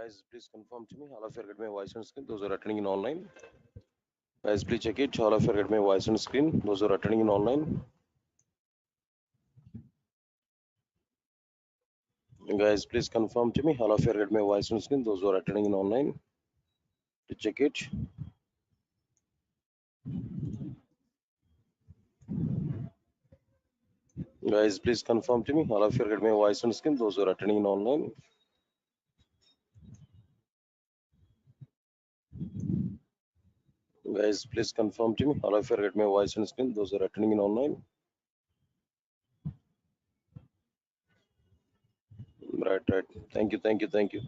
Guys, please confirm to me. All of you get my voice on screen. Those who are attending in online. Guys, please check it. All of you get my voice on screen. Those who are attending in online. Guys, please confirm to me. All of you get my voice on screen. Those who are attending in online. To check it. Guys, please confirm to me. All of you get my voice on screen. Those who are attending in online. Guys, please confirm to me. All of you get my voice on screen. Those who are attending in online. Right, right. Thank you, thank you, thank you.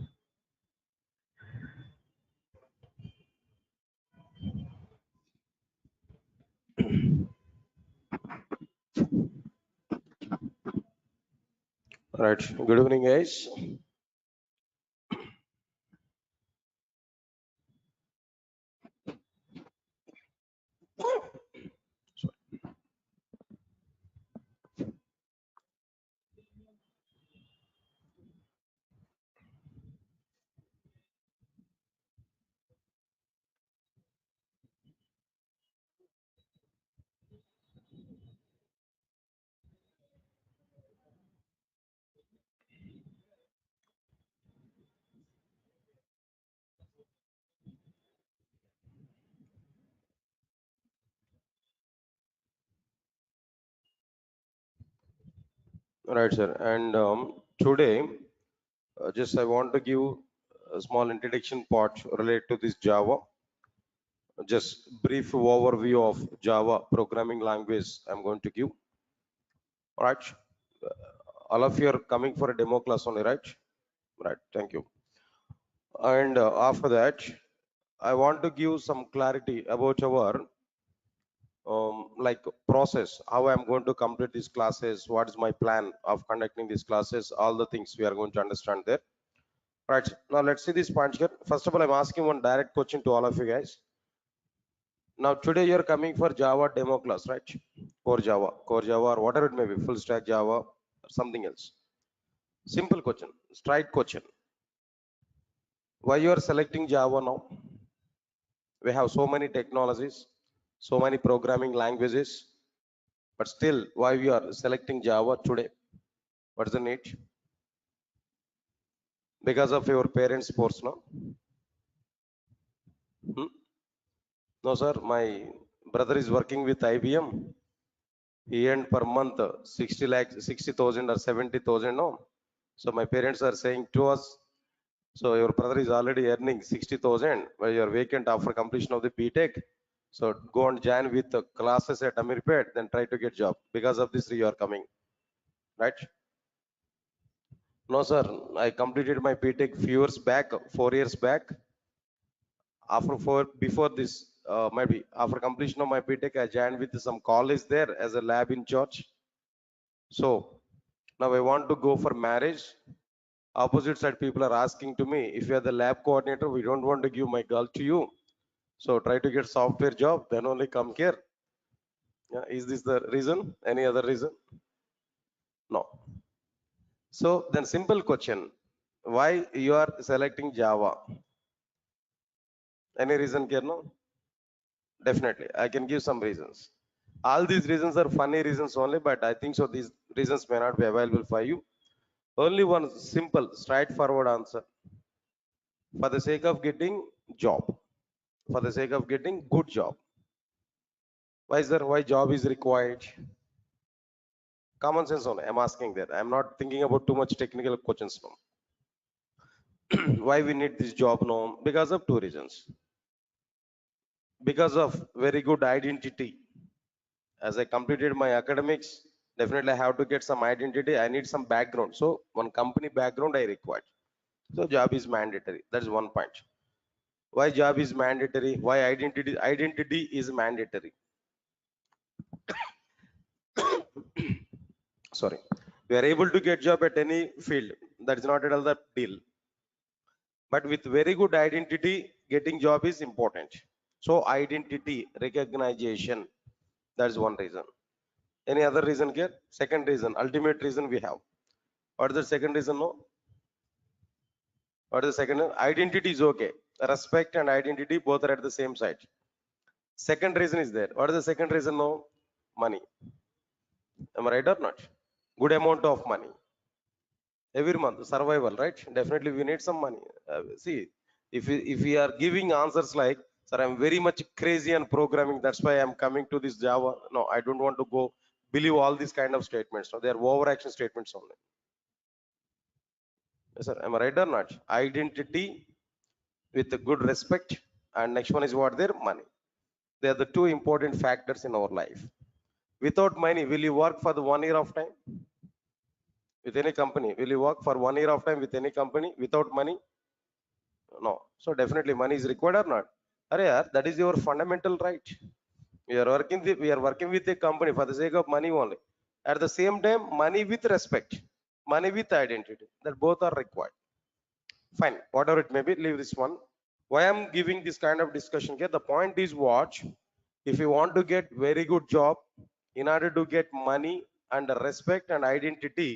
Right. Good evening, guys. Right, sir. And today, just I want to give a small introduction part related to this Java. Just brief overview of Java programming language I'm going to give. All right. All of you are coming for a demo class only, right? Right. Thank you. And after that, I want to give some clarity about our like process, how I'm going to complete these classes, what is my plan of conducting these classes, all the things we are going to understand there. Right. Now let's see this point here. First of all, I'm asking one direct question to all of you guys. Now today you're coming for Java demo class, right? Core Java, or whatever it may be, full stack Java, or something else. Simple question, straight question. Why you are selecting Java now? We have so many technologies, so many programming languages, but still, why we are selecting Java today? What's the need? Because of your parents' force, no? Hmm? No, sir. My brother is working with IBM. He earned per month 60 lakhs, 60,000 or 70,000. No. So my parents are saying to us, so your brother is already earning 60,000 while you are vacant after completion of the BTech. So go and join with the classes at Amirpet, then try to get job. Because of this, you are coming, right? No, sir. I completed my BTech few years back, 4 years back. Before this, maybe after completion of my BTech, I joined with some college there as a lab in church. So now I want to go for marriage. Opposite side people are asking to me, if you are the lab coordinator, we don't want to give my girl to you. So try to get software job, then only come here. Yeah, is this the reason? Any other reason? No. So then simple question, why you are selecting Java? Any reason, Kerno? Definitely, I can give some reasons. All these reasons are funny reasons only, but I think so these reasons may not be available for you. Only one simple, straightforward answer. For the sake of getting job, for the sake of getting good job. Why is there? Why job is required? Common sense only. I'm asking that. I'm not thinking about too much technical questions now. Why we need this job now? Because of two reasons. Because of very good identity. As I completed my academics, definitely I have to get some identity. I need some background. So one company background I required. So job is mandatory. That's one point. Why job is mandatory? Why identity is mandatory? Sorry. We are able to get job at any field. That is not at all the deal. But with very good identity, getting job is important. So identity, recognition, that's one reason. Any other reason here? Second reason, ultimate reason we have. What is the second reason? No? What is the second? Identity is okay. Respect and identity both are at the same side. Second reason is there. What is the second reason? No, money. Am I right or not? Good amount of money every month. Survival, right? Definitely, we need some money. See, if we are giving answers like, "Sir, I'm very much crazy on programming. That's why I'm coming to this Java." No, I don't want to go believe all these kind of statements. No, they are overaction statements only. Yes, sir. Am I right or not? Identity with a good respect, and next one is what? Their money. They are the two important factors in our life. Without money, will you work for the 1 year of time with any company? Will you work for 1 year of time with any company without money? No. So definitely money is required or not? Arey yaar, that is your fundamental right. We are working with a company for the sake of money only. At the same time, money with respect, money with identity. That both are required. Fine. Whatever it may be, leave this one. Why I'm giving this kind of discussion here? The point is what? If you want to get very good job, in order to get money and respect and identity,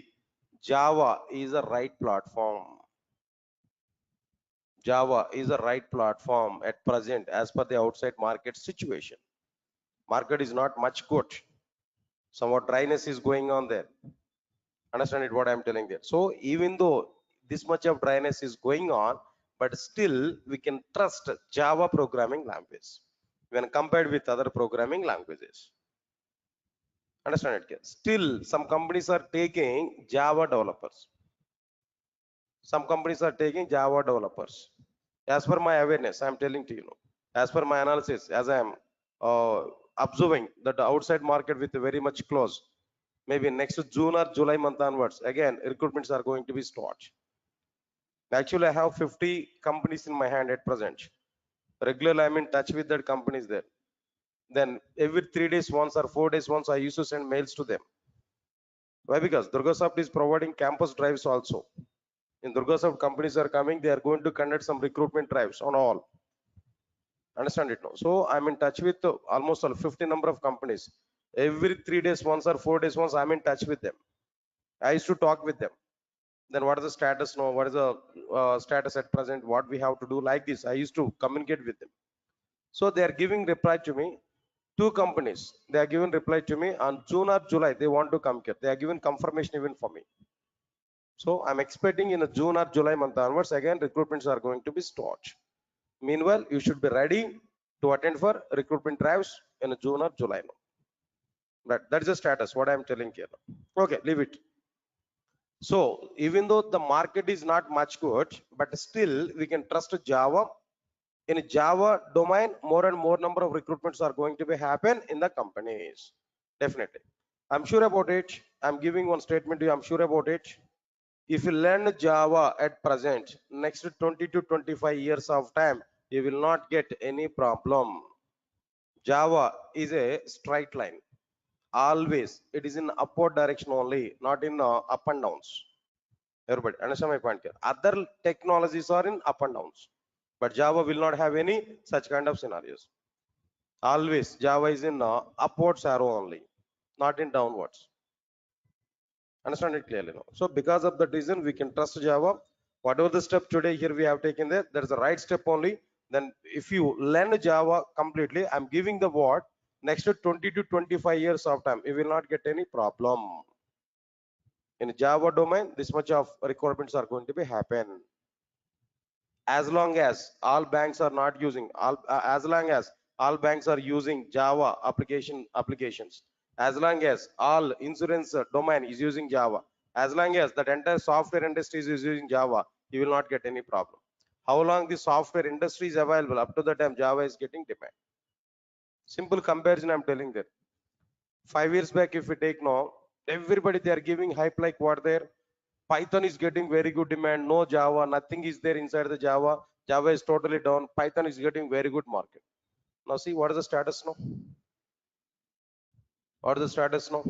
Java is a right platform. Java is a right platform at present as per the outside market situation. Market is not much good. Somewhat dryness is going on there. Understand it what I'm telling there. So even though this much of dryness is going on, but still we can trust Java programming language when compared with other programming languages. Understand it? Still, some companies are taking Java developers. Some companies are taking Java developers. As per my awareness, I'm telling to you, as per my analysis, as I am observing that the outside market with very much close, maybe next June or July month onwards, again, recruitments are going to be start. Actually, I have 50 companies in my hand at present. Regularly, I'm in touch with that companies there. Then every 3 days once or 4 days once, I used to send mails to them. Why? Because Durgasoft is providing campus drives also. In Durgasoft, companies are coming, they are going to conduct some recruitment drives on all. Understand it now? So I'm in touch with almost 50 number of companies. Every 3 days once or 4 days once, I'm in touch with them. I used to talk with them. Then what is the status now? What is the status at present? What we have to do like this? I used to communicate with them. So they are giving reply to me. Two companies, they are giving reply to me on June or July. They want to come here. They are giving confirmation even for me. So I'm expecting in a June or July month onwards, again, recruitments are going to be start. Meanwhile, you should be ready to attend for recruitment drives in June or July. That is the status, what I'm telling here. Okay, leave it. So even though the market is not much good, but still we can trust Java. In Java domain, more and more number of recruitments are going to be happen in the companies. Definitely. I'm sure about it. I'm giving one statement to you. I'm sure about it. If you learn Java at present, next 20 to 25 years of time, you will not get any problem. Java is a straight line. Always, it is in upward direction only, not in up and downs. Everybody understand my point here? Other technologies are in up and downs, but Java will not have any such kind of scenarios. Always, Java is in upwards arrow only, not in downwards. Understand it clearly now. So because of that reason, we can trust Java. Whatever the step today here we have taken there, that is the right step only. Then if you learn Java completely, I'm giving the word, next to 20 to 25 years of time, you will not get any problem. In Java domain, this much of requirements are going to be happen. As long as all banks are not using, as long as all banks are using Java applications, as long as all insurance domain is using Java, as long as that entire software industry is using Java, you will not get any problem. How long the software industry is available, up to the time Java is getting demand. Simple comparison I'm telling that. 5 years back, if we take now, everybody they are giving hype like what there. Python is getting very good demand. No Java, nothing is there inside the Java. Java is totally down. Python is getting very good market. Now see what is the status now? What is the status now?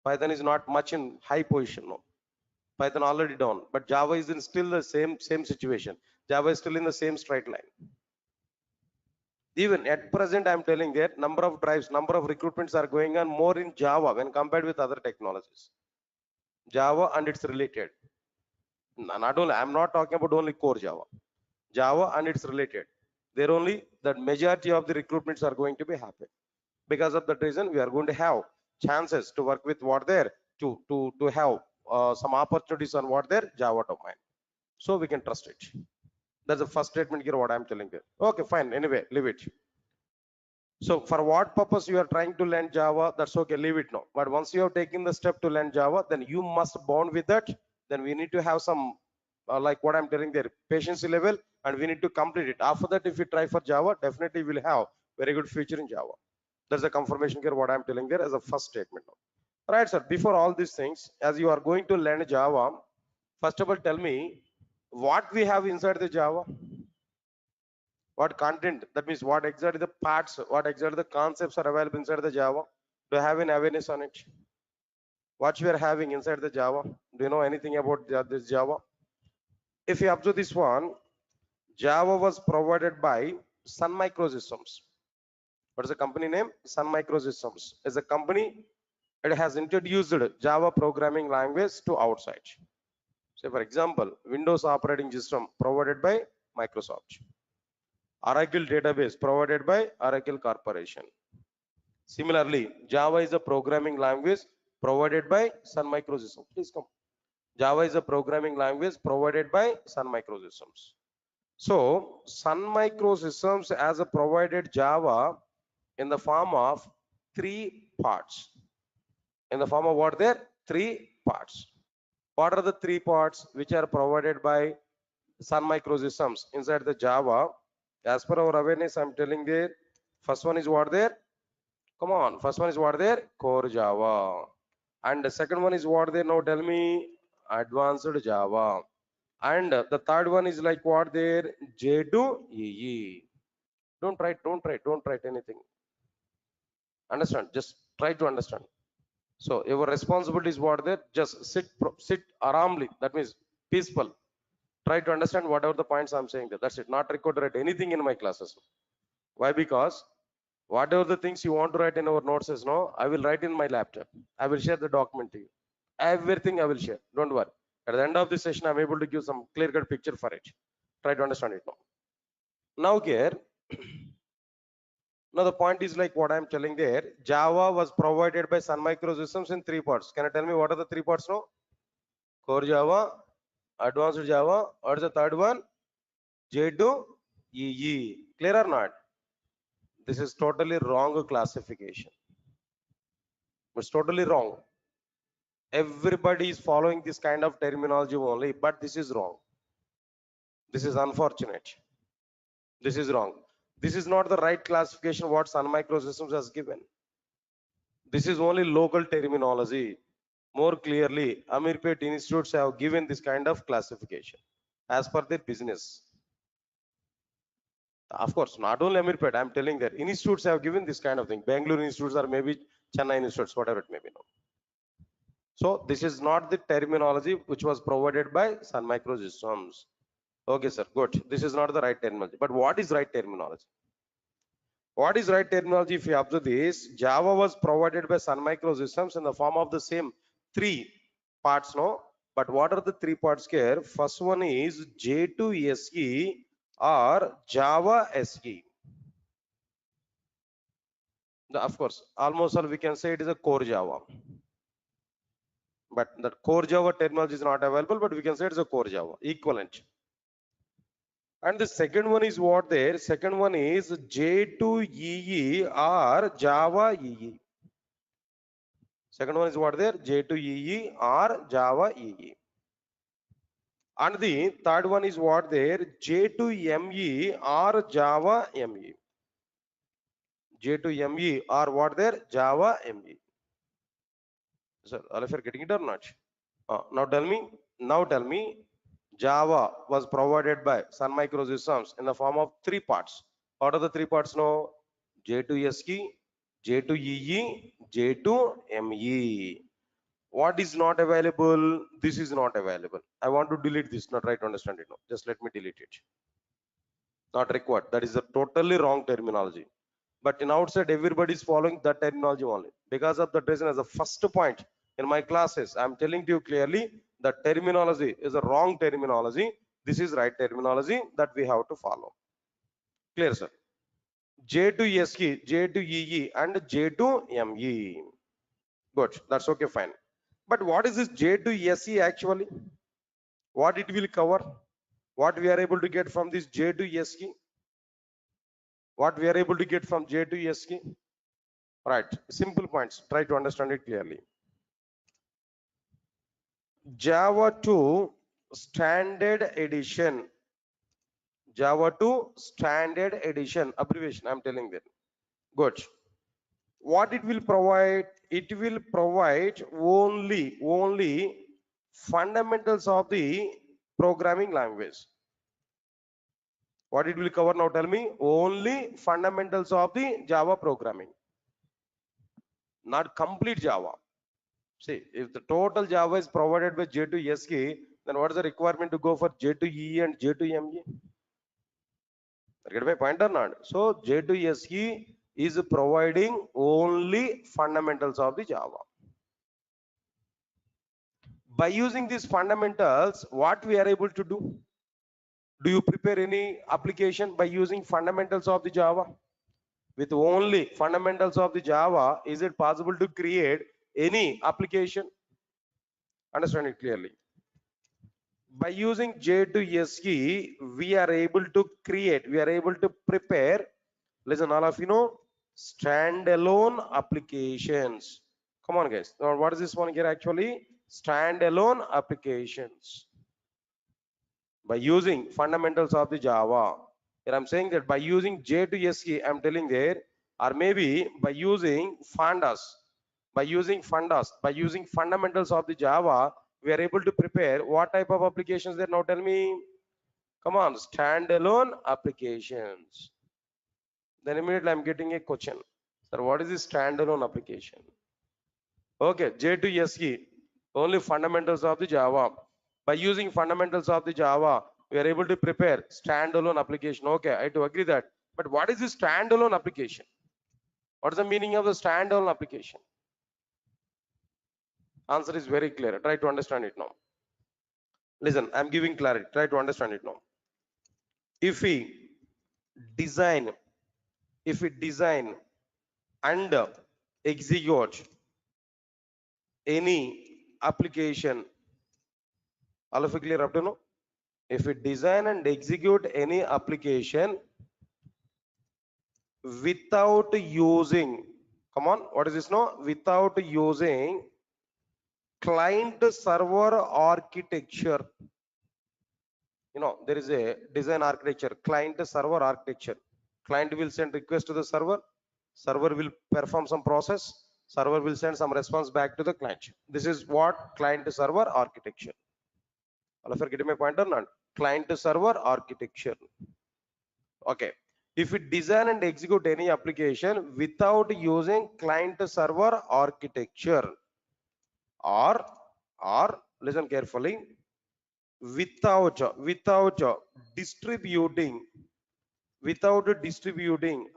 Python is not much in high position now. Python already down, but Java is in still the same situation. Java is still in the same straight line. Even at present, I'm telling that number of drives, number of recruitments are going on more in Java when compared with other technologies. Java and its related. Not only, I'm not talking about only core Java. Java and it's related. There only the majority of the recruitments are going to be happen. Because of that reason, we are going to have chances to work with what there to have some opportunities on what there Java domain. So we can trust it. That's the first statement here. What I'm telling you. Okay, fine. Anyway, leave it. So for what purpose you are trying to learn Java, that's okay, leave it now. But once you have taken the step to learn Java, then you must bond with that. Then we need to have some, like what I'm telling there, patience level, and we need to complete it. After that, if you try for Java, definitely we'll have very good future in Java. There's a confirmation here, what I'm telling there as a first statement now. Right, sir, before all these things, as you are going to learn Java, first of all, tell me what we have inside the Java. What content, that means what exactly the parts, what exactly the concepts are available inside the Java. Do you have an awareness on it? What we are having inside the Java? Do you know anything about this Java? If you observe this one, Java was provided by Sun Microsystems. What is the company name? Sun Microsystems is a company. It has introduced Java programming language to outside. Say for example, Windows operating system provided by Microsoft. Oracle database provided by Oracle Corporation. Similarly, Java is a programming language provided by Sun Microsystems. Please come. Java is a programming language provided by Sun Microsystems. So, Sun Microsystems has a provided Java in the form of 3 parts. In the form of what there? 3 parts. What are the 3 parts which are provided by Sun Microsystems inside the Java? As per our awareness, I'm telling there. First one is what there? Come on, first one is what there? Core Java. And the second one is what there? Now tell me, advanced Java. And the third one is like what there? J2EE. Don't write anything. Understand? Just try to understand. So your responsibility is what there? Just sit aramly. That means peaceful. Try to understand whatever the points I'm saying there. That's it. Not record write anything in my classes. Why? Because whatever the things you want to write in our notes is no, I will write in my laptop. I will share the document to you. Everything I will share. Don't worry. At the end of the session, I'm able to give some clear-cut picture for it. Try to understand it now. Now here, now the point is like what I'm telling there. Java was provided by Sun Microsystems in 3 parts. Can you tell me what are the 3 parts now? Core Java, Advanced Java, what is the third one? J2EE. Clear or not? This is totally wrong classification. It's totally wrong. Everybody is following this kind of terminology only, but this is wrong. This is unfortunate. This is wrong. This is not the right classification what Sun Microsystems has given. This is only local terminology. More clearly, Amirpet institutes have given this kind of classification as per their business. Of course, not only Amirpet, I'm telling that institutes have given this kind of thing. Bangalore institutes or maybe Chennai institutes, whatever it may be. No. So this is not the terminology which was provided by Sun Microsystems. Okay, sir, good. This is not the right terminology. But what is right terminology? What is right terminology? If you observe this, Java was provided by Sun Microsystems in the form of the same 3 parts, no? But what are the 3 parts here? First one is J2SE or Java SE. Of course, almost all we can say it is a core Java. But the core Java terminology is not available, but we can say it's a core Java, equivalent. And the second one is what there? Second one is J2EE or Java EE. Second one is what there? J2EE or Java EE. And the third one is what there? J2ME or Java ME. J2ME or what there? Java ME. Sir, all of you are getting it or not? Now tell me, Java was provided by Sun Microsystems in the form of 3 parts. What are the 3 parts now? J2SE, J2EE, J2ME. What is not available? This is not available. I want to delete this. Not try to understand it now. Just let me delete it. Not required. That is a totally wrong terminology. But in outside, everybody is following that terminology only. Because of that reason, as a first point in my classes, I'm telling to you clearly, The terminology is a wrong terminology. This is right terminology that we have to follow. Clear, sir? J to SE, J to EE, and J to ME. Good, that's okay, fine. But what is this J to SE actually? What it will cover? What we are able to get from this J to SE? What we are able to get from J to SE? Right, simple points. Try to understand it clearly. Java 2 Standard Edition. Java 2 Standard Edition. Abbreviation, I'm telling that. Good. What it will provide? It will provide only fundamentals of the programming language. What it will cover now? Tell me. Only fundamentals of the Java programming, not complete Java. See, if the total Java is provided by J to SE, then what is the requirement to go for J to EE and J to ME? Get my point or not? So J to SE is providing only fundamentals of the Java. By using these fundamentals, what we are able to do? Do you prepare any application by using fundamentals of the Java? With only fundamentals of the Java, is it possible to create any application? Understand it clearly. By using J to SE, we are able to create, we are able to prepare, listen, all of you know, standalone applications. Come on, guys. Now, what is this one here actually? Standalone applications. By using fundamentals of the Java. Here I'm saying that by using J to SE, I'm telling there, or maybe by using fundas, by using fundamentals of the Java, we are able to prepare what type of applications there? Now tell me. Come on, standalone applications. Then immediately I'm getting a question. Sir, what is this standalone application? Okay, J to SE, only fundamentals of the Java. By using fundamentals of the Java, we are able to prepare standalone application. Okay, I do agree that. But what is this standalone application? What is the meaning of the standalone application? Answer is very clear. Try to understand it now. Listen, I'm giving clarity. Try to understand it now. If we design, and execute any application, all of you clear up to now? If we design and execute any application without using, come on, what is this now? Without using client server architecture. You know, there is a design architecture, client server architecture. Client will send request to the server, server will perform some process, server will send some response back to the client. This is what client server architecture. All of you getting my point or not? Client server architecture. Okay. If we design and execute any application without using client server architecture, or listen carefully, without distributing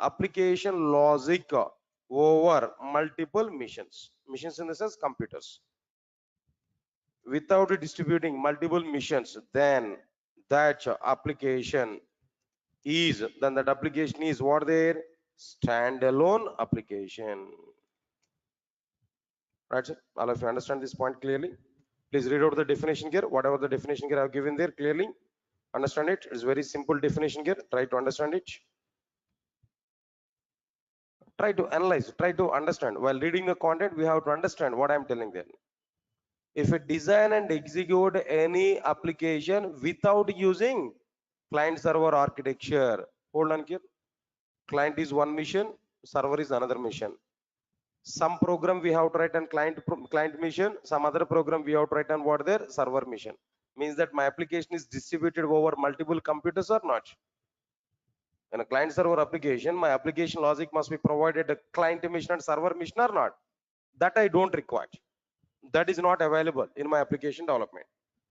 application logic over multiple machines in the sense computers, without distributing multiple machines, then that application is what there? Standalone application. Right, sir? All of you understand this point clearly? Please read out the definition here. Whatever the definition here I have given there, clearly understand it. It's very simple definition here. Try to understand it. Try to analyze, try to understand. While reading the content, we have to understand what I'm telling there. If we design and execute any application without using client server architecture, hold on here. Client is one mission, server is another mission. Some program we have to write on client mission, some other program we have to write on what their server mission. Means that my application is distributed over multiple computers or not. In a client server application, my application logic must be provided a client mission and server mission or not. That I don't require. That is not available in my application development.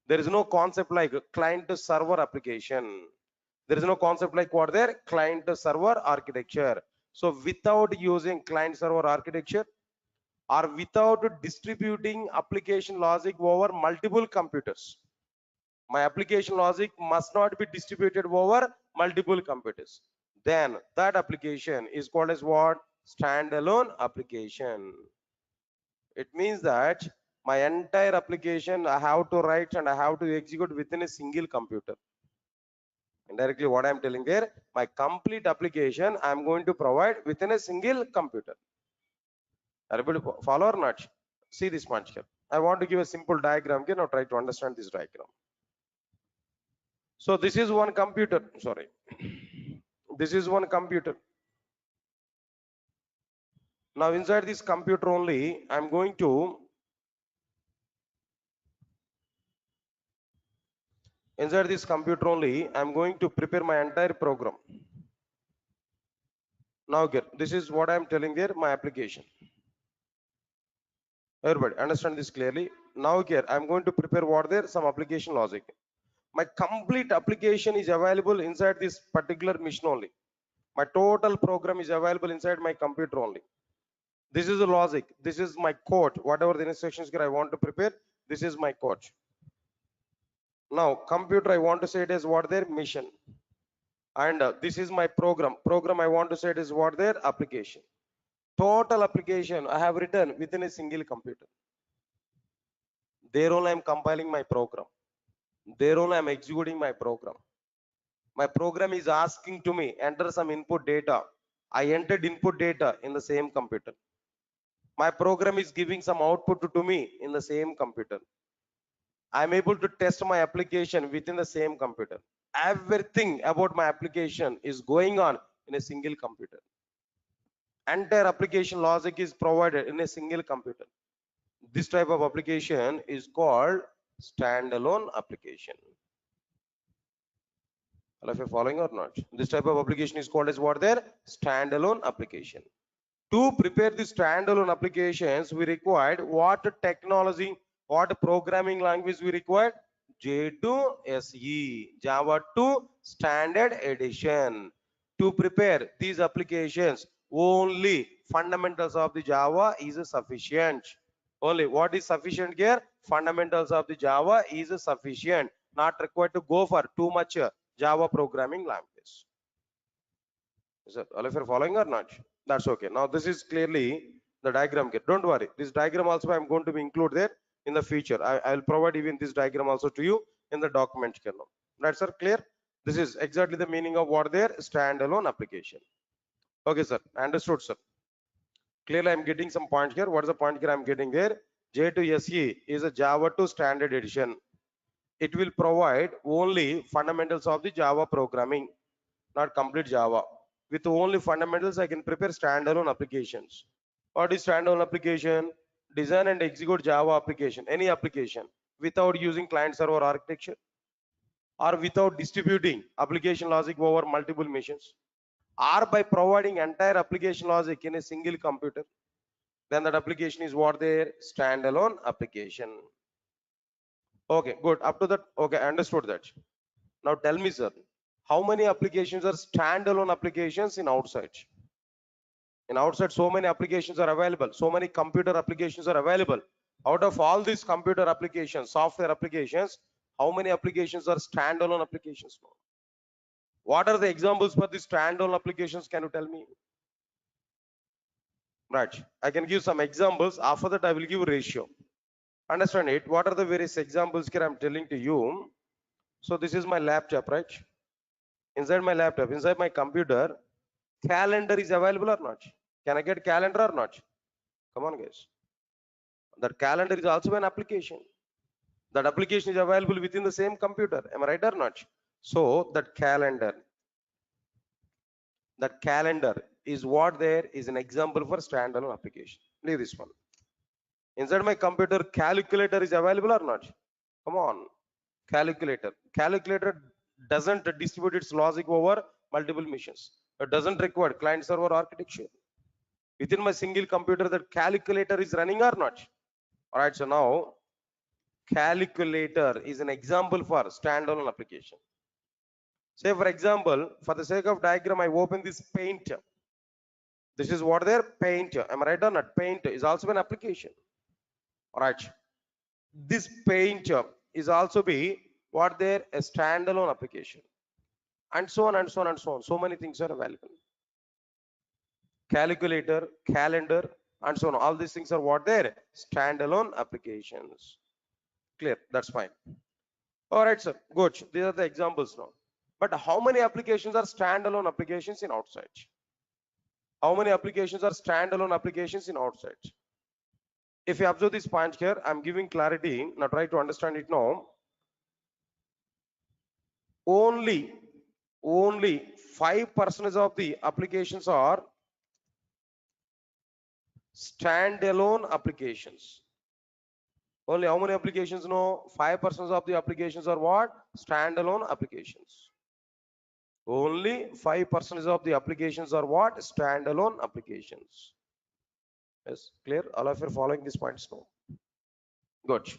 There is no concept like client server application. There is no concept like what there? Client server architecture. So without using client server architecture, or without distributing application logic over multiple computers. My application logic must not be distributed over multiple computers. Then that application is called as what? Standalone application. It means that my entire application I have to write and I have to execute within a single computer. Indirectly, what I'm telling there, my complete application I'm going to provide within a single computer. Are you able to follow or not? See this punch here. I want to give a simple diagram here. Now try to understand this diagram. So this is one computer. Sorry. This is one computer. Now inside this computer only, I'm going to prepare my entire program. Now here, this is what I'm telling there, my application. Everybody understand this clearly. Now here, I'm going to prepare what there, some application logic. My complete application is available inside this particular machine only. My total program is available inside my computer only. This is the logic. This is my code. Whatever the instructions here I want to prepare, this is my code. Now computer I want to say it as what their mission. And this is my program. Program I want to say it is what their application. Total application I have written within a single computer. There only I am compiling my program. There only I am executing my program. My program is asking to me enter some input data. I entered input data in the same computer. My program is giving some output to me in the same computer. I'm able to test my application within the same computer. Everything about my application is going on in a single computer. Entire application logic is provided in a single computer. This type of application is called standalone application. All of you following or not? This type of application is called as what there? Standalone application. To prepare the standalone applications, we required what technology, what programming language we required? J2SE, Java 2 Standard Edition. To prepare these applications, only fundamentals of the Java is sufficient. Only what is sufficient here? Fundamentals of the Java is sufficient. Not required to go for too much Java programming language. Is that all of you are following or not? That's okay. Now this is clearly the diagram here. Don't worry. This diagram also I'm going to be include there in the future. I will provide even this diagram also to you in the document here now. That's sir clear. This is exactly the meaning of what there standalone application. Okay, sir. Understood, sir. Clearly, I'm getting some points here. What is the point here I'm getting there? J2SE is a Java 2 Standard Edition. It will provide only fundamentals of the Java programming, not complete Java. With only fundamentals, I can prepare standalone applications. What is standalone application? Design and execute Java application, any application, without using client-server architecture or without distributing application logic over multiple machines, or by providing entire application logic in a single computer. Then that application is what their standalone application. Okay, good. Up to that, okay, I understood that. Now tell me, sir, how many applications are standalone applications in outside? In outside, so many applications are available. So many computer applications are available. Out of all these computer applications, software applications, how many applications are standalone applications? What are the examples for these standalone applications? Can you tell me? Right. I can give some examples. After that, I will give ratio. Understand it? What are the various examples here I'm telling to you? So this is my laptop, right? Inside my laptop, inside my computer, calendar is available or not? Can I get calendar or not? Come on, guys. That calendar is also an application. That application is available within the same computer. Am I right or not? So that calendar is what there is an example for standalone application. Leave this one. Inside my computer, calculator is available or not? Come on, calculator. Calculator doesn't distribute its logic over multiple machines. It doesn't require client-server architecture. Within my single computer, that calculator is running or not? All right, so now calculator is an example for standalone application. Say for example, for the sake of diagram, I open this paint. This is what their paint. Am I right or not? Paint is also an application. All right. This paint is also be what their a standalone application, and so on and so on and so on. So many things are available. Calculator, calendar, and so on. All these things are what their standalone applications. Clear? That's fine. All right, sir. Good. These are the examples now. But how many applications are standalone applications in outside? How many applications are standalone applications in outside? If you observe this point here, I'm giving clarity. Now try to understand it now. Only 5% of the applications are standalone applications. Only how many applications? No, 5% of the applications are what? Standalone applications. Only 5% of the applications are what? Standalone applications. Yes, clear? All of you are following these points now. Good.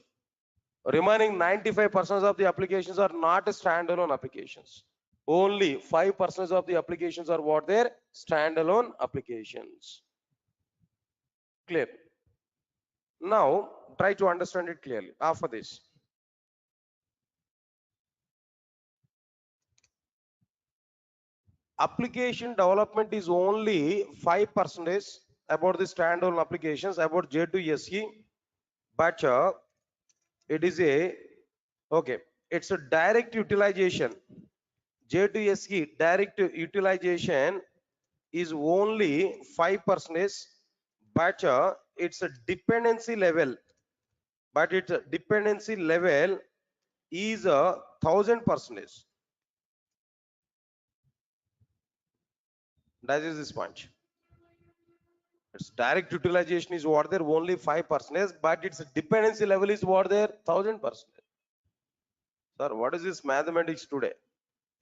Remaining 95% of the applications are not standalone applications. Only 5% of the applications are what? They're standalone applications. Clear? Now try to understand it clearly after this. Application development is only 5% about the standalone applications, about J2SE, but it is a okay, it's a direct utilization. J2SE direct utilization is only 5%, but it's a dependency level, but its dependency level is a 1000%. That is this point. Its direct utilization is what there only 5%, but its dependency level is what there 1000%. Sir, what is this mathematics today?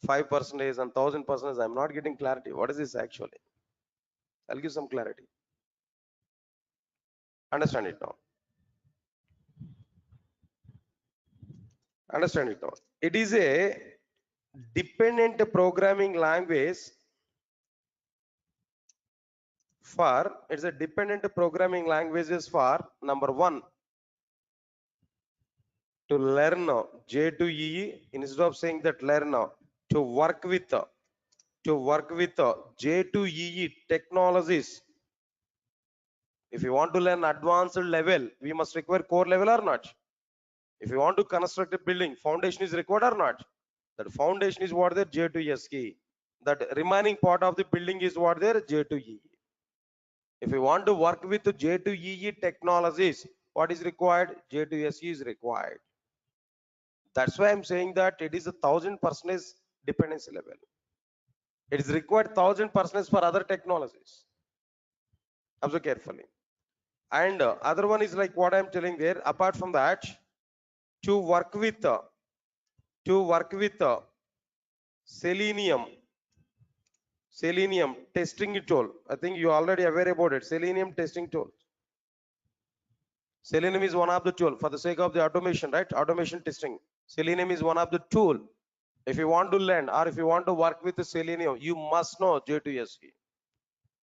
5% and 1000%. I'm not getting clarity. What is this actually? I'll give some clarity. Understand it now. Understand it now. It is a dependent programming language for, it's a dependent programming languages for number one, to learn J2EE, instead of saying that learn, to work with J2EE technologies. If you want to learn advanced level, we must require core level or not? If you want to construct a building, foundation is required or not? That foundation is what there J2SE. That remaining part of the building is what there J2EE. If you want to work with J2EE technologies, what is required? J2SE is required. That's why I'm saying that it is a 1000% dependency level. It is required 1000% for other technologies. Observe carefully. And other one is like what I'm telling there. Apart from that, to work with selenium testing tool. I think you already aware about it. Selenium testing tool. Selenium is one of the tool for the sake of the automation, right? Automation testing. Selenium is one of the tool. If you want to learn or if you want to work with the Selenium, you must know J2SE.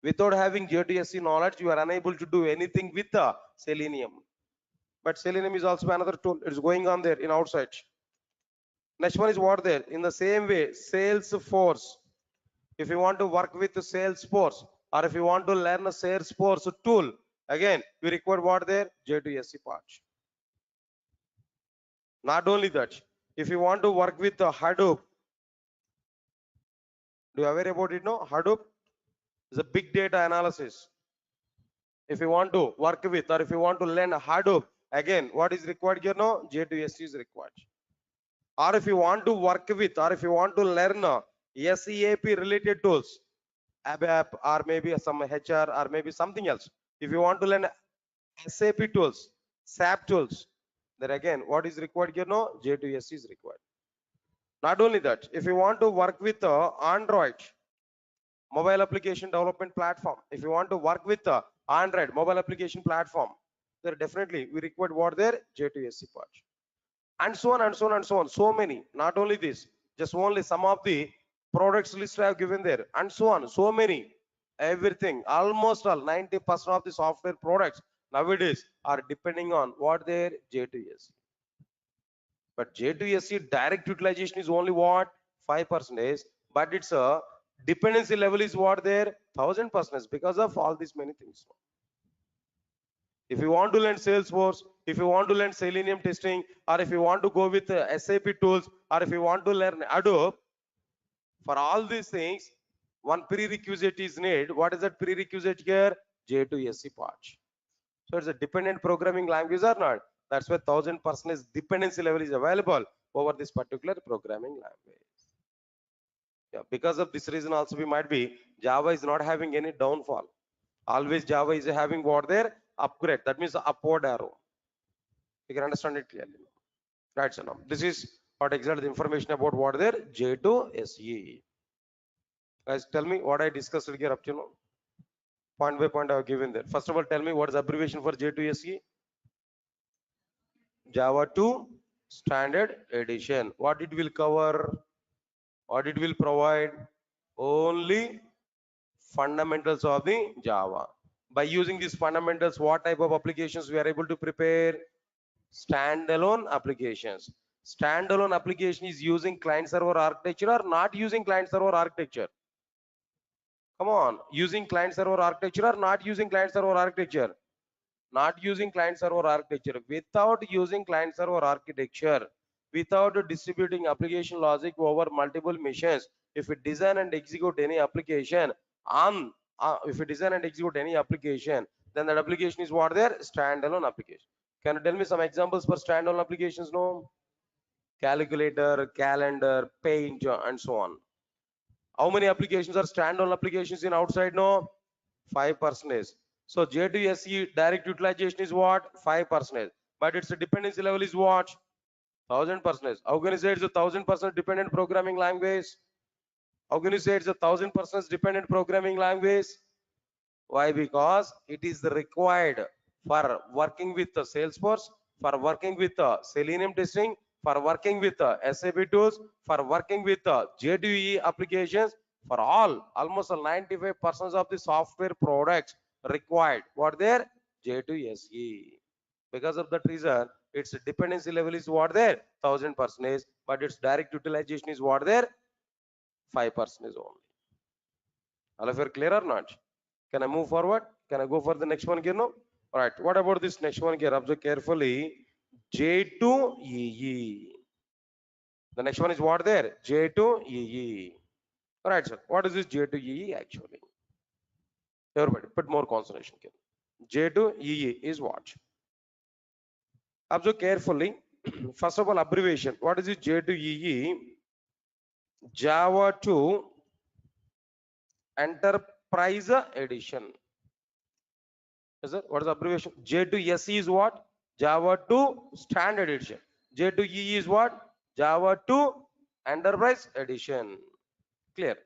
Without having J2SE knowledge, you are unable to do anything with the Selenium. But Selenium is also another tool. It's going on there in outside. Next one is what there. In the same way, Salesforce. If you want to work with the Salesforce or if you want to learn a Salesforce tool, again, you require what there? J2SE part. Not only that, if you want to work with the Hadoop, do you aware about it? No, Hadoop is a big data analysis. If you want to work with or if you want to learn Hadoop, again, what is required here? No, J2SE is required. Or if you want to work with or if you want to learn SEAP related tools, ABAP or maybe some HR or maybe something else. If you want to learn SAP tools, SAP tools, then again, what is required here? No, J2SE is required. Not only that, if you want to work with Android mobile application development platform, if you want to work with Android mobile application platform, then definitely we require what there J2SE part, and so on and so on and so on. So many. Not only this, just only some of the products list I have given there, and so on. So many. Everything, almost all 90% of the software products nowadays are depending on what their J2SE. But J2SE direct utilization is only what 5%, but its a dependency level is what their 1000% because of all these many things. If you want to learn Salesforce, if you want to learn Selenium testing, or if you want to go with SAP tools, or if you want to learn Adobe, for all these things, one prerequisite is needed. What is that prerequisite here? J2SE patch. So it's a dependent programming language or not? That's why 1000% dependency level is available over this particular programming language. Yeah, because of this reason also we might be Java is not having any downfall. Always Java is having what there upgrade. That means upward arrow. You can understand it clearly. Right, so now this is what exactly the information about what there J2SE. Guys, tell me what I discussed here up to now. Point by point I have given there. First of all, tell me what is abbreviation for J2SE? Java 2 Standard Edition. What it will cover? What it will provide? Only fundamentals of the Java. By using these fundamentals, what type of applications we are able to prepare? Standalone applications. Standalone application is using client server architecture or not using client server architecture? Come on, using client server architecture or not using client server architecture? Not using client server architecture. Without using client server architecture, without distributing application logic over multiple machines, if we design and execute any application on if we design and execute any application, then that application is what their standalone application. Can you tell me some examples for standalone applications? No, calculator, calendar, paint, and so on. How many applications are standalone applications in outside? No, 5%. So J2SE direct utilization is what? 5%. But its dependency level is what? 1000%. How can you say it's a 1000% dependent programming language? How can you say it's a 1000% dependent programming language? Why? Because it is required for working with the Salesforce, for working with the Selenium testing, for working with the SAP tools, for working with the J2E applications, for almost 95% of the software products required. What there? J2SE. Because of that reason, its dependency level is what there? 1000%, but its direct utilization is what there? 5% only. All of you are clear or not? Can I move forward? Can I go for the next one here now? All right. What about this next one here? Observe carefully. J2EE. The next one is what there? J2EE. All right, sir. What is this J2EE actually? Everybody, put more concentration here. J2EE is what? Observe carefully. First of all, abbreviation. What is this J2EE? Java 2 Enterprise Edition. What is the abbreviation? J2SE is what? Java 2 Standard Edition. J2EE is what? Java 2 Enterprise Edition. Clear?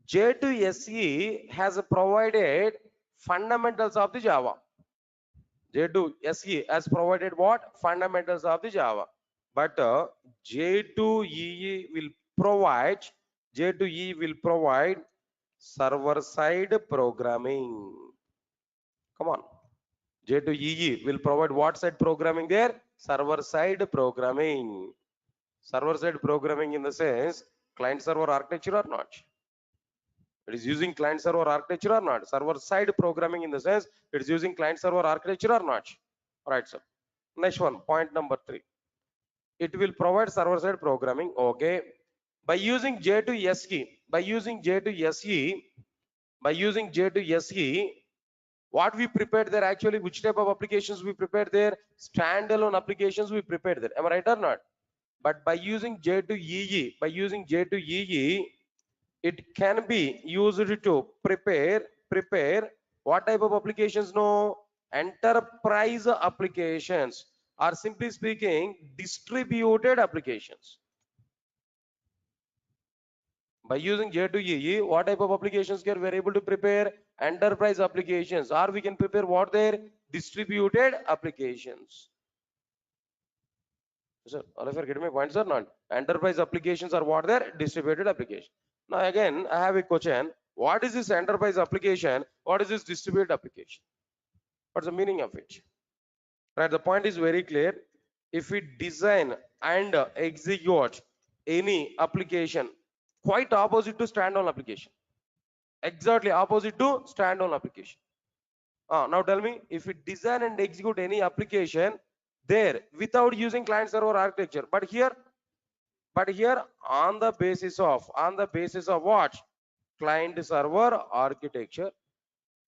J2SE has provided fundamentals of the Java. J2SE has provided what? Fundamentals of the Java. But J2EE will provide server-side programming. Come on. J2EE will provide what side programming there? Server-side programming. Server-side programming in the sense client-server architecture or not? It is using client-server architecture or not? Server-side programming in the sense it is using client-server architecture or not? All right, sir. Next one, point number 3. It will provide server-side programming. Okay. By using J2SE, what we prepared there actually, which type of applications we prepared there? Standalone applications we prepared there. Am I right or not? But by using J2EE, it can be used to prepare what type of applications? No, enterprise applications, or simply speaking, distributed applications. By using J2EE, what type of applications can we are able to prepare? Enterprise applications, or we can prepare what there? Distributed applications. Sir, all of you are getting my points or not? Enterprise applications are what there? Distributed applications. Now again, I have a question. What is this enterprise application? What is this distributed application? What's the meaning of it? Right, the point is very clear. If we design and execute any application, quite opposite to standalone application, exactly opposite to standalone application. Now tell me, if we design and execute any application there without using client server architecture, but here on the basis of what? Client server architecture,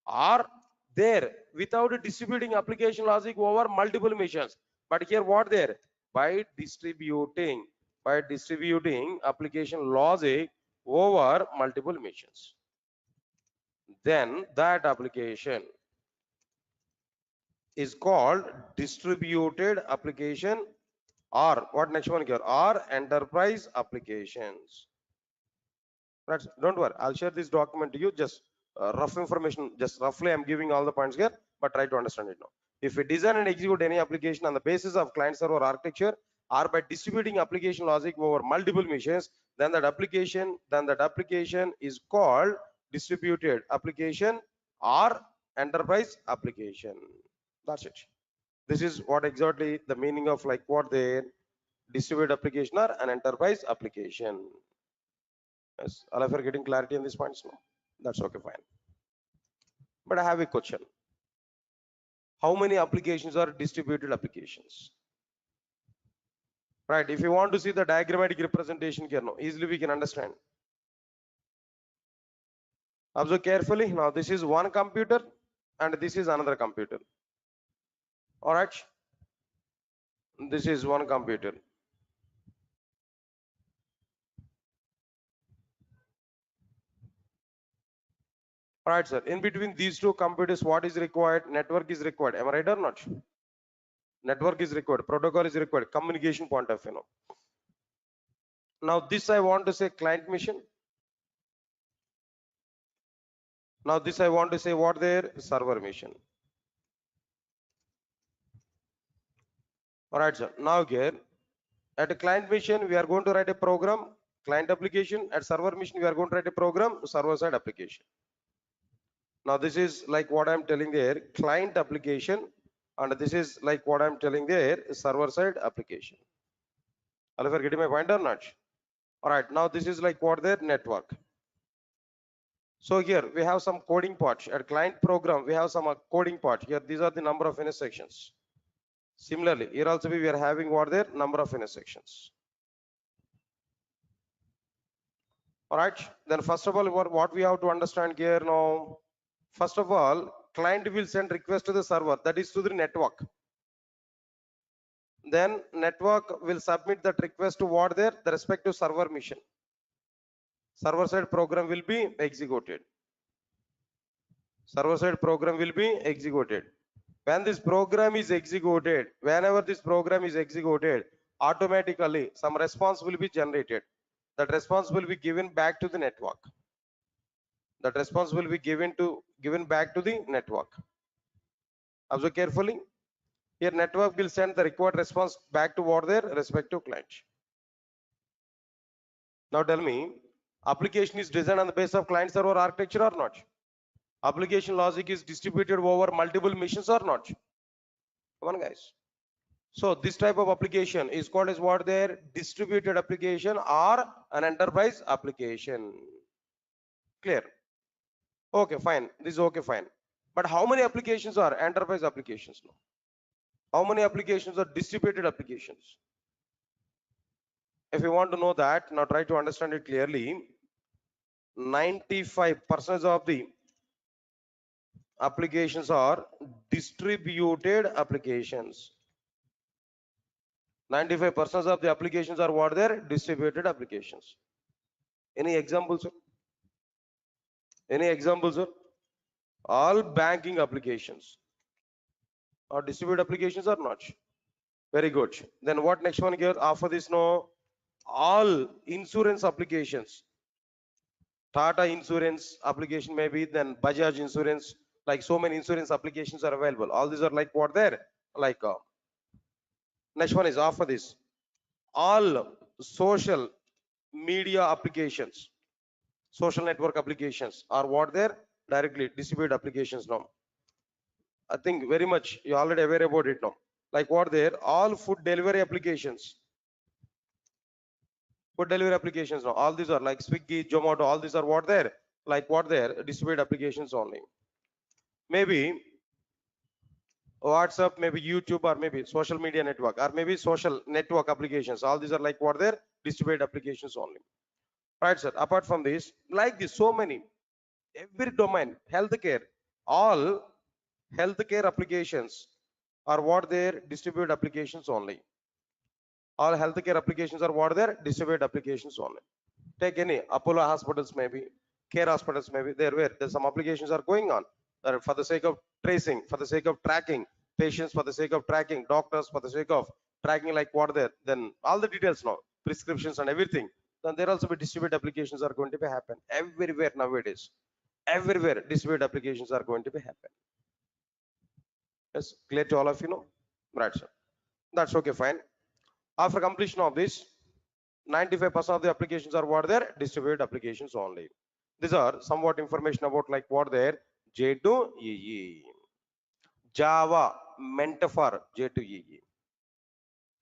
or there without distributing application logic over multiple machines. But here what there? By distributing application logic over multiple machines, then that application is called distributed application, or what next one here, or enterprise applications. Right, don't worry, I'll share this document to you, just rough information, just roughly I'm giving all the points here, but try to understand it now. If we design and execute any application on the basis of client server architecture, or by distributing application logic over multiple machines, then that application is called distributed application or enterprise application. That's it. This is what exactly the meaning of like what the distributed application or an enterprise application. Yes, all of you are getting clarity on these points now. That's okay, fine. But I have a question. How many applications are distributed applications? Right, if you want to see the diagrammatic representation here now, easily we can understand. Observe carefully. Now this is one computer and this is another computer. All right. This is one computer. All right, sir. In between these two computers, what is required? Network is required. Am I right or not? Network is required. Protocol is required. Communication point of view. Now this I want to say client mission. Now this I want to say what there? Server mission. All right, sir. Now here at a client mission, we are going to write a program, client application. At server mission, we are going to write a program, server side application. Now this is like what I'm telling there, client application, and this is like what I'm telling there, server side application. Are you getting my point or not? All right, now this is like what there, network. So here we have some coding part. At client program, we have some coding part. Here these are the number of intersections. Similarly, here also we are having what there, number of intersections. All right, then first of all, what we have to understand here now, first of all, client will send request to the server, that is to the network. Then network will submit that request to what there, the respective server mission. Server side program will be executed. Server side program will be executed. When this program is executed, whenever this program is executed, automatically some response will be generated. That response will be given back to the network. That response will be given back to the network. Observe carefully. Here network will send the required response back to what their respective client. Now tell me, application is designed on the basis of client server architecture or not? Application logic is distributed over multiple machines or not? Come on, guys. So this type of application is called as what their distributed application or an enterprise application. Clear? Okay, fine. This is okay, fine. But how many applications are enterprise applications now? How many applications are distributed applications? If you want to know that, now try to understand it clearly. 95% of the applications are distributed applications. 95% of the applications are what they're distributed applications. Any examples, sir? Any examples, sir? All banking applications are distributed applications or not? Very good. Then what next one here? After this, no, all insurance applications. Tata insurance application maybe, then Bajaj insurance, like so many insurance applications are available. All these are like what there? Like next one is after this. All social media applications. social network applications are what they're directly distributed applications now. I think very much you already aware about it now. Like what they're all food delivery applications. Food delivery applications now. All these are like Swiggy, Zomato, all these are what they're like what they're distributed applications only. Maybe WhatsApp, maybe YouTube, or maybe social media network, or maybe social network applications. All these are like what they're distributed applications only. Right, sir. Apart from this, like this, so many, every domain, healthcare, all healthcare applications are what they're distributed applications only. All healthcare applications are what they're distributed applications only. Take any Apollo hospitals, maybe care hospitals, maybe there where there's some applications are going on for the sake of tracing, for the sake of tracking patients, for the sake of tracking doctors, for the sake of tracking like what there, then all the details now, prescriptions and everything. Then there also be distributed applications are going to be happen everywhere nowadays. Everywhere distributed applications are going to be happen. Yes, clear to all of you know? Right, sir. That's okay, fine. After completion of this, 95% of the applications are what they're distributed applications only. These are somewhat information about like what they're J2EE. Java meant for J2EE.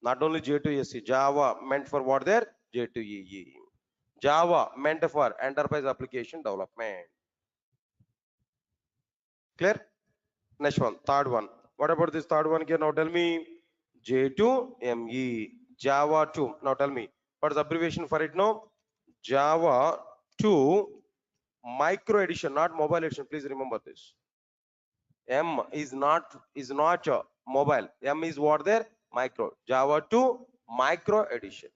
Not only J2SC, Java meant for what they're J2EE. Java meant for enterprise application development. Clear? Next one, third one. What about this third one here? Now tell me J2ME. Java 2. Now tell me what is the abbreviation for it now? Java 2 micro edition, not mobile edition. Please remember this. M is not mobile. M is what there? Micro. Java 2 micro edition.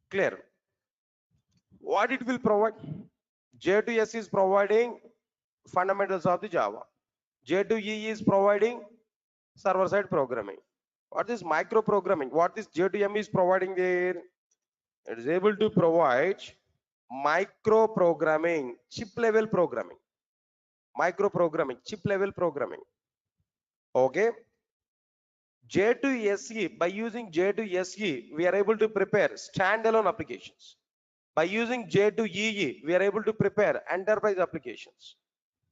Clear? What it will provide? J2S is providing fundamentals of the Java. J2E is providing server side programming. What is micro programming? What this J2M is providing there? It is able to provide micro programming, chip level programming, micro programming, chip level programming. Okay. J2SE, by using J2SE, we are able to prepare standalone applications. By using J2EE, we are able to prepare enterprise applications.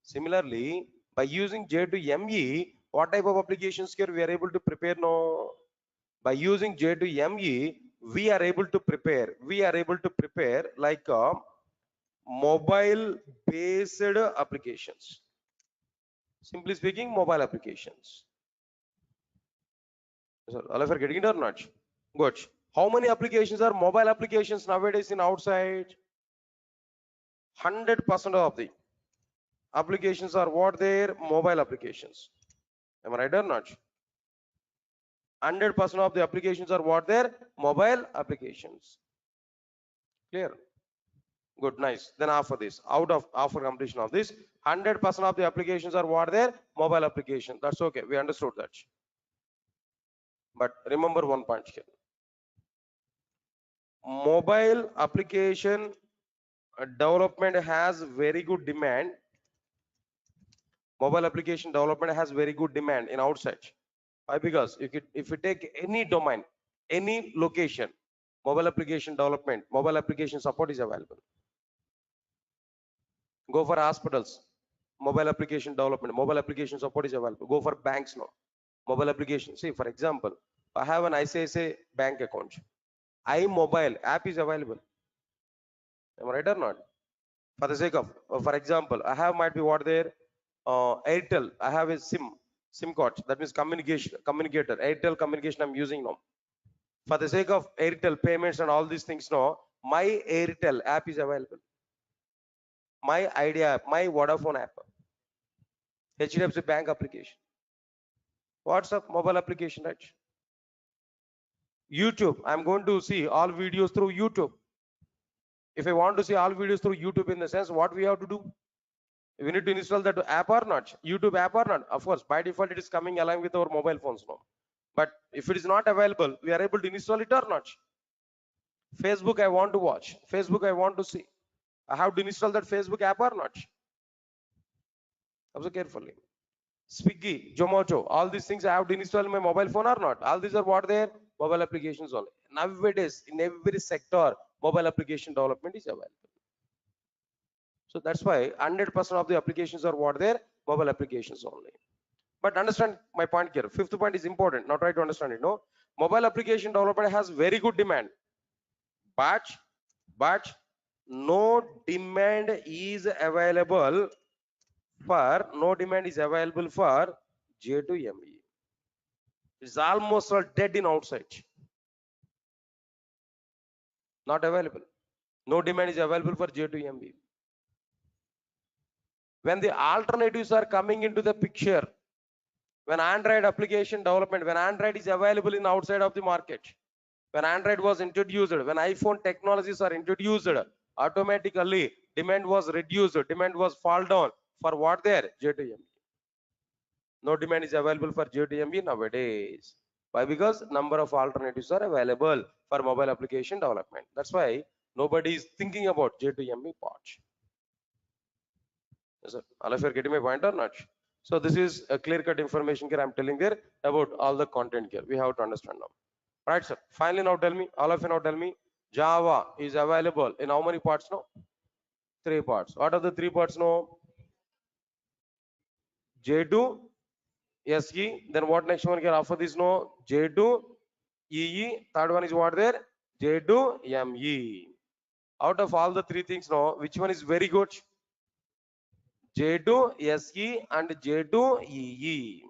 Similarly, by using J2ME, what type of applications here we are able to prepare now? By using J2ME, we are able to prepare like mobile based applications. Simply speaking, mobile applications. So, all of you are getting it or not? Good. How many applications are mobile applications nowadays in outside? 100% of the applications are what they're mobile applications. Am I right or not? 100% of the applications are what they're mobile applications. Clear? Good, nice. Then after this, after completion of this, 100% of the applications are what they're mobile applications. That's okay. We understood that. But remember one point here. Mobile application development has very good demand. Mobile application development has very good demand in outside. Why? Because if you take any domain, any location, mobile application development, mobile application support is available. Go for hospitals, mobile application development, mobile application support is available. Go for banks now, mobile application. See, for example, I have an ICICI bank account. iMobile app is available. Am I right or not? For the sake of, for example, I have might be what there, Airtel. I have a SIM card. That means communicator. Airtel communication I'm using now. For the sake of Airtel payments and all these things now, my Airtel app is available. My Idea app, my Vodafone app, HDFC Bank application, WhatsApp mobile application, right? YouTube, I'm going to see all videos through YouTube. If I want to see all videos through YouTube, in the sense, what we have to do? We need to install that app or not? YouTube app or not? Of course, by default, it is coming along with our mobile phones now. But if it is not available, we are able to install it or not? Facebook, I want to watch. Facebook, I want to see. I have to install that Facebook app or not? Observe carefully. Swiggy, Zomato, all these things I have to install in my mobile phone or not? All these are what their mobile applications only. Nowadays, in every sector, mobile application development is available. So that's why 100% of the applications are what there, mobile applications only. But understand my point here. Fifth point is important. Now try to understand it. No, mobile application development has very good demand, but no demand is available for J2ME. It's almost all dead in outside. Not available. No demand is available for J2ME. When the alternatives are coming into the picture, when Android application development, when Android is available in outside of the market, when Android was introduced, when iPhone technologies are introduced, automatically demand was reduced, demand was fall down for what there? J2ME. No demand is available for J2ME nowadays. Why? Because number of alternatives are available for mobile application development. That's why nobody is thinking about J2ME part. Yes, sir. All of you are getting my point or not? So this is a clear-cut information here I'm telling there about all the content here. We have to understand now. Right, sir. Finally, now tell me, all of you now tell me, Java is available in how many parts now? 3 parts. What are the 3 parts now? J2, SE. Then what next one here after this no? J2, EE. Third one is what there? J2, ME. Out of all the 3 things now, which one is very good? J2, SE and J2, EE.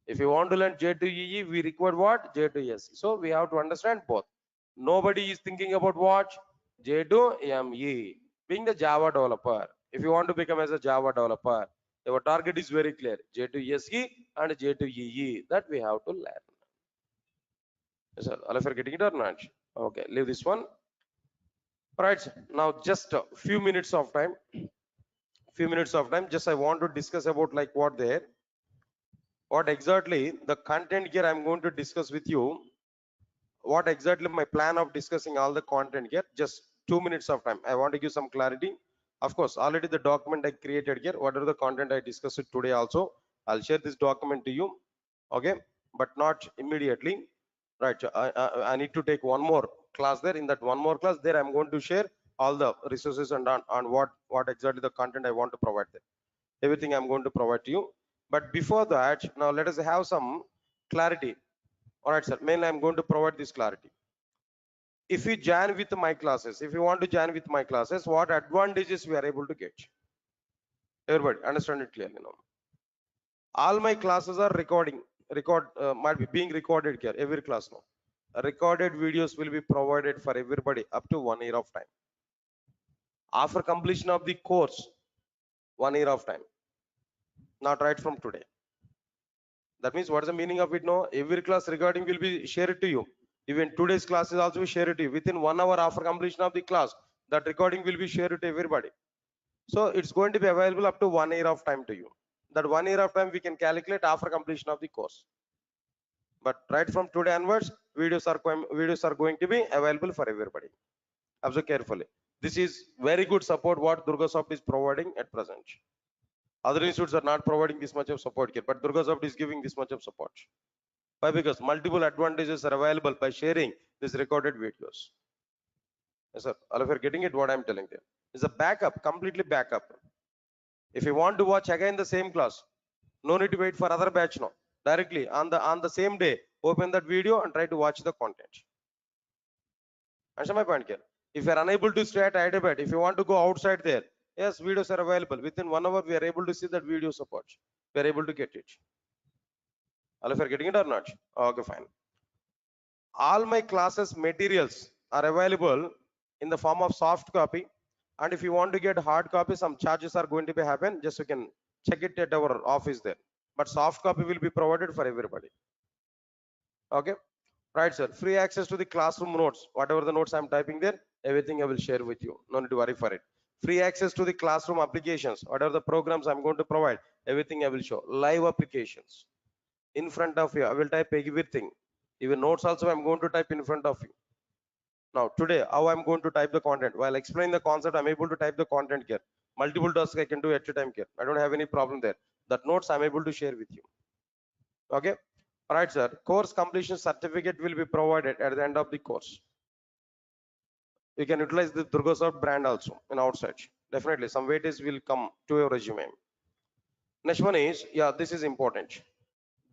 If you want to learn J2EE, we require what? J2SE. So we have to understand both. Nobody is thinking about what? J2ME. Being the Java developer, if you want to become as a Java developer, your target is very clear. J2SE and J2EE. That we have to learn. Yes, sir. All of you are getting it or not? Okay, leave this one. All right, now just a few minutes of time. Just I want to discuss about like what exactly the content here I'm going to discuss with you. What exactly my plan of discussing all the content here? Just 2 minutes of time. I want to give some clarity. Of course, already the document I created here, whatever the content I discussed it today also, I'll share this document to you. Okay, but not immediately. Right, I need to take one more class there. In that one more class there, I'm going to share all the resources and on what exactly the content I want to provide there. Everything I'm going to provide to you. But before that, now let us have some clarity. All right, sir. Mainly, I'm going to provide this clarity. If you join with my classes, if you want to join with my classes, what advantages we are able to get? Everybody, understand it clearly now. All my classes are might be being recorded here, every class now. Recorded videos will be provided for everybody up to 1 year of time. After completion of the course, 1 year of time. Not right from today. That means what is the meaning of it now? Every class recording will be shared to you. Even today's class is also shared to you. Within 1 hour after completion of the class, that recording will be shared to everybody. So it's going to be available up to 1 year of time to you. That 1 year of time we can calculate after completion of the course. But right from today onwards, videos are going to be available for everybody. Observe carefully. This is very good support what Durgasoft is providing at present. Other institutes are not providing this much of support here, but Durgasoft is giving this much of support. Why? Because multiple advantages are available by sharing these recorded videos. Yes, sir. All of you are getting it what I'm telling you. It's a backup, completely backup. If you want to watch again the same class, no need to wait for other batch now. Directly on the same day, open that video and try to watch the content. Understand my point here? If you are unable to stay at Hyderabad, if you want to go outside there, yes, videos are available. Within 1 hour, we are able to see that video support. We are able to get it. All of you are getting it or not? Okay, fine. All my classes materials are available in the form of soft copy. And if you want to get hard copy, some charges are going to be happen. Just you can check it at our office there. But soft copy will be provided for everybody. Okay. Right, sir. Free access to the classroom notes. Whatever the notes I'm typing there, everything I will share with you. No need to worry for it. Free access to the classroom applications. Whatever the programs I'm going to provide, everything I will show. Live applications. In front of you, I will type everything. Even notes also I'm going to type in front of you. Now today, how I'm going to type the content? While explaining the concept, I'm able to type the content here. Multiple tasks I can do at a time here. I don't have any problem there. That notes I'm able to share with you. Okay. All right, sir. Course completion certificate will be provided at the end of the course. You can utilize the Durga Soft brand also in outside. Definitely, some weightage will come to your resume. Next one is, yeah, this is important.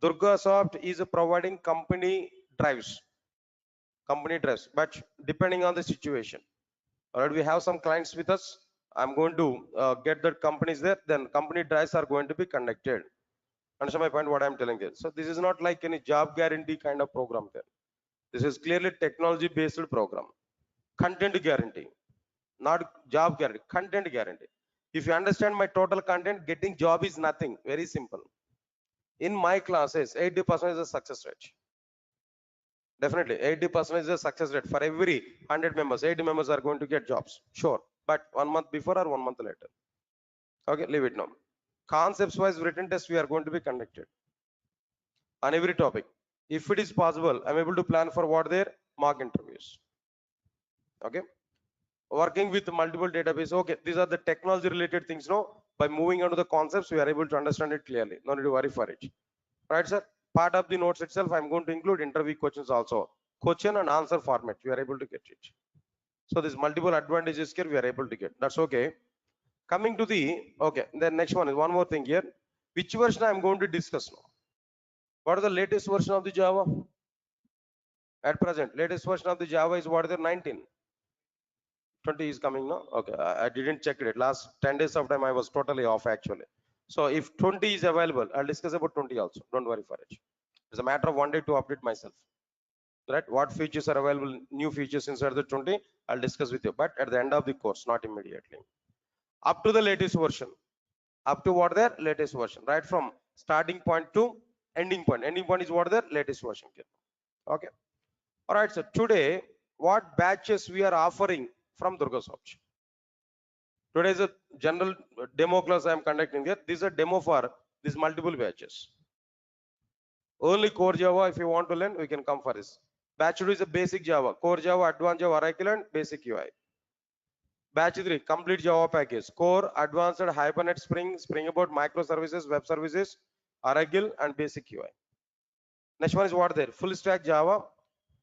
Durga Soft is providing company drives, but depending on the situation. Alright, we have some clients with us. I'm going to get the companies there. Then company drives are going to be conducted. Understand my point? What I'm telling you. So this is not like any job guarantee kind of program there. This is clearly technology-based program. Content guarantee, not job guarantee. Content guarantee. If you understand my total content, getting job is nothing. Very simple. In my classes, 80% is a success rate. Definitely, 80% is a success rate. For every 100 members, 80 members are going to get jobs. Sure. But 1 month before or 1 month later. Okay, leave it now. Concepts wise written test we are going to be conducted on every topic. If it is possible, I'm able to plan for what their mock interviews. Okay. Working with multiple database. Okay, these are the technology related things. No, by moving on to the concepts, we are able to understand it clearly. No need to worry for it. Right, sir? Part of the notes itself, I'm going to include interview questions also. Question and answer format, we are able to get it. So there's multiple advantages here we are able to get. That's okay. Coming to the, okay, the next one is one more thing here. Which version I'm going to discuss now? What is the latest version of the Java? At present, latest version of the Java is what is the 19? 20 is coming now. Okay, I didn't check it. Last 10 days of time I was totally off actually. So if 20 is available, I'll discuss about 20 also. Don't worry for it. It's a matter of one day to update myself. Right? What features are available, new features inside the 20, I'll discuss with you. But at the end of the course, not immediately. Up to the latest version. Up to what their latest version. Right from starting point to ending point. Ending point is what their latest version. Okay. All right. So today, what batches we are offering from Durga Soft? Today is a general demo class I am conducting here. This is a demo for these multiple batches. Only core Java, if you want to learn, we can come for this. Batch 2 is a basic Java, core Java, advanced Java, Oracle, and basic UI. Batch 3, complete Java package, core, advanced, Hibernate, Spring, Spring Boot, microservices, web services, Oracle, and basic UI. Next one is what there? Full stack Java,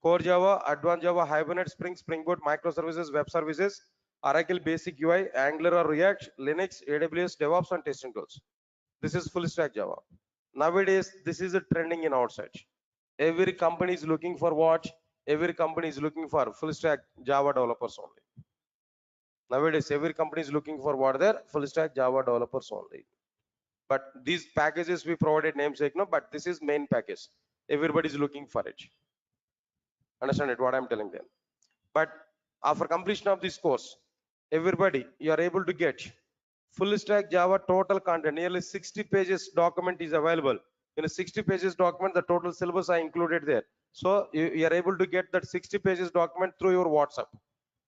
core Java, advanced Java, Hibernate, Spring, Spring Boot, microservices, web services, Oracle, basic UI, Angular or React, Linux, AWS, DevOps, and testing tools. This is full stack Java. Nowadays, this is a trending in outside. Every company is looking for what? Every company is looking for full stack Java developers only. Nowadays, every company is looking for what? Their full stack Java developers only. But these packages we provided namesake, no, but this is main package. Everybody is looking for it. Understand it? What I'm telling them. But after completion of this course, everybody, you are able to get full stack Java total content. Nearly 60 pages document is available. In a 60 pages document, the total syllabus are included there. So you are able to get that 60 pages document through your WhatsApp.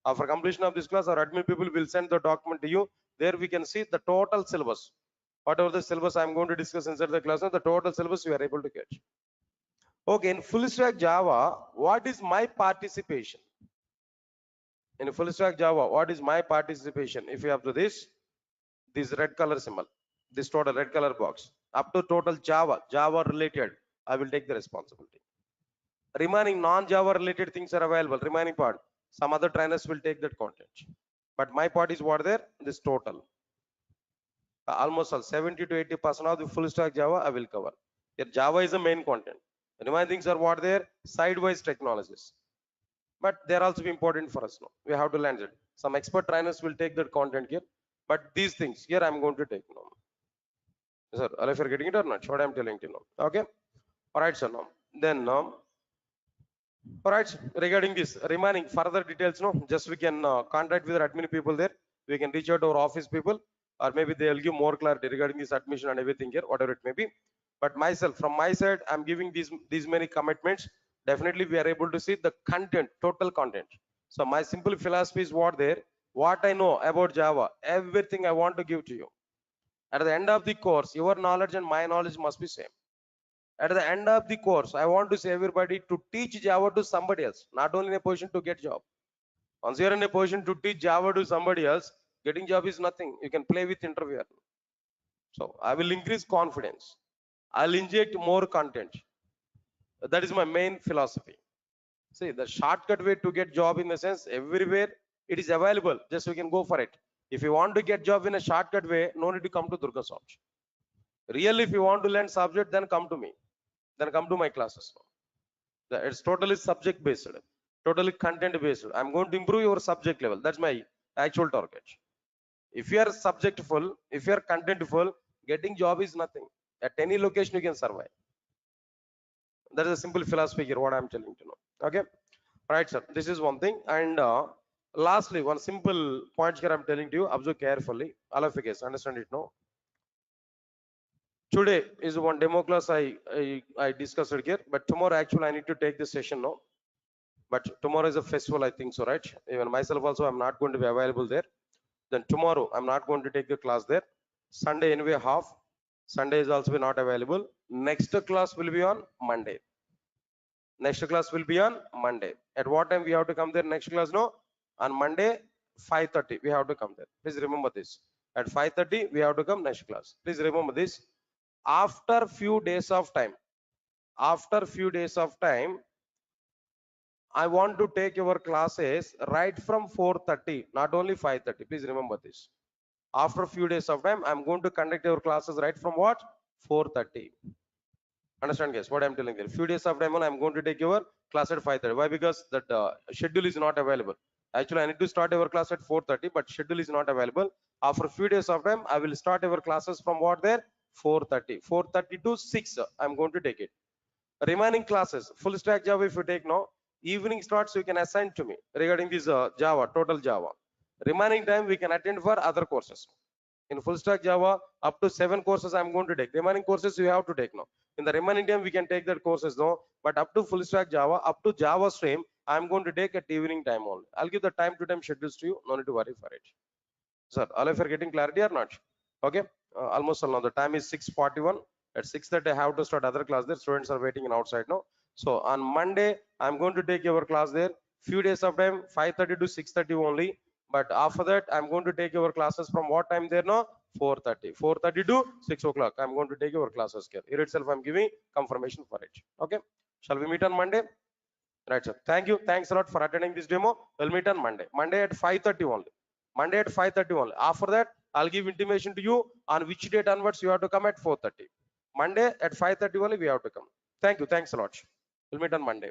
After completion of this class, our admin people will send the document to you. There we can see the total syllabus. Whatever the syllabus I'm going to discuss inside the class, the total syllabus you are able to get. Okay, in full stack Java, what is my participation? In full stack Java, what is my participation? If you have to this red color symbol, this total red color box, up to total Java related, I will take the responsibility. Remaining non-Java related things are available. Remaining part, some other trainers will take that content. But my part is what there? This total. Almost all 70 to 80% of the full stack Java I will cover. Here Java is the main content. Remaining things are what there? Sidewise technologies. But they're also important for us now. We have to learn it. Some expert trainers will take that content here. But these things here I'm going to take now. Sir, if you're getting it or not, what I'm telling you now. Okay. All right, sir. Now then all right, regarding this remaining further details, no, just we can contact with our admin people there. We can reach out to our office people, or maybe they'll give more clarity regarding this admission and everything here, whatever it may be. But myself, from my side, I'm giving these many commitments. Definitely, we are able to see the content, total content. So my simple philosophy is what there, what I know about Java, everything I want to give to you. At the end of the course, your knowledge and my knowledge must be same. At the end of the course, I want to say everybody to teach Java to somebody else, not only in a position to get job. Once you're in a position to teach Java to somebody else, getting job is nothing. You can play with interviewer. So I will increase confidence. I'll inject more content. That is my main philosophy. See, the shortcut way to get job in the sense everywhere It is available. Just we can go for it. If you want to get job in a shortcut way, no need to come to Durga Soft. Really, if you want to learn subject, then come to me. Then come to my classes. It's totally subject based, totally content based. I'm going to improve your subject level. That's my actual target. If you are subjectful, if you are contentful, getting job is nothing. At any location you can survive. That is a simple philosophy here, what I'm telling you now. Okay, right, sir. This is one thing. And lastly, one simple point here I'm telling to you. Observe carefully. All of you guys understand it now. Today is one demo class I discussed it here, but tomorrow actually I need to take this session now. But tomorrow is a festival, I think so, right? Even myself also, I'm not going to be available there. Then tomorrow, I'm not going to take the class there. Sunday anyway half. Sunday is also not available. Next class will be on Monday. Next class will be on Monday. At what time we have to come there? Next class, no? On Monday, 5:30. We have to come there. Please remember this. At 5:30, we have to come next class. Please remember this. After few days of time, after few days of time, I want to take your classes right from 4:30, not only 5:30. Please remember this. After a few days of time, I'm going to conduct your classes right from what? 4:30. Understand, guys? What I'm telling you. Few days of time, I'm going to take your class at 5:30. Why? Because that schedule is not available. Actually, I need to start your class at 4:30, but schedule is not available. After a few days of time, I will start your classes from what there? 4:30. 4:30 to 6. I'm going to take it. Remaining classes, full stack Java, if you take now, evening starts, you can assign to me regarding this Java, total Java. Remaining time, we can attend for other courses. In full stack Java, up to 7 courses I'm going to take. Remaining courses you have to take now. In the remaining time, we can take that courses now. But up to full stack Java, up to Java stream, I'm going to take at evening time only. I'll give the time to time schedules to you. No need to worry for it. Sir, all of you are getting clarity or not? Okay. Almost all now. The time is 6:41. At 6:30, I have to start other class there. Students are waiting in outside now. So on Monday, I'm going to take your class there. Few days of time, 5:30 to 6:30 only. But after that, I'm going to take your classes from what time there now? 4:30. 4:30 to 6 o'clock. I'm going to take your classes here. Here itself, I'm giving confirmation for it. Okay. Shall we meet on Monday? Right, sir. Thank you. Thanks a lot for attending this demo. We'll meet on Monday. Monday at 5:30 only. Monday at 5:30 only. After that, I'll give intimation to you on which date onwards you have to come at 4:30. Monday at 5:30 only we have to come. Thank you. Thanks a lot. We'll meet on Monday.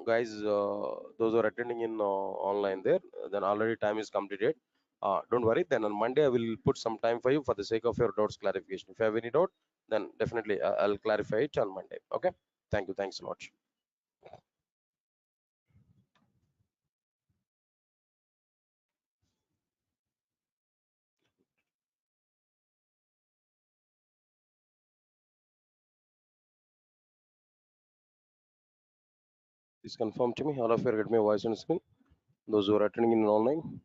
Guys, those who are attending in online there, then already time is completed. Don't worry. Then on Monday, I will put some time for you for the sake of your doubts clarification. If you have any doubt, then definitely I'll clarify it on Monday. Okay. Thank you. Thanks a lot. Please confirm to me. All of you are getting my voice on screen. Those who are attending in online,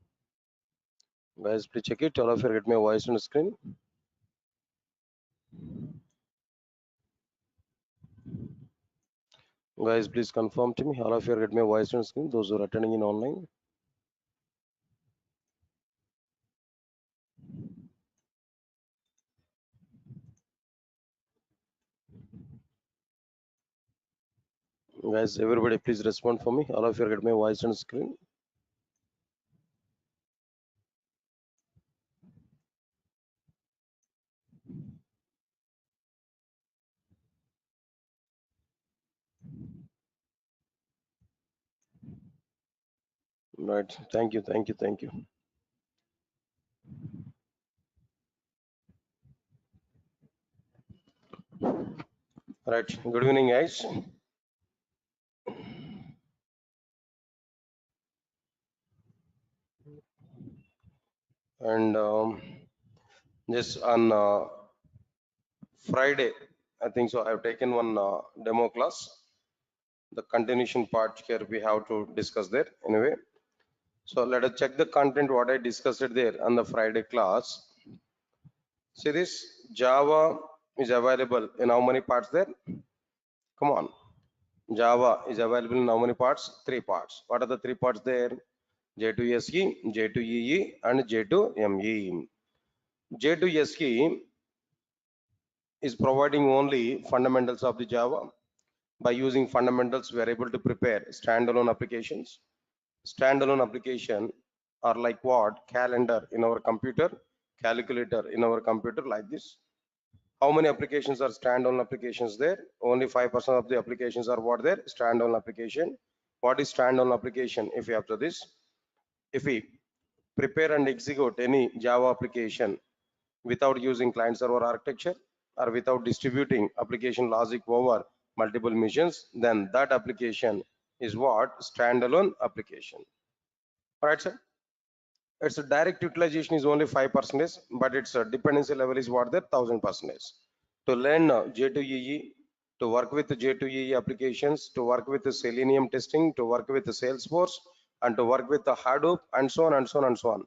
guys, please check it. All of you are getting my voice on screen. Guys, please confirm to me. All of you are getting my voice on screen. Those who are attending in online. Guys, everybody, please respond for me. All of you are getting my voice on screen. Right. Thank you. Thank you. Thank you. Right. Good evening, guys. And just on Friday, I think so. I've taken one demo class. The continuation part here we have to discuss there anyway. So let us check the content what I discussed it there on the Friday class. See this Java is available in how many parts there? Come on. Java is available in how many parts? 3 parts. What are the 3 parts there? J2SE, J2EE and J2ME. J2SE is providing only fundamentals of the Java. By using fundamentals, we are able to prepare standalone applications. Standalone application are like what? Calendar in our computer, calculator in our computer, like this. How many applications are standalone applications there? Only 5% of the applications are what there? Standalone application. What is standalone application? If we have to this, if we prepare and execute any Java application without using client server architecture or without distributing application logic over multiple machines, then that application is what? Standalone application. All right, sir. Its direct utilization is only 5%, but its dependency level is what? There 1000%. To learn J2EE, to work with J2EE applications, to work with the Selenium testing, to work with the Salesforce, and to work with the Hadoop, and so on and so on and so on.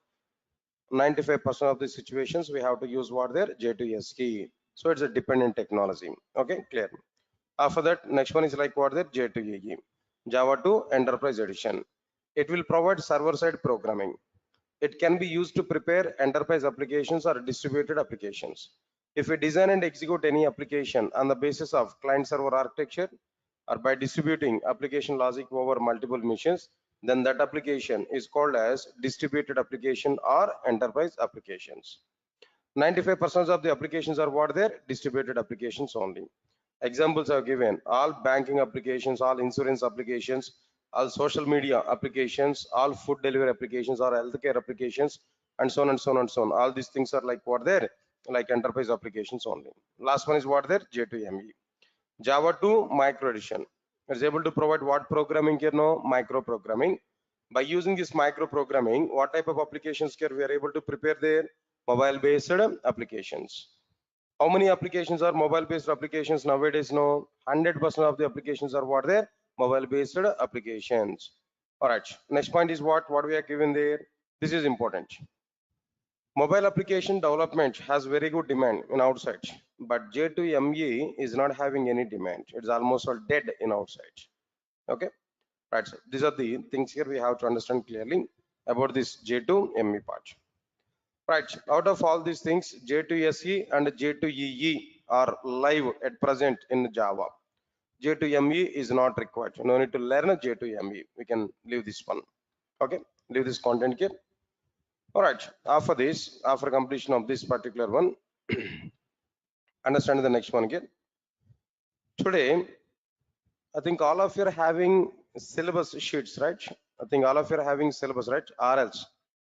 95% of the situations we have to use what there? J2SE. So it's a dependent technology. Okay, clear. After that, next one is like what there? J2EE. Java 2 Enterprise Edition. It will provide server-side programming. It can be used to prepare enterprise applications or distributed applications. If we design and execute any application on the basis of client-server architecture or by distributing application logic over multiple machines, then that application is called as distributed application or enterprise applications. 95% of the applications are what there? Distributed applications only. Examples are given: all banking applications, all insurance applications, all social media applications, all food delivery applications, or healthcare applications, and so on and so on and so on. All these things are like what there? Like enterprise applications only. Last one is what there? J2ME. Java 2 micro edition. It's able to provide what programming here? No, micro programming. By using this micro programming, what type of applications here we are able to prepare there? Mobile based applications. How many applications are mobile based applications nowadays? No, 100% of the applications are what there? Mobile based applications. All right, next point is what we are given there. This is important. Mobile application development has very good demand in outside, but J2ME is not having any demand. It's almost all dead in outside. Okay, right. So these are the things here we have to understand clearly about this J2ME part. Right, out of all these things, J2SE and J2EE are live at present in Java. J2ME is not required. No need to learn J2ME. We can leave this one. Okay, leave this content here. All right, after this, after completion of this particular one, understand the next one again. Today, I think all of you are having syllabus sheets, right? I think all of you are having syllabus, right? Or else,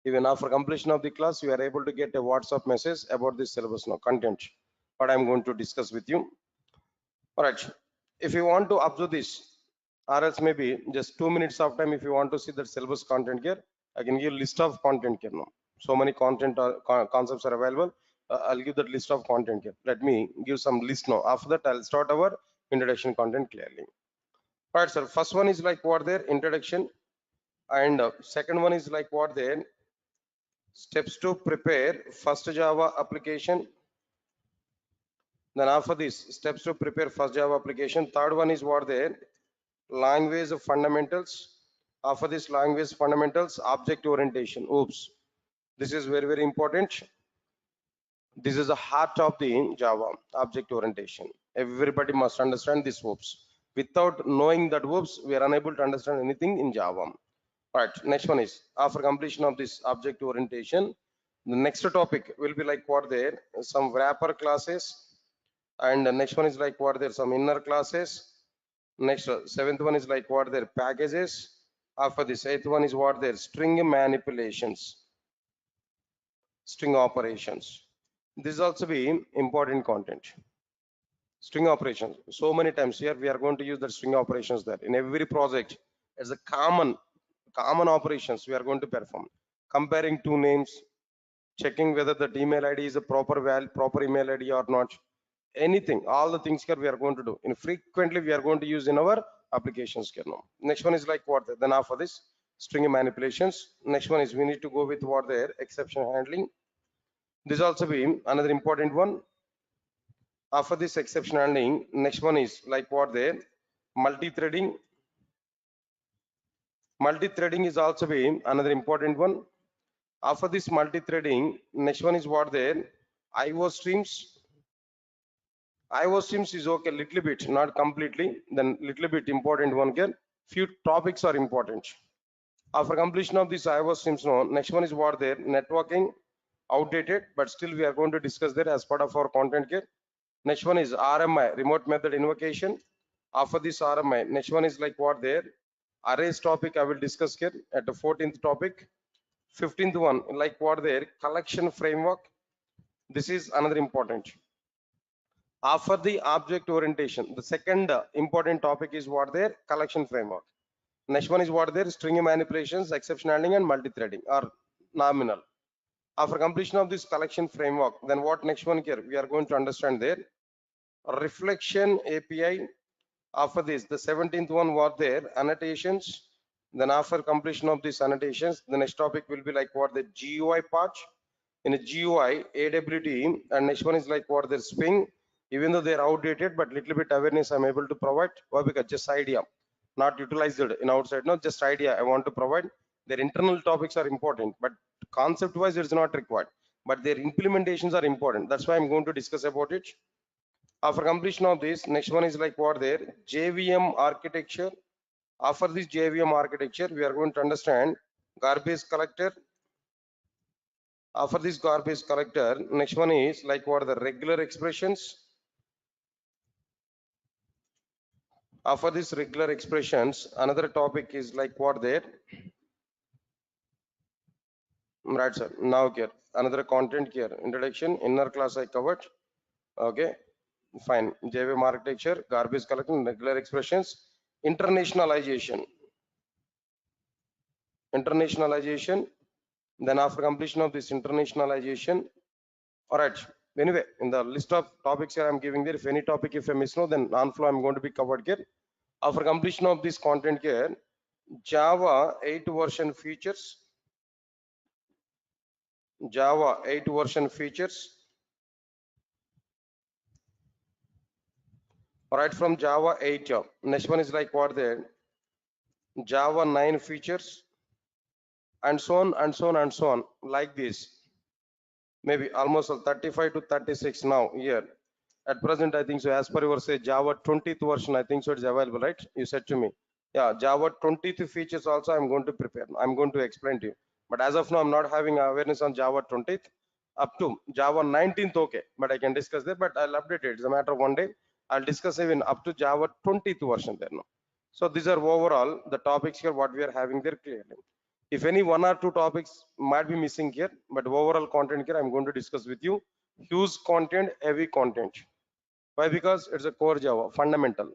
even after completion of the class, you are able to get a WhatsApp message about this syllabus now, content, what I'm going to discuss with you. All right, if you want to observe this, or else maybe just 2 minutes of time, if you want to see the syllabus content here, I can give list of content here now. So many content concepts are available. I'll give that list of content here. Let me give some list now. After that, I'll start our introduction content clearly. All right, sir. First one is like what their introduction, and second one is like what their steps to prepare first Java application. Then after this, steps to prepare first Java application. Third one is what their language fundamentals. After this language fundamentals, object orientation. Oops, this is very, very important. This is the heart of the Java, object orientation. Everybody must understand this. Oops. Without knowing that oops, we are unable to understand anything in Java. Right, next one is after completion of this object orientation, the next topic will be like what there, some wrapper classes, and the next one is like what there, some inner classes. Next, seventh one is like what their packages. After this, eighth one is what their string manipulations, string operations. This is also be important content. String operations. So many times here we are going to use the string operations there in every project. As a common operations we are going to perform. Comparing two names, checking whether the email ID is a proper email ID or not. Anything, all the things here we are going to do. And frequently we are going to use in our applications here now. Next one is like what? Then after this, string manipulations. Next one is we need to go with what their exception handling. This also be another important one. After this exception handling, next one is like what there, multi-threading. Multi-threading is also be another important one. After this multi-threading, next one is what there, IO streams. IO streams is okay, little bit, not completely. Then little bit important one here. Few topics are important. After completion of this iOS streams, no, next one is what there, networking, outdated, but still we are going to discuss that as part of our content here. Next one is RMI, remote method invocation. After this RMI, next one is like what there, arrays topic I will discuss here at the 14th topic. 15th one, like what there, collection framework. This is another important. After the object orientation, the second important topic is what there, collection framework. Next one is what there, string manipulations, exception handling and multi-threading or nominal. After completion of this collection framework, then what next one here, we are going to understand there, reflection API. After this, the 17th one was there, annotations. Then after completion of these annotations, the next topic will be like what the GUI part. In a GUI, AWT, and next one is like what the Swing. Even though they are outdated, but little bit awareness I'm able to provide. Why? Because just idea, not utilized in outside. No, just idea I want to provide. Their internal topics are important, but concept-wise it's not required. But their implementations are important. That's why I'm going to discuss about it. After completion of this, next one is like what there, JVM architecture. After this JVM architecture, we are going to understand garbage collector. After this garbage collector, next one is like what are the regular expressions. After this regular expressions, another topic is like what there. Right, sir. Now here, another content here. Introduction, inner class I covered. Okay, fine. JVM architecture, garbage collection, regular expressions, internationalization. Internationalization. Then after completion of this internationalization, all right. Anyway, in the list of topics here I'm giving there, if any topic if I miss no, then non-flow I'm going to be covered here. After completion of this content here, Java 8 version features. Java 8 version features. All right, from Java 8. Next one is like what there, Java 9 features, and so on and so on and so on, like this. Maybe almost 35 to 36 now here. At present, I think so. As per your say, Java 20th version, I think so. It's available, right? You said to me, yeah. Java 20th features also. I'm going to prepare. I'm going to explain to you. But as of now, I'm not having awareness on Java 20th. Up to Java 19th, okay. But I can discuss that. But I'll update it. It's a matter of one day. I'll discuss even up to Java 20th version there now. So these are overall the topics here. What we are having there clearly. If any one or two topics might be missing here, but overall content here I'm going to discuss with you. Huge content, heavy content. Why? Because it's a core Java, fundamental.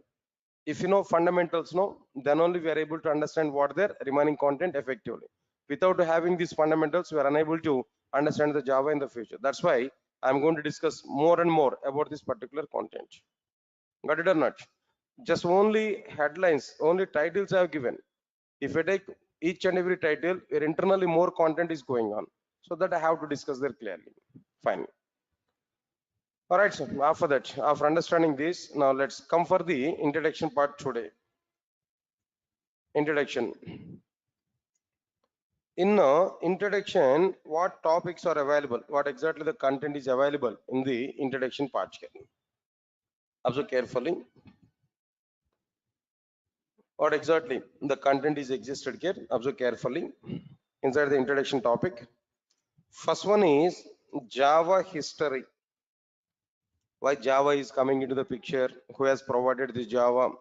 If you know fundamentals, no, then only we are able to understand what their remaining content effectively. Without having these fundamentals, we are unable to understand the Java in the future. That's why I'm going to discuss more and more about this particular content. Got it or not? Just only headlines, only titles I have given. If I take each and every title, where internally more content is going on, so that I have to discuss there clearly. Fine. All right, so after that, after understanding this, now let's come for the introduction part today. Introduction. In introduction, what topics are available? What exactly the content is available in the introduction part here? Observe carefully. What exactly the content is existed here? Observe carefully inside the introduction topic. First one is Java history. Why Java is coming into the picture, who has provided this Java,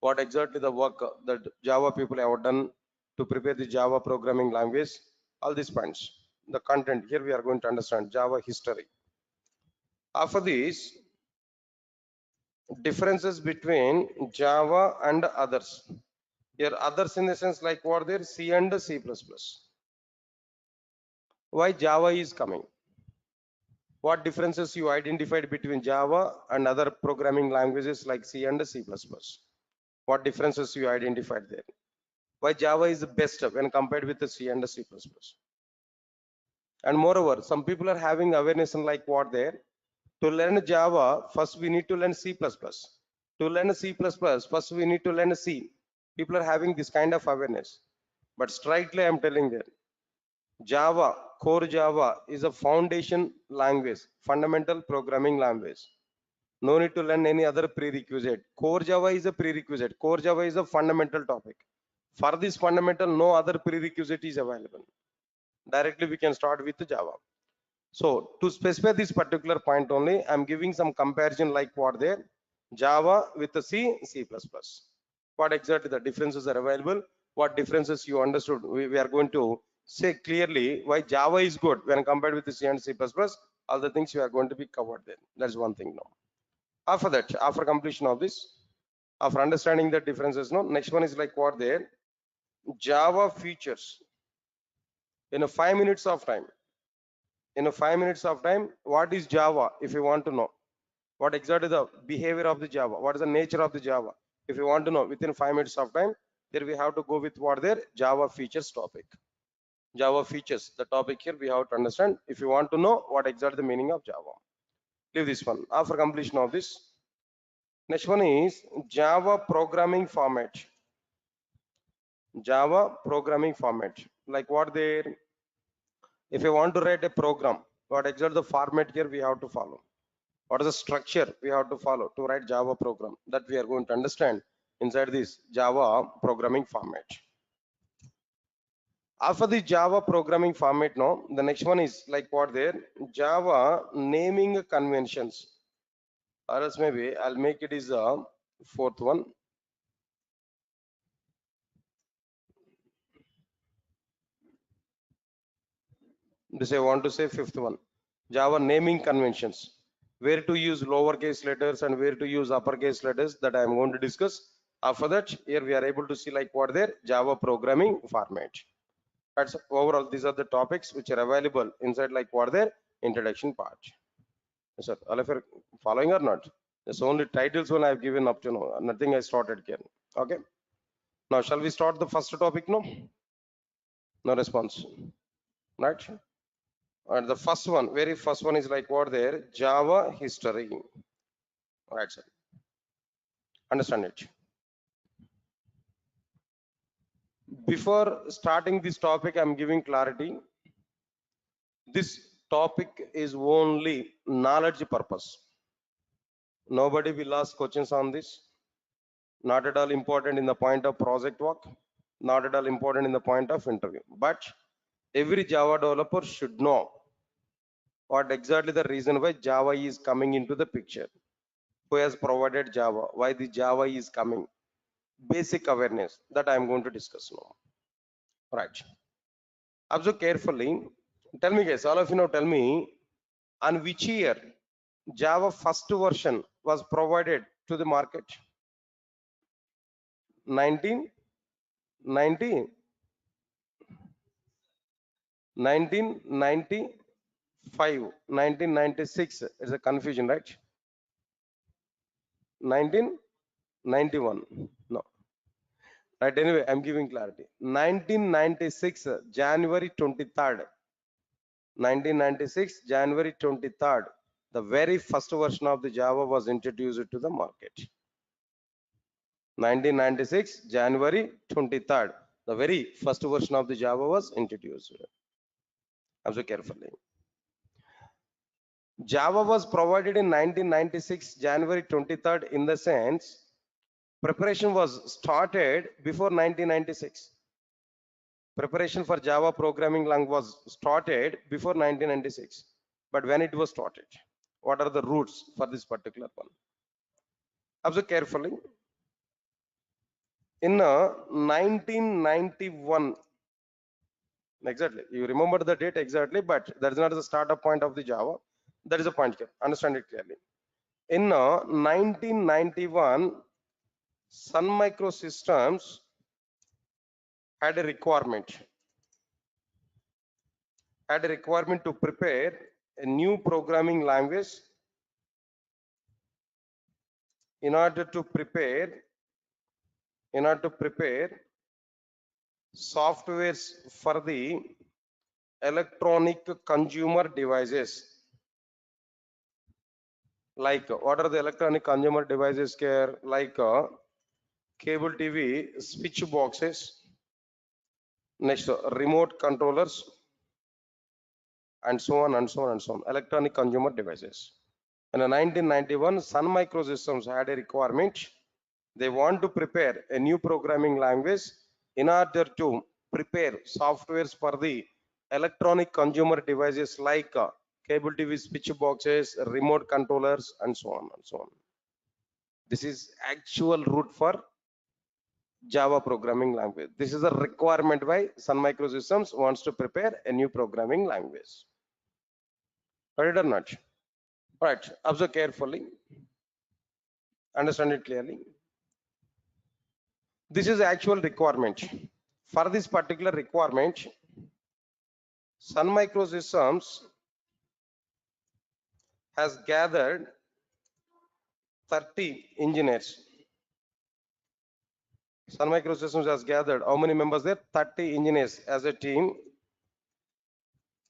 what exactly the work that Java people have done to prepare the Java programming language, all these points. The content here we are going to understand Java history. After this, differences between Java and others. Here others in the sense like what there, C and C++. Why Java is coming? What differences you identified between Java and other programming languages like C and C++? What differences you identified there? Why Java is the best when compared with the C and the C++? And moreover, some people are having awareness on like what there. To learn Java, first we need to learn C++. To learn C++, first we need to learn C. People are having this kind of awareness. But straightly I'm telling them, Java, core Java is a foundation language, fundamental programming language. No need to learn any other prerequisite. Core Java is a prerequisite. Core Java is a fundamental topic. For this fundamental, no other prerequisite is available. Directly we can start with Java. So to specify this particular point only, I'm giving some comparison like what there, Java with the C++. What exactly the differences are available, what differences you understood. We are going to say clearly why Java is good when compared with the C and C++. All the things you are going to be covered there. That's one thing now. After that, after completion of this, after understanding the differences, no, next one is like what there, Java features in a 5 minutes of time. In a 5 minutes of time, what is Java if you want to know? What exactly the behavior of the Java? What is the nature of the Java? If you want to know within 5 minutes of time, there we have to go with what there, Java features topic. Java features, the topic here we have to understand if you want to know what exactly the meaning of Java. Leave this one. After completion of this, next one is Java programming format. Java programming format. Like what there, if you want to write a program, what exactly the format here we have to follow? What is the structure we have to follow to write Java program? That we are going to understand inside this Java programming format. After the Java programming format, no, the next one is like what there, Java naming conventions. Or else maybe I'll make it is a fourth one. This I want to say fifth one. Java naming conventions. Where to use lowercase letters and where to use uppercase letters, that I am going to discuss. After that, here we are able to see like what there, Java programming format. That's overall, these are the topics which are available inside like what their introduction part. Yes, sir. All of you are following or not? It's only titles one I've given up to know. Nothing I started here. Okay. Now shall we start the first topic? No. No response. Right. And the first one, very first one is like what there, Java history. Right, sir. Understand it. Before starting this topic, I'm giving clarity. This topic is only knowledge purpose. Nobody will ask questions on this. Not at all important in the point of project work. Not at all important in the point of interview. But every Java developer should know what exactly the reason why Java is coming into the picture. Who has provided Java? Why the Java is coming? Basic awareness that I am going to discuss now. Right. Observe carefully. Tell me guys, all of you know, tell me on which year Java first version was provided to the market? 1990, 1995, 1996. It's a confusion, right? 1991. No. Right. Anyway, I'm giving clarity. 1996, January 23rd. 1996, January 23rd. The very first version of the Java was introduced to the market. 1996, January 23rd. The very first version of the Java was introduced. Observe carefully. Java was provided in 1996, January 23rd, in the sense preparation was started before 1996. Preparation for Java programming language was started before 1996. But when it was started, what are the roots for this particular one? Observe carefully. In 1991, exactly, you remember the date exactly, but that is not the startup point of the Java. That is a point here. Understand it clearly. In 1991, Sun Microsystems had a requirement to prepare a new programming language in order to prepare softwares for the electronic consumer devices. Like what are the electronic consumer devices here? Like cable TV, switch boxes, next remote controllers, and so on and so on and so on. Electronic consumer devices. In 1991, Sun Microsystems had a requirement. They want to prepare a new programming language in order to prepare softwares for the electronic consumer devices like cable TV switch boxes, remote controllers, and so on and so on. This is actual root for Java programming language. This is a requirement why Sun Microsystems wants to prepare a new programming language. Got it or not? Right. Observe carefully. Understand it clearly. This is actual requirement. For this particular requirement, Sun Microsystems has gathered 30 engineers. Sun Microsystems has gathered how many members there? 30 engineers as a team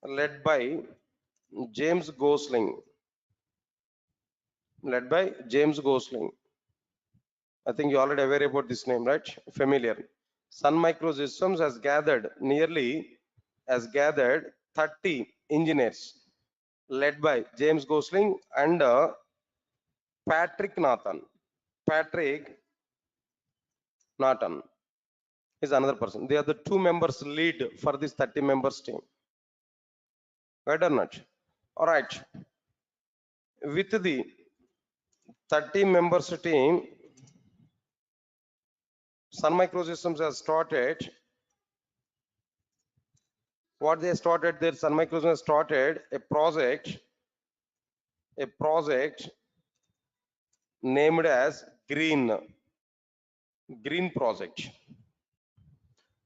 led by James Gosling. Led by James Gosling. I think you already aware about this name, right? Familiar. Sun Microsystems has gathered 30 engineers led by James Gosling and Patrick Nathan. Patrick Nathan is another person. They are the two members lead for this 30 members team. Right or not? All right. With the 30 members team, Sun Microsystems has started. What they started there, Sun Microsystems started a project named as Green Project.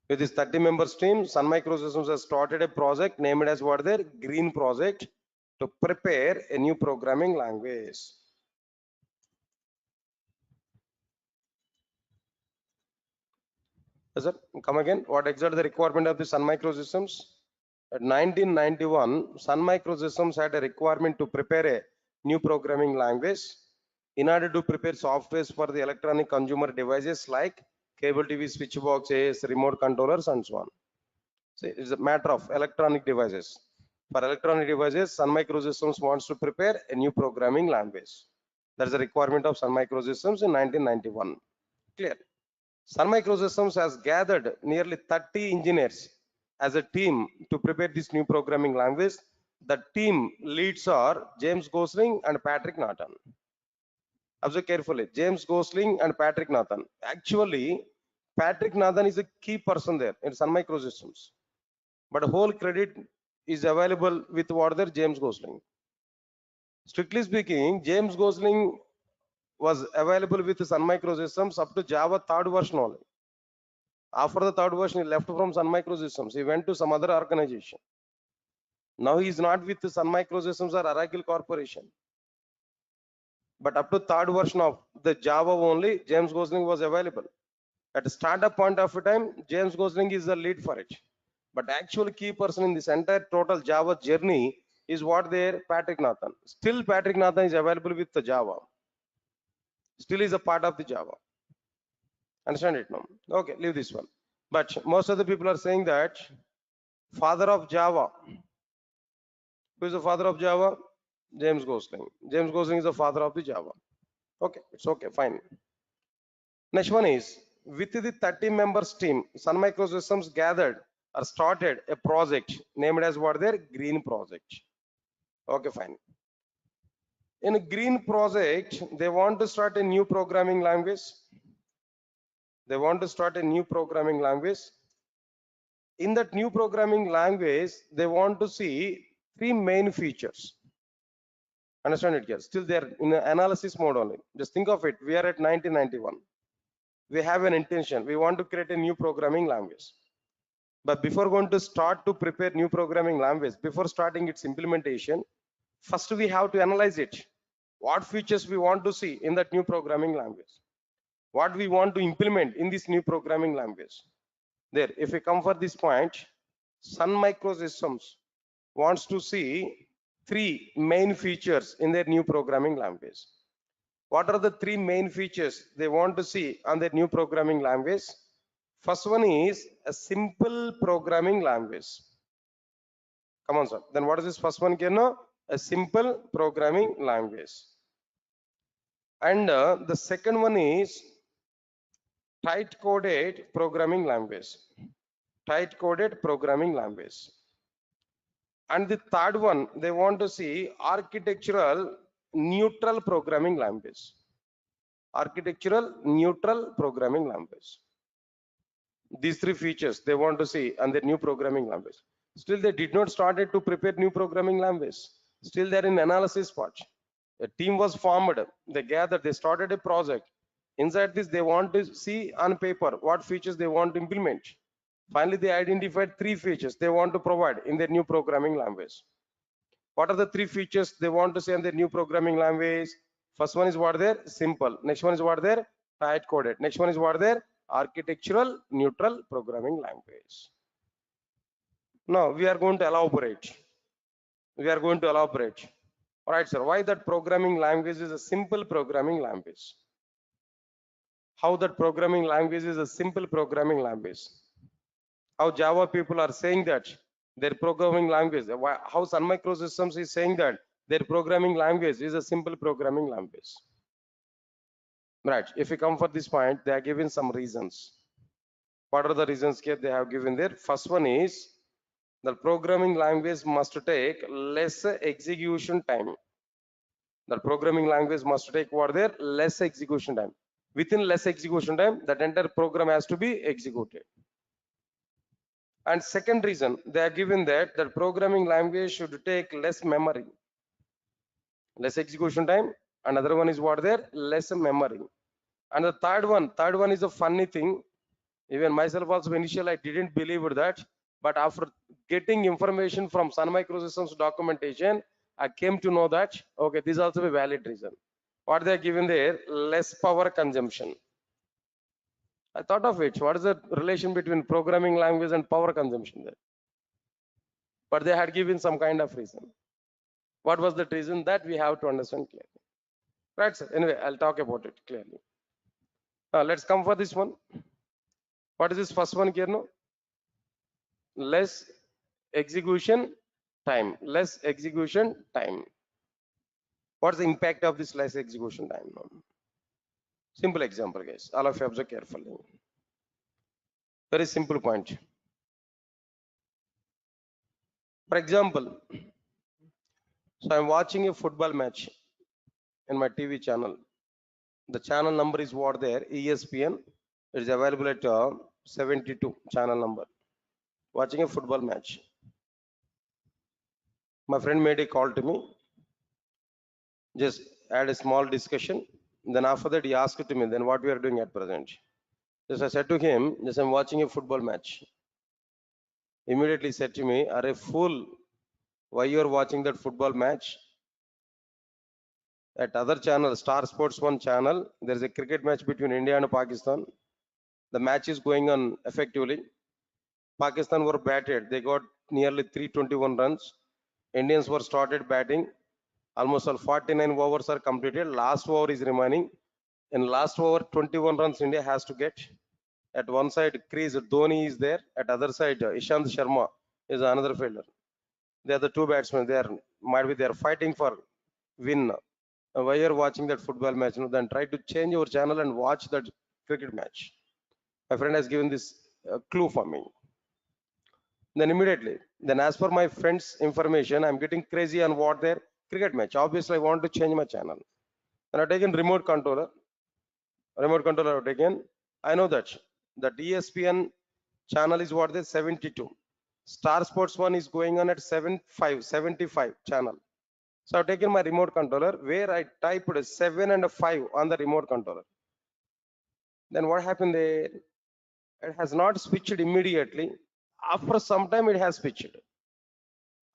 With this 30 members team, Sun Microsystems has started a project named as what their Green Project to prepare a new programming language. Yes, sir. Come again. What exactly the requirement of the Sun Microsystems? At 1991, Sun Microsystems had a requirement to prepare a new programming language in order to prepare softwares for the electronic consumer devices like cable TV switch boxes, remote controllers, and so on. So it's a matter of electronic devices. For electronic devices, Sun Microsystems wants to prepare a new programming language. That is a requirement of Sun Microsystems in 1991. Clear? Sun Microsystems has gathered nearly 30 engineers as a team to prepare this new programming language. The team leads are James Gosling and Patrick Nathan. Observe carefully. James Gosling and Patrick Nathan. Actually, Patrick Nathan is a key person there in Sun Microsystems. But whole credit is available with what there James Gosling. Strictly speaking, James Gosling was available with Sun Microsystems up to Java 3rd version only. After the 3rd version, he left from Sun Microsystems. He went to some other organization. Now he is not with Sun Microsystems or Oracle Corporation. But up to 3rd version of the Java only, James Gosling was available. At the startup point of time, James Gosling is the lead for it. But actual key person in this entire total Java journey is what there Patrick Nathan. Still Patrick Nathan is available with the Java. Still is a part of the Java. Understand it now? Okay, leave this one. But most of the people are saying that father of Java. Who is the father of Java? James Gosling. James Gosling is the father of the Java. Okay, it's okay, fine. Next one is with the 30 members team, Sun Microsystems gathered or started a project named as what their Green Project. Okay, fine. In a Green Project, they want to start a new programming language. They want to start a new programming language. In that new programming language, they want to see 3 main features. Understand it here? Still they are in analysis mode only. Just think of it. We are at 1991. We have an intention. We want to create a new programming language. But before going to start to prepare new programming language, before starting its implementation, first we have to analyze it. What features we want to see in that new programming language? What we want to implement in this new programming language? There, if we come for this point, Sun Microsystems wants to see 3 main features in their new programming language. What are the 3 main features they want to see on their new programming language? First one is a simple programming language. Come on, sir. Then what is this first one, Kerno? A simple programming language. And the second one is tight coded programming language. Tight coded programming language. And the third one, they want to see architectural neutral programming language. Architectural neutral programming language. These three features they want to see and the new programming language. Still, they did not started to prepare new programming language. Still, they're in analysis part. A team was formed. They gathered. They started a project. Inside this, they want to see on paper what features they want to implement. Finally, they identified three features they want to provide in their new programming language. What are the three features they want to see in their new programming language? First one is what there? Simple. Next one is what there? Tight coded. Next one is what there? Architectural neutral programming language. Now we are going to elaborate. We are going to elaborate. All right, sir. Why that programming language is a simple programming language? How that programming language is a simple programming language? How Java people are saying that their programming language? How Sun Microsystems is saying that their programming language is a simple programming language? Right. If we come for this point, they are given some reasons. What are the reasons here they have given there? First one is the programming language must take less execution time. The programming language must take what there? Less execution time. Within less execution time, that entire program has to be executed. And second reason, they are given that the programming language should take less memory. Less execution time. Another one is what there? Less memory. And the third one is a funny thing. Even myself also initially I didn't believe that, but after getting information from Sun Microsystems documentation, I came to know that okay, this is also a valid reason. What they are given there? Less power consumption. I thought of it. What is the relation between programming language and power consumption there? But they had given some kind of reason. What was the reason? That we have to understand clearly. Right, sir. Anyway, I'll talk about it clearly. Now let's come for this one. What is this first one here? No, less execution time. Less execution time. What's the impact of this less execution time? Simple example, guys. All of you observe carefully. Very simple point. For example, so I'm watching a football match in my TV channel. The channel number is what there? ESPN. It is available at 72 channel number. Watching a football match. My friend made a call to me. Just had a small discussion. Then after that, he asked to me, then what we are doing at present. Just I said to him, just I'm watching a football match. Immediately said to me, are a fool, why you are watching that football match? At other channel, Star Sports 1 channel, there is a cricket match between India and Pakistan. The match is going on effectively. Pakistan were batted. They got nearly 321 runs. Indians were started batting. Almost all 49 overs are completed. Last over is remaining. In last over, 21 runs India has to get. At one side, crease Dhoni is there. At other side, Ishant Sharma is another fielder. They are the two batsmen. They are fighting for win. Why you are watching that football match? Then try to change your channel and watch that cricket match. My friend has given this clue for me. Then immediately, then as per my friend's information, I'm getting crazy on what their cricket match. Obviously, I want to change my channel. And I've taken remote controller. Remote controller I've taken. I know that ESPN channel is what they 72. Star Sports 1 is going on at 75 channel. So I've taken my remote controller where I typed 7 and 5 on the remote controller. Then what happened there? It has not switched immediately. After some time, it has switched.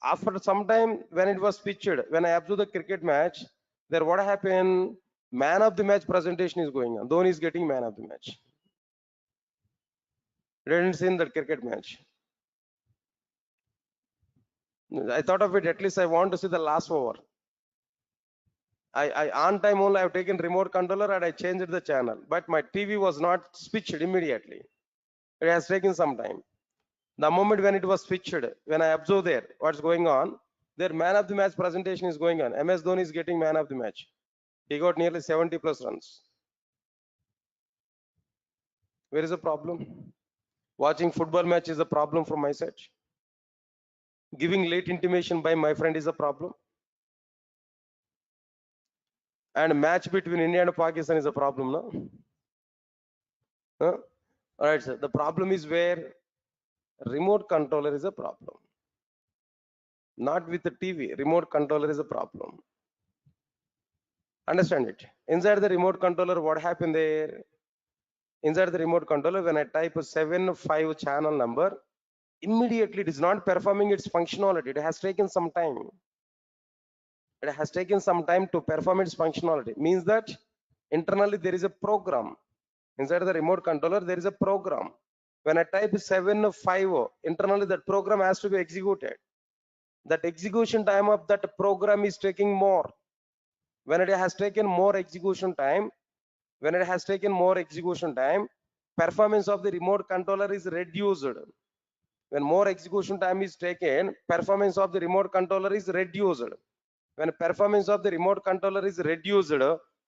After some time, when it was switched, when I observed the cricket match, there what happened? Man of the match presentation is going on. Dhoni is getting man of the match. Didn't see in that cricket match. I thought of it, at least I want to see the last over. I on time only I've taken remote controller and I changed the channel, but my TV was not switched immediately. It has taken some time. The moment when it was switched, when I observe there what's going on, their man of the match presentation is going on. MS Dhoni is getting man of the match. He got nearly 70 plus runs. Where is the problem? Watching football match is a problem from my side. Giving late intimation by my friend is a problem. And match between India and Pakistan is a problem, no? Huh? All right, sir. The problem is where remote controller is a problem. Not with the TV. Remote controller is a problem. Understand it. Inside the remote controller, what happened there? Inside the remote controller, when I type a 7 5 channel number, immediately it is not performing its functionality. It has taken some time. It has taken some time to perform its functionality. Means that internally there is a program. Inside the remote controller, there is a program. When I type 7 5, internally that program has to be executed. That execution time of that program is taking more. When it has taken more execution time, performance of the remote controller is reduced. When more execution time is taken, performance of the remote controller is reduced. When performance of the remote controller is reduced,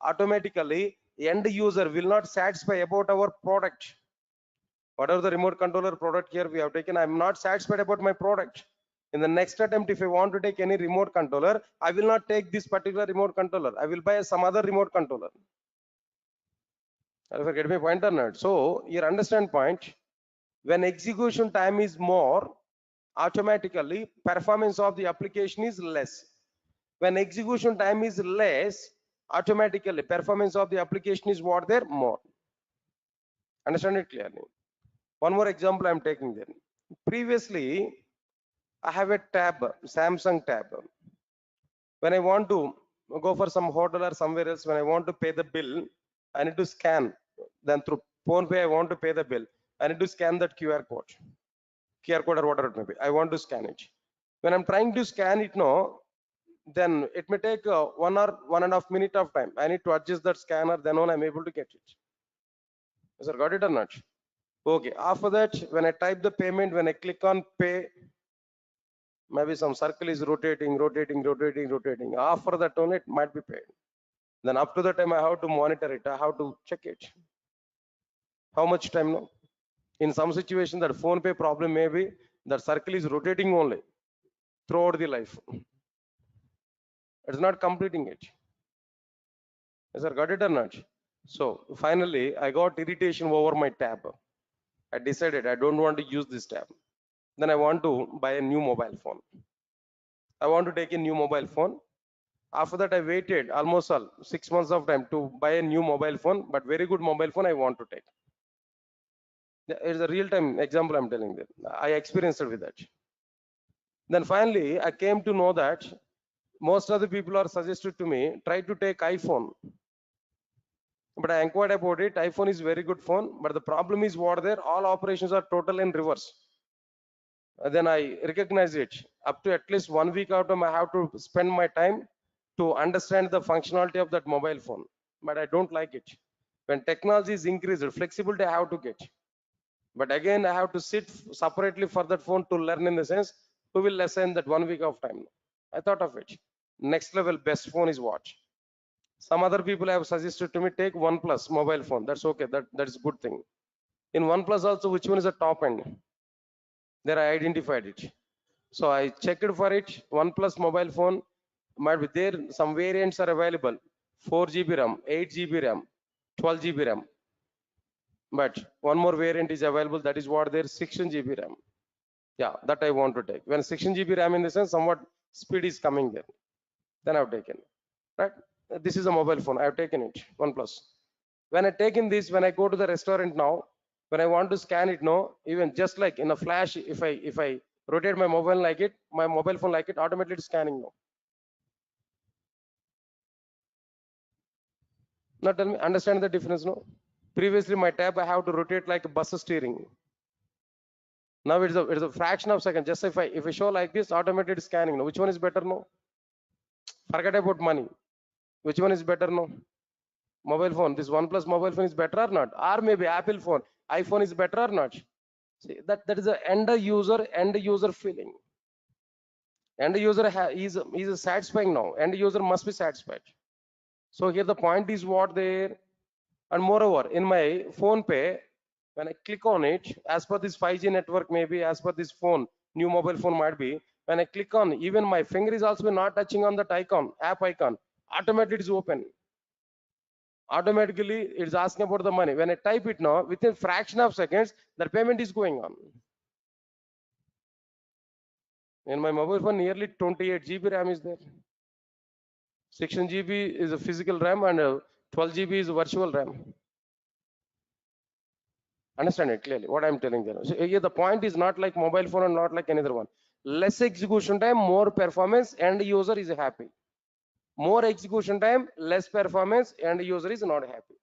automatically end user will not satisfy about our product. Whatever the remote controller product here we have taken, I'm not satisfied about my product. In the next attempt, if I want to take any remote controller, I will not take this particular remote controller. I will buy some other remote controller. If I get my point or not? So your understand point, when execution time is more, automatically performance of the application is less. When execution time is less, automatically performance of the application is what there more. Understand it clearly. One more example I'm taking there. Previously, I have a tab, Samsung tab. When I want to go for some hotel or somewhere else, when I want to pay the bill, I need to scan. Then through PhonePe, I want to pay the bill. I need to scan that QR code or whatever it may be. I want to scan it. When I'm trying to scan it now, then it may take 1 or 1.5 minutes of time. I need to adjust that scanner, then only I'm able to get it. Sir, got it or not? Okay, after that, when I type the payment, when I click on pay, maybe some circle is rotating. After that only it might be paid. Then up to the time I have to monitor it, I have to check it. How much time now? In some situation that phone pay problem may be that circle is rotating only throughout the life. It's not completing it. Yes, sir, got it or not? So finally I got irritation over my tab. I decided I don't want to use this tab. Then I want to buy a new mobile phone. I want to take a new mobile phone. After that, I waited almost 6 months of time to buy a new mobile phone, but very good mobile phone I want to take. It's a real-time example I'm telling that. I experienced it with that. Then finally, I came to know that most of the people are suggested to me, try to take iPhone. But I inquired about it. iPhone is very good phone, but the problem is what there, all operations are total in reverse. Then I recognize it. Up to at least 1 week out of time, I have to spend my time to understand the functionality of that mobile phone. But I don't like it. When technology is increased, flexibility I have to get. But again, I have to sit separately for that phone to learn, in the sense, who will lesson that 1 week of time. I thought of it. Next level best phone is what? Some other people have suggested to me, take OnePlus mobile phone. That's okay. That is good thing. In OnePlus also, which one is the top end? There I identified it. So I checked for it. OnePlus mobile phone might be there. Some variants are available. 4 GB RAM, 8 GB RAM, 12 GB RAM. But one more variant is available. That is what there, 16 GB RAM. Yeah, that I want to take. When 16 GB RAM, in the sense, somewhat speed is coming there. Then I've taken. Right. This is a mobile phone. I've taken it. OnePlus. When I taken this, when I go to the restaurant now, when I want to scan it now, even just like in a flash, if I rotate my mobile phone like it, automatically it's scanning now. Now tell me, understand the difference now? Previously my tab I have to rotate like a bus steering. Now it's a fraction of second. Just if I show like this, automated scanning now. Which one is better now? Forget about money. Which one is better now? Mobile phone. This OnePlus mobile phone is better or not? Or maybe Apple phone, iPhone is better or not? See, that is a end user feeling. End user is satisfying now. End user must be satisfied. So here the point is what there. And moreover, in my phone pay, When I click on it, as per this 5G network, maybe as per this phone, new mobile phone might be, when I click on, even my finger is also not touching on that icon, app icon, automatically it is open. Automatically it's asking about the money. When I type it now, within fraction of seconds, that payment is going on. In my mobile phone, nearly 28 GB RAM is there. 16 GB is a physical RAM and 12 GB is virtual RAM. Understand it clearly what I'm telling you. So here the point is not like mobile phone and not like another one. Less execution time, more performance, and user is happy. More execution time, less performance, and user is not happy.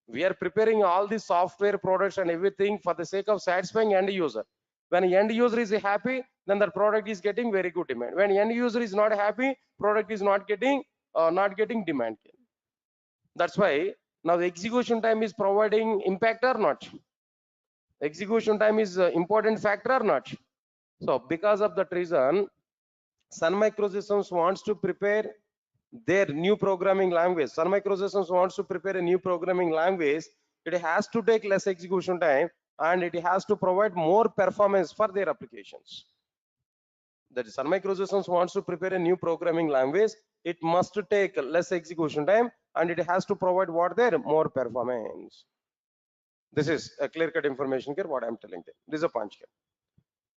We are preparing all the software products and everything for the sake of satisfying end user. When end user is happy, then the product is getting very good demand. When end user is not happy, product is not getting demand. That's why now the execution time is providing impact or not. Execution time is important factor or not. So because of that reason, Sun Microsystems wants to prepare their new programming language. Sun Microsystems wants to prepare a new programming language. It has to take less execution time and it has to provide more performance for their applications. That is, Sun Microsystems wants to prepare a new programming language. It must take less execution time and it has to provide what there more performance. This is a clear-cut information here. What I'm telling you. This is a punch here.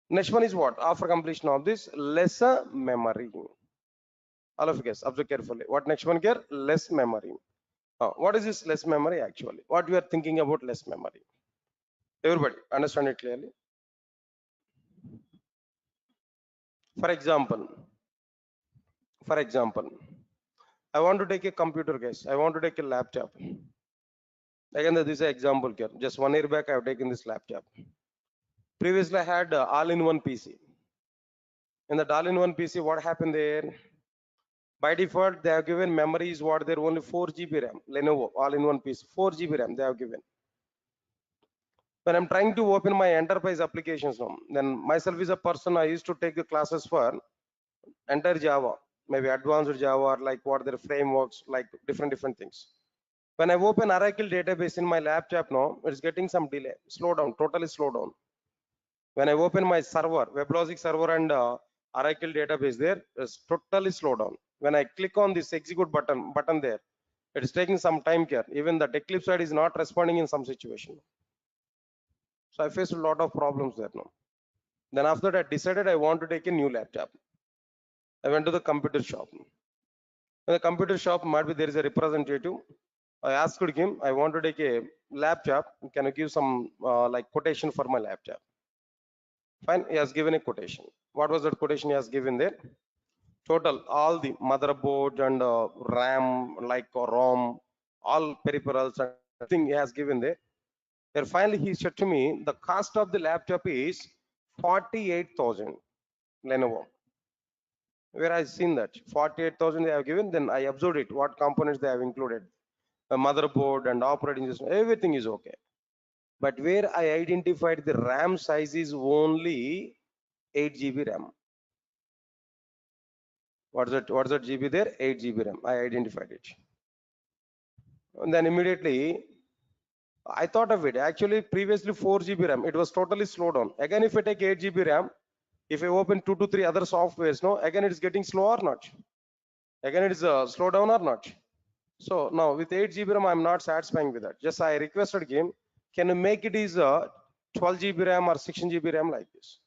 Next one is what? After completion of this, lesser memory. All of you guys observe carefully. What next one here? Less memory. What is this less memory actually? What you are thinking about less memory? Everybody understand it clearly. For example, I want to take a computer, guys. I want to take a laptop. Again, this is an example here. Just 1 year back, I have taken this laptop. Previously, I had all-in-one PC. In that all-in-one PC, what happened there? By default, they have given memory is what they're only 4 GB RAM. Lenovo all-in-one piece 4 GB RAM they have given. When I'm trying to open my enterprise applications now, then myself is a person I used to take the classes for entire Java, maybe advanced Java, or like what their frameworks, like different things. When I open Oracle database in my laptop now, it's getting some delay, slow down, totally slow down. When I open my server, WebLogic server and Oracle database there, it's totally slow down. When I click on this execute button there, it is taking some time here. Even the Eclipse side is not responding in some situation. So I faced a lot of problems there now. Then after that, I decided I want to take a new laptop. I went to the computer shop. In the computer shop, might be there is a representative. I asked him, I want to take a laptop. Can you give some like quotation for my laptop? Fine, he has given a quotation. What was that quotation he has given there? Total, all the motherboard and RAM, like ROM, all peripherals and everything he has given there. Then finally he said to me, the cost of the laptop is 48,000 Lenovo. Where I seen that 48,000 they have given, then I observed it, what components they have included. The motherboard and operating system, everything is okay. But where I identified the RAM size is only 8 GB RAM. What's that GB there? 8 GB RAM. I identified it. And then immediately I thought of it. Actually, previously 4 GB RAM. It was totally slowed down. Again, if I take 8 GB RAM, if I open 2 to 3 other softwares, no, again it is getting slow or not? Again it is slow down or not? So now with 8 GB RAM, I'm not satisfying with that. Just I requested him, can you make it is 12 GB RAM or 16 GB RAM like this?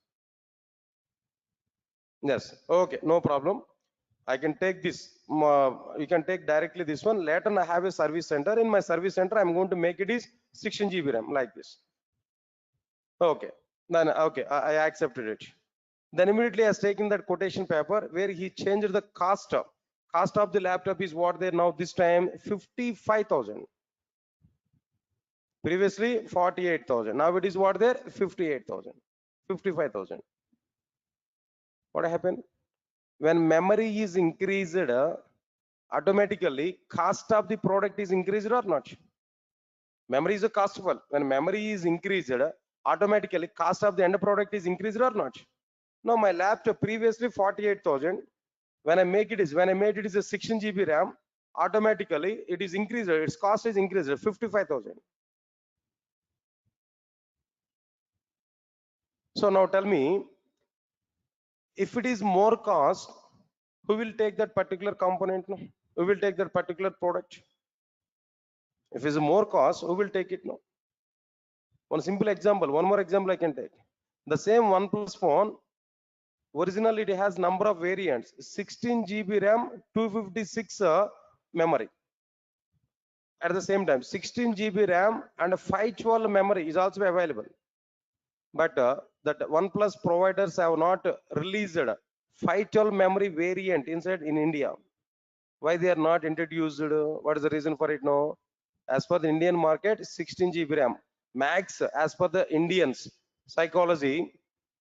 Yes. Okay, no problem. I can take this. You can take directly this one. Later, I have a service center. In my service center, I'm going to make it is 16 GB RAM like this. Okay. Then okay, I accepted it. Then immediately I was taking that quotation paper where he changed the cost of. Cost of the laptop is what there now this time 55,000. Previously 48,000. Now it is what there 58,000, 55,000. What happened? When memory is increased, automatically cost of the product is increased or not? Memory is a costful. When memory is increased, automatically cost of the end product is increased or not? Now my laptop previously 48,000. When I made it is a 16 GB RAM, automatically it is increased. Its cost is increased 55,000. So now tell me, if it is more cost, who will take that particular component? No? Who will take that particular product? If it's more cost, who will take it? No. One simple example, one more example I can take. The same OnePlus phone, originally it has number of variants, 16 GB RAM, 256 memory. At the same time, 16 GB RAM and 512 memory is also available. But that OnePlus providers have not released 512 memory variant inside in India. Why they are not introduced? What is the reason for it? No, as per the Indian market, 16 GB RAM max. As per the Indians psychology,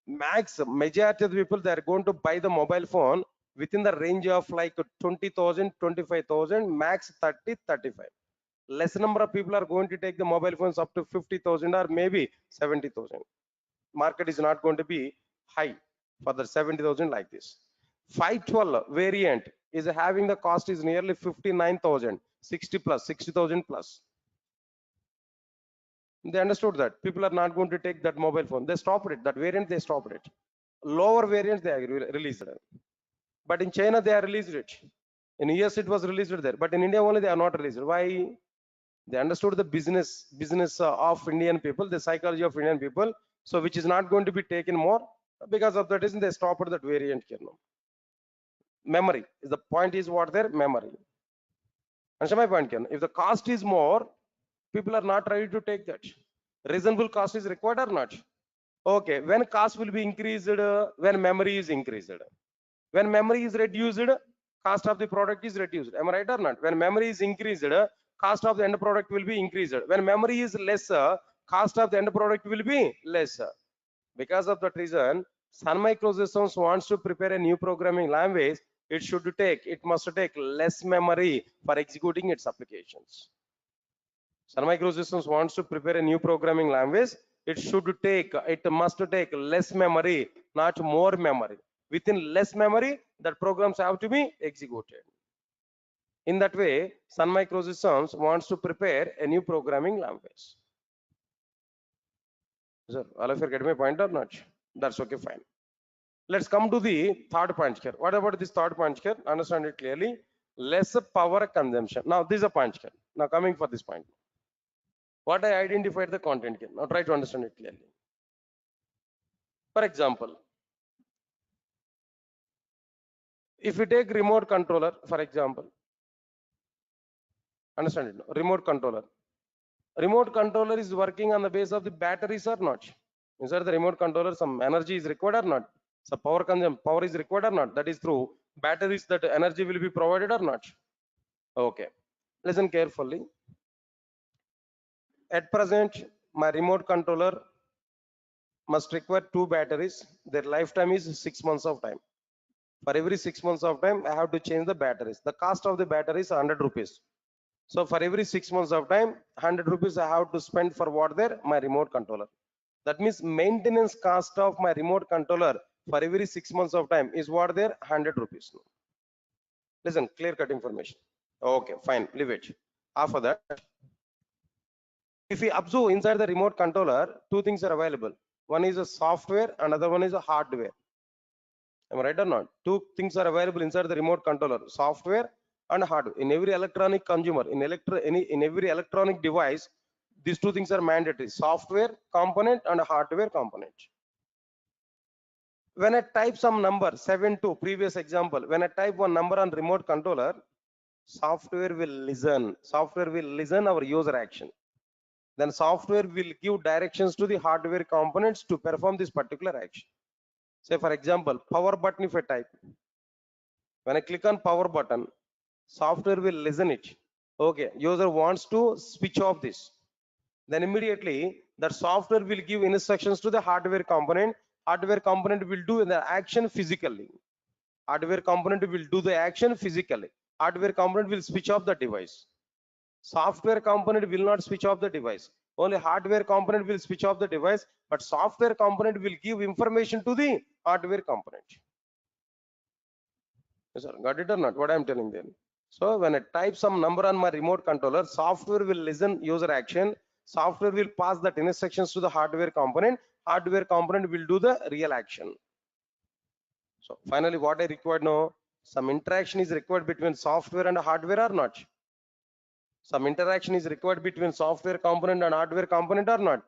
max majority of the people, they are going to buy the mobile phone within the range of like 20,000, 25,000, max 30, 35. Less number of people are going to take the mobile phones up to 50,000 or maybe 70,000. Market is not going to be high for the 70,000 like this. 512 variant is having the cost is nearly 59,000, 60 plus, 60,000 plus. They understood that people are not going to take that mobile phone. They stopped it. That variant they stopped it. Lower variants they released it. But in China they are released it. In US it was released there. But in India only they are not released. Why? They understood the business of Indian people, the psychology of Indian people. So which is not going to be taken more. Because of that reason they stopped that variant here. Memory is the point is what their memory. Understand my point, Ken? If the cost is more, people are not ready to take that. Reasonable cost is required or not? Okay, when cost will be increased, when memory is increased. When memory is reduced, cost of the product is reduced. Am I right or not? When memory is increased, cost of the end product will be increased. When memory is lesser, cost of the end product will be lesser. Because of that reason, Sun Microsystems wants to prepare a new programming language. It must take less memory for executing its applications. Sun Microsystems wants to prepare a new programming language. It must take less memory, not more memory. Within less memory, that programs have to be executed. In that way, Sun Microsystems wants to prepare a new programming language. Sir, all of you get my point or not? That's okay, fine. Let's come to the third point here. What about this third point here? Understand it clearly. Less power consumption. Now, this is a point here. Now, coming for this point. What I identified the content here. Now, try to understand it clearly. For example, if you take remote controller, for example, understand it. Remote controller. Remote controller is working on the base of the batteries or not? Inside the remote controller, some energy is required or not? So power is required or not? That is through batteries that energy will be provided or not? Okay. Listen carefully. At present, my remote controller must require 2 batteries. Their lifetime is 6 months of time. For every 6 months of time, I have to change the batteries. The cost of the battery is 100 rupees. So for every 6 months of time, 100 rupees I have to spend for what there? My remote controller. That means maintenance cost of my remote controller for every 6 months of time is what there? 100 rupees. Listen, clear cut information. Okay, fine, leave it. After that, if we observe inside the remote controller, 2 things are available. One is a software, another one is a hardware. Am I right or not? 2 things are available inside the remote controller: software and hardware. In every electronic consumer, in every electronic device, these 2 things are mandatory: software component and hardware component. When I type some number 72, previous example, when I type one number on remote controller, software will listen our user action. Then software will give directions to the hardware components to perform this particular action. Say for example, power button if I type. When I click on power button, software will listen it. Okay, user wants to switch off this. Then immediately that software will give instructions to the hardware component. Hardware component will do the action physically. Hardware component will do the action physically. Hardware component will switch off the device. Software component will not switch off the device. Only hardware component will switch off the device, but software component will give information to the hardware component. Yes, sir. Got it or not? What I am telling them. So when I type some number on my remote controller, software will listen user action. Software will pass that instructions to the hardware component. Hardware component will do the real action. So finally, what I required now, some interaction is required between software and hardware or not? Some interaction is required between software component and hardware component or not?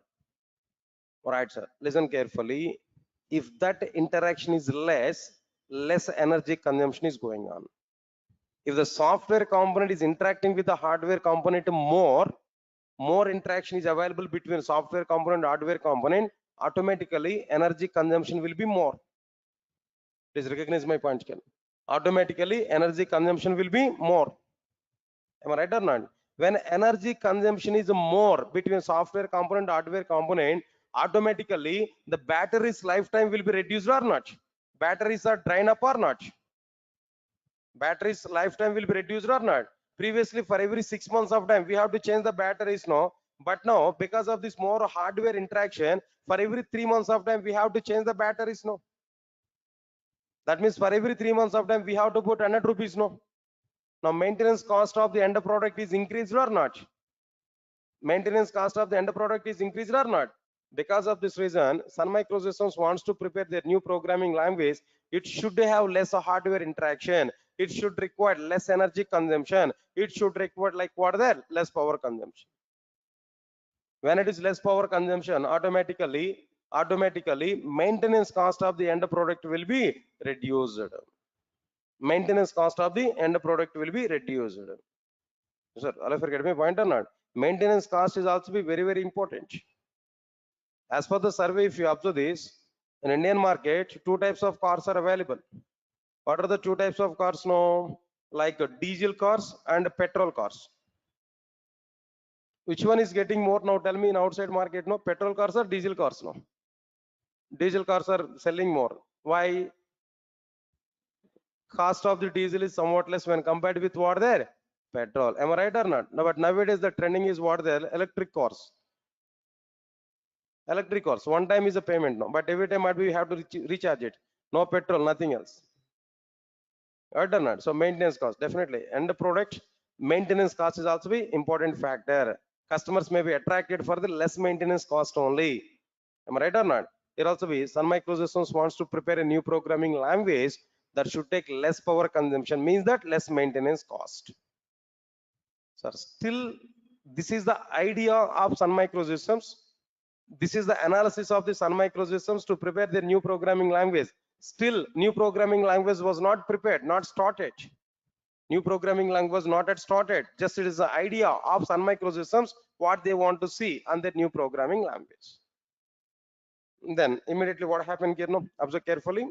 All right, sir. Listen carefully. If that interaction is less energy consumption is going on. If the software component is interacting with the hardware component more interaction is available between software component and hardware component, automatically energy consumption will be more. Please recognize my point, Ken. Automatically energy consumption will be more. Am I right or not? When energy consumption is more between software component and hardware component, automatically the battery's lifetime will be reduced or not? Batteries are drain up or not? Battery's lifetime will be reduced or not? Previously, for every 6 months of time, we have to change the batteries now. But now, because of this more hardware interaction, for every 3 months of time, we have to change the batteries now. That means for every 3 months of time, we have to put 100 rupees now. Now, maintenance cost of the end product is increased or not? Maintenance cost of the end product is increased or not? Because of this reason, Sun Microsystems wants to prepare their new programming language. It should have less hardware interaction. It should require less energy consumption. It should require like what there? Less power consumption. When it is less power consumption, automatically maintenance cost of the end product will be reduced. Maintenance cost of the end product will be reduced. Sir, all of you get my point or not? Maintenance cost is also be very important. As per the survey, if you observe this, in Indian market, two types of cars are available. What are the two types of cars now? Like diesel cars and petrol cars. Which one is getting more now? Tell me in outside market, no? Petrol cars or diesel cars now? Diesel cars are selling more. Why? Cost of the diesel is somewhat less when compared with what there? Petrol. Am I right or not? No, but nowadays the trending is what there? Electric cars. Electric cars. One time is a payment now, but every time we have to recharge it. No petrol, nothing else. Right or not? So maintenance cost, definitely. And the product maintenance cost is also be important factor. Customers may be attracted for the less maintenance cost only. Am I right or not? Here also be Sun Microsystems wants to prepare a new programming language that should take less power consumption, means that less maintenance cost. So still, this is the idea of Sun Microsystems. This is the analysis of the Sun Microsystems to prepare their new programming language. Still, new programming language was not prepared, not started. New programming language was not yet started. Just it is the idea of Sun Microsystems, what they want to see on their new programming language. Then immediately what happened here? No, observe carefully.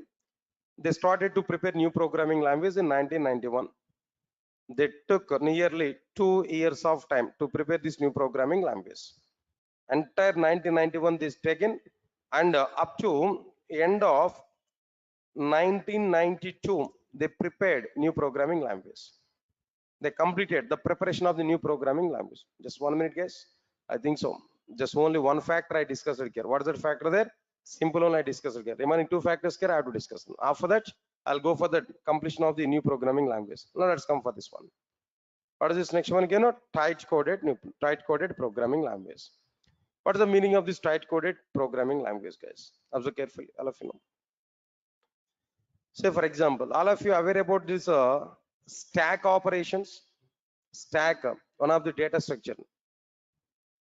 They started to prepare new programming language in 1991. They took nearly 2 years of time to prepare this new programming language. Entire 1991 this taken, and up to end of 1992 they prepared new programming language. They completed the preparation of the new programming language. Just 1 minute, guys. I think so. Just only one factor I discussed here. What is that factor there? Simple one I discussed here. Remaining two factors here I have to discuss. After that, I'll go for the completion of the new programming language. Now let's come for this one. What is this next one again? Tight coded programming language. What is the meaning of this tight coded programming language, guys? Observe carefully, all of you know. Say for example, all of you are aware about this stack operations. Stack, one of the data structure.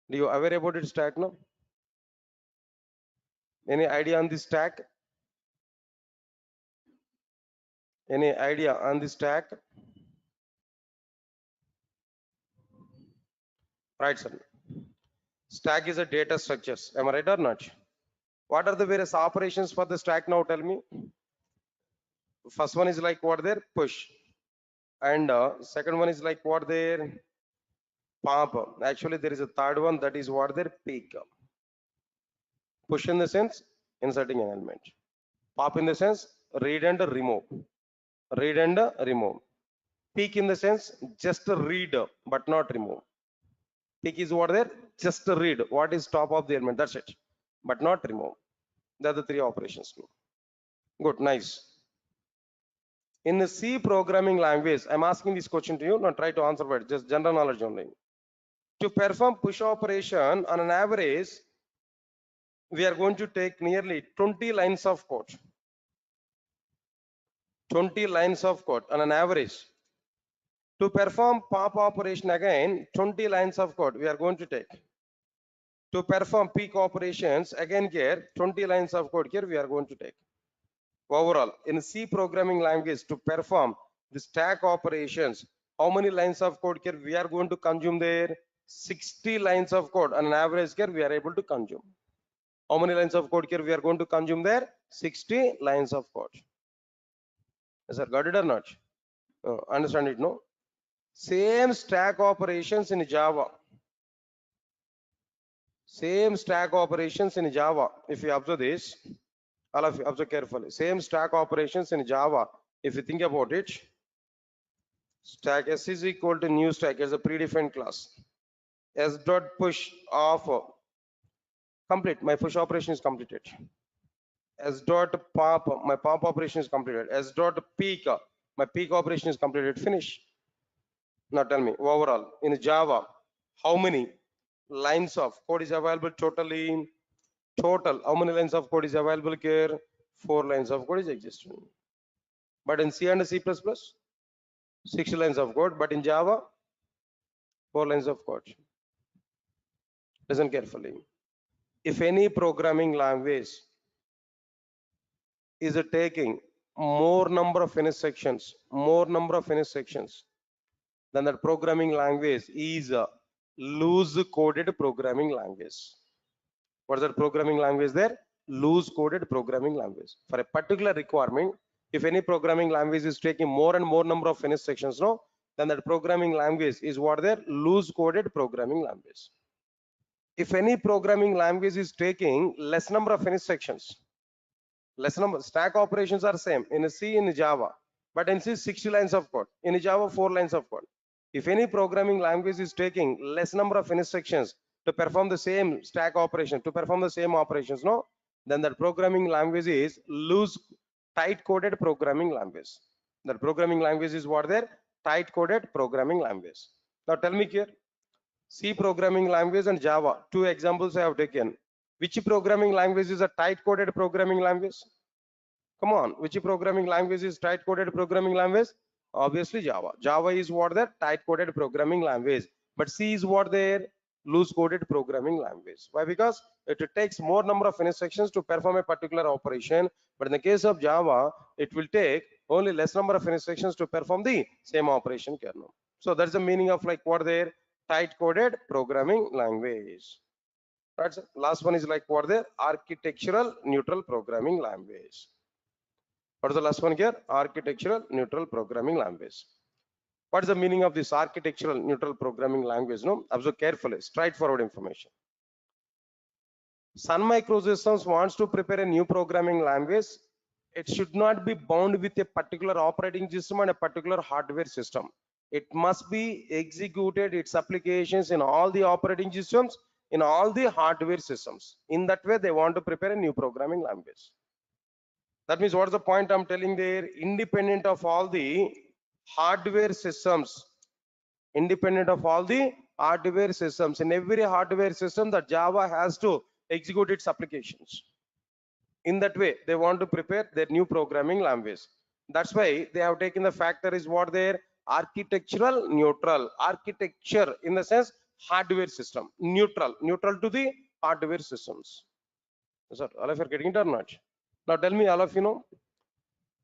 Do you aware about it? Stack, no? Any idea on this stack? Any idea on this stack? Right, sir. Stack is a data structures. Am I right or not? What are the various operations for the stack now? Tell me. First one is like what there? Push. And second one is like what there? Pop. Actually, there is a third one, that is what there? Peak. Push in the sense inserting an element. Pop in the sense read and remove. Read and remove. Peak in the sense just read but not remove. Peak is what there? Just read what is top of the element. That's it. But not remove. They are the three operations. Good, nice. In the C programming language, I'm asking this question to you. Not try to answer, but just general knowledge only. To perform push operation on an average, we are going to take nearly 20 lines of code. 20 lines of code on an average. To perform pop operation again, 20 lines of code we are going to take. To perform peak operations, again here, 20 lines of code here we are going to take. Overall, in C programming language, to perform the stack operations, how many lines of code here we are going to consume there? 60 lines of code on an average here we are able to consume. How many lines of code here we are going to consume there? 60 lines of code. Yes, sir, got it or not? Understand it, no? Same stack operations in Java. Same stack operations in Java. If you observe this, all of you observe carefully. Same stack operations in Java. If you think about it, stack S is equal to new stack as a predefined class. S dot push of complete. My push operation is completed. S dot pop, my pop operation is completed. S dot peak, my peak operation is completed. Finish. Now tell me overall in Java, how many lines of code is available totally? Total, how many lines of code is available here? 4 lines of code is existing. But in C and C++, 6 lines of code. But in Java, 4 lines of code. Listen carefully. If any programming language is taking more number of finish sections, then that programming language is a loose coded programming language. What is that programming language there? Loose coded programming language. For a particular requirement, if any programming language is taking more and more number of finish sections, no, then that programming language is what there? Loose coded programming language. If any programming language is taking less number of finish sections, less number stack operations are same in C, in Java, but in C 60 lines of code, in Java 4 lines of code. If any programming language is taking less number of finish sections to perform the same stack operation, to perform the same operations, no, then that programming language is loose tight coded programming language. That programming language is what there? Tight coded programming language. Now tell me here, C programming language and Java, 2 examples I have taken. Which programming language is a tight coded programming language? Come on, which programming language is tight coded programming language? Obviously Java. Java is what the tight coded programming language, but C is what their loose coded programming language. Why? Because it takes more number of instructions to perform a particular operation, but in the case of Java, it will take only less number of instructions to perform the same operation kernel. So that's the meaning of like what their tight coded programming language. Right, last one is like what the architectural neutral programming language. What is the last one here? Architectural neutral programming language. What is the meaning of this architectural neutral programming language? No, observe carefully, straightforward information. Sun Microsystems wants to prepare a new programming language. It should not be bound with a particular operating system and a particular hardware system. It must be executed its applications in all the operating systems, in all the hardware systems. In that way, they want to prepare a new programming language. That means what is the point I'm telling there? Independent of all the hardware systems, independent of all the hardware systems, in every hardware system that Java has to execute its applications. In that way, they want to prepare their new programming language. That's why they have taken the factor is what their architectural neutral, architecture in the sense hardware system, neutral to the hardware systems. So all of you are getting it or not? Now tell me, all of you know,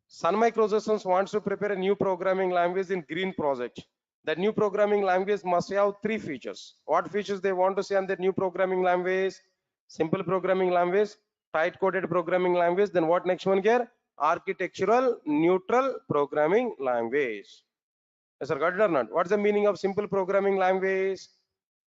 Sun Microsystems wants to prepare a new programming language in green project. That new programming language must have 3 features. What features they want to see on the new programming language? Simple programming language, tight coded programming language. Then what next one here? Architectural neutral programming language. Yes, sir, got it or not? What's the meaning of simple programming language?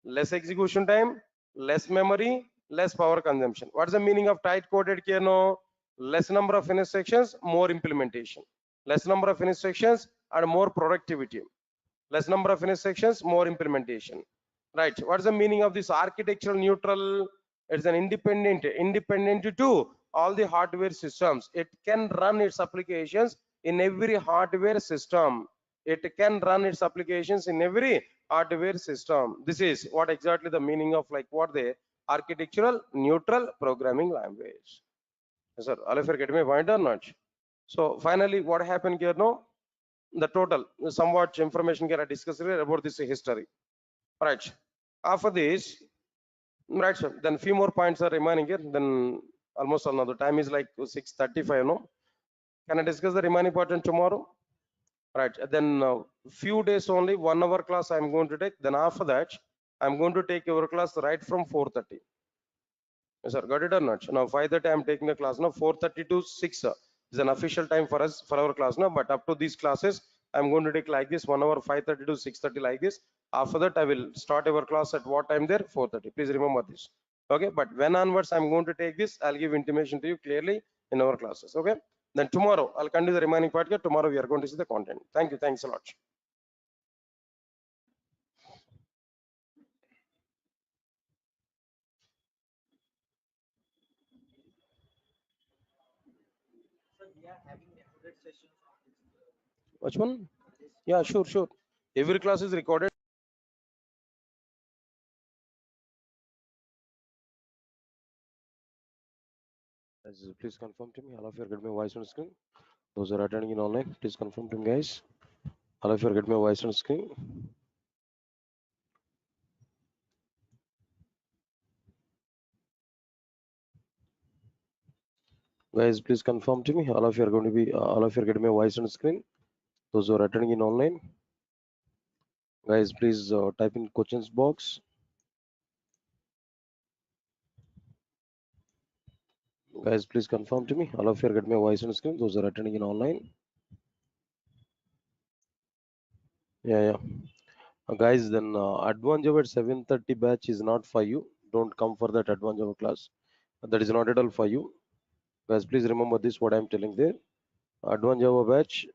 Less execution time, less memory, less power consumption. What's the meaning of tight coded here? No, less number of instructions, more implementation. Less number of instructions and more productivity. Less number of instructions, more implementation. Right. What's the meaning of this architectural neutral? It's an independent to all the hardware systems. It can run its applications in every hardware system. It can run its applications in every hardware system. This is what exactly the meaning of like what the architectural neutral programming language. Yes, sir. All of you get my point or not? So finally, what happened here now? The total, somewhat information can I discuss here about this history. Right. After this, right, sir. Then few more points are remaining here. Then almost another time is like 6:35. No, can I discuss the remaining part on tomorrow? Right. Then few days only, 1 hour class I'm going to take. Then after that, I'm going to take your class right from 4:30. Yes, sir. Got it or not? Now 5:30 I'm taking the class. Now 4:30 to 6 is an official time for us for our class. Now, but up to these classes, I'm going to take like this 1 hour 5:30 to 6:30 like this. After that, I will start our class at what time there? 4:30. Please remember this. Okay. But when onwards I'm going to take this, I'll give intimation to you clearly in our classes. Okay. Then tomorrow I'll continue the remaining part here. Tomorrow we are going to see the content. Thank you. Thanks a lot. Which one? Yeah, sure, sure. Every class is recorded. Please confirm to me. All of you are getting my voice on screen. Those who are attending in online, please confirm to me, guys. All of you are getting my voice on screen. Guys, please confirm to me. All of you are going to be. All of you are getting my voice on screen. Those who are attending in online, guys, please type in questions box. Guys, please confirm to me. All of you are getting my voice on screen. Those who are attending in online. Yeah, yeah. Guys, then advanced Java at 7:30 batch is not for you. Don't come for that advanced Java class. That is not at all for you. Guys, please remember this. What I am telling there. Advanced Java batch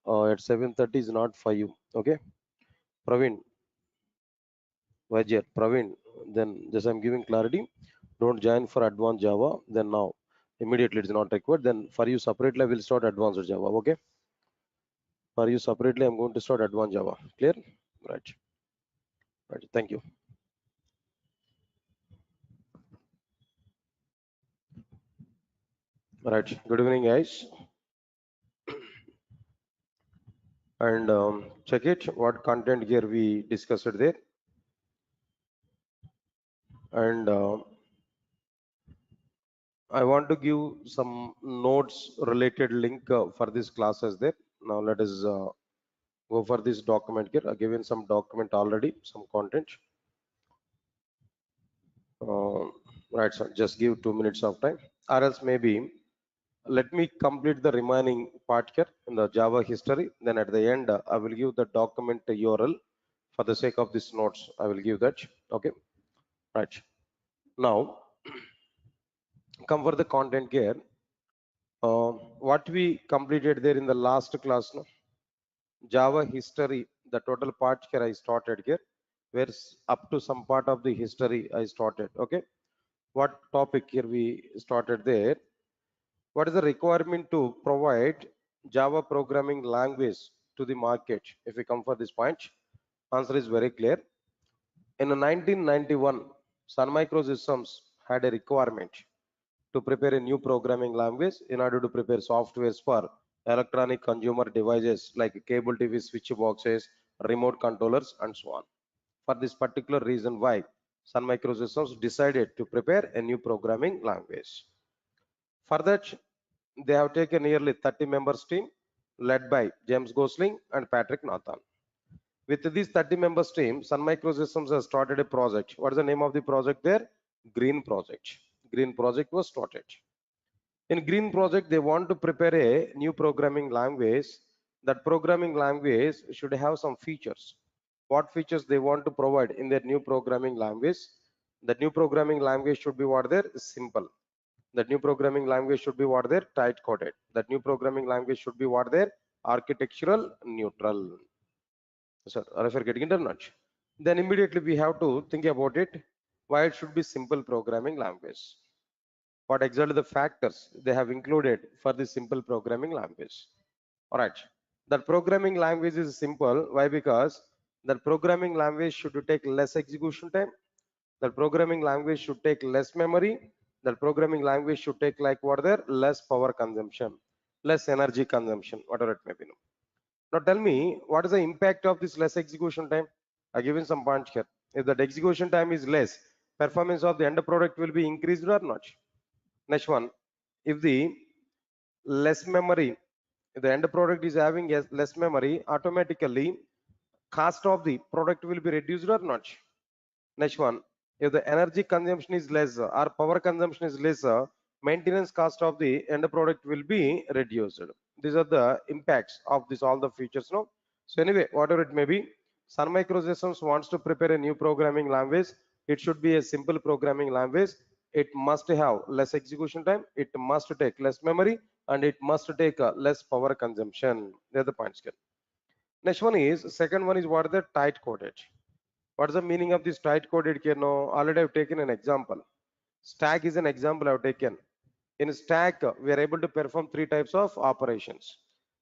at 7:30 is not for you. Okay, Praveen, Vajay, Praveen. Then just I'm giving clarity. Don't join for advanced Java. Then now immediately it's not required. Then for you separately I will start advanced Java. Okay, for you separately I'm going to start advanced Java. Clear? Right. Right. Thank you. Right. Good evening, guys. And check it. What content here we discussed there. And I want to give some notes related link for this classes there. Now let us go for this document here. I've given some document already, some content. Uh, right, so just give 2 minutes of time, or else maybe let me complete the remaining part here in the Java history. Then at the end, I will give the document URL for the sake of this notes. I will give that. Okay, right. Now come for the content here. What we completed there in the last class, no? Java history, the total part here I started here, where up to some part of the history I started. Okay, what topic here we started there? What is the requirement to provide Java programming language to the market? If we come for this point, answer is very clear. In 1991, Sun Microsystems had a requirement to prepare a new programming language in order to prepare softwares for electronic consumer devices like cable TV switch boxes, remote controllers, and so on. For this particular reason why Sun Microsystems decided to prepare a new programming language. For that, they have taken nearly 30 members team led by James Gosling and Patrick Nathan. With this 30 members team, Sun Microsystems has started a project. What is the name of the project there? Green Project. Green Project was started. In Green Project, they want to prepare a new programming language. That programming language should have some features. What features they want to provide in their new programming language? The new programming language should be what there? Simple. That new programming language should be what there? Tight coded. That new programming language should be what there? Architectural neutral. Sir, are you getting it or not? Then immediately we have to think about it. Why it should be simple programming language? What exactly the factors they have included for this simple programming language? All right. That programming language is simple. Why? Because that programming language should take less execution time. That programming language should take less memory. That programming language should take like what there less power consumption, less energy consumption, whatever it may be. Now tell me, what is the impact of this less execution time? I given some points here. If that execution time is less, performance of the end product will be increased or not? Next one, if the less memory, if the end product is having less memory, automatically cost of the product will be reduced or not? Next one, if the energy consumption is less or power consumption is lesser, maintenance cost of the end product will be reduced. These are the impacts of this all the features. No. So anyway, whatever it may be, Sun Microsystems wants to prepare a new programming language. It should be a simple programming language. It must have less execution time. It must take less memory, and it must take less power consumption. They're the points here. Next one is second one is what are the tight coded. What's the meaning of this tight coded here? No, already I've taken an example. Stack is an example I've taken. In stack, we are able to perform three types of operations.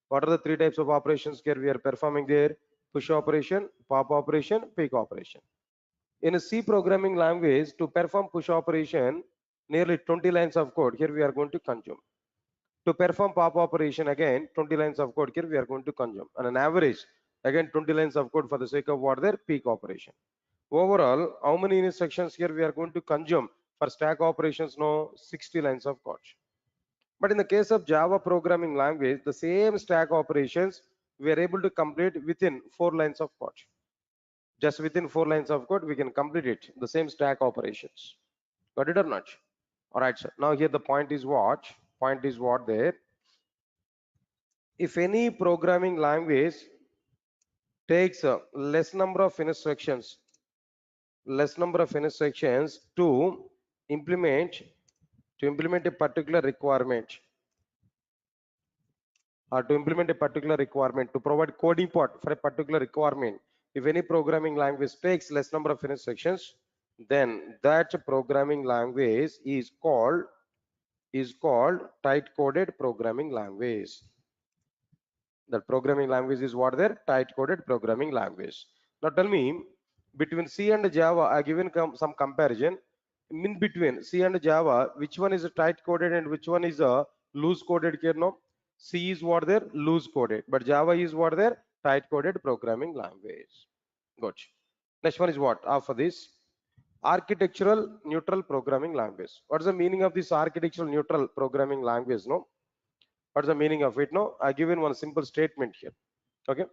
What are the three types of operations here we are performing there? Push operation, pop operation, pick operation. In a C programming language, to perform push operation, nearly 20 lines of code here we are going to consume. To perform pop operation, again 20 lines of code here we are going to consume. On an average, again 20 lines of code for the sake of what their peak operation. Overall, how many instructions here we are going to consume for stack operations? No, 60 lines of code. But in the case of Java programming language, the same stack operations we are able to complete within 4 lines of code. Just within 4 lines of code, we can complete it, the same stack operations. Got it or not? All right, sir. Now here the point is what? Point is what there? If any programming language takes a less number of instructions to implement a particular requirement, or to implement a particular requirement, to provide coding part for a particular requirement, if any programming language takes less number of instructions, then that programming language is called tight coded programming language. That programming language is what their tight coded programming language. Now tell me, between C and Java, I given some comparison. In between C and Java, which one is a tight coded and which one is a loose coded here? No, C is what their loose coded, but Java is what their tight coded programming language. Good. Next one is what? After this, architectural neutral programming language. What is the meaning of this architectural neutral programming language? No, what's the meaning of it? No, I given one simple statement here. Okay.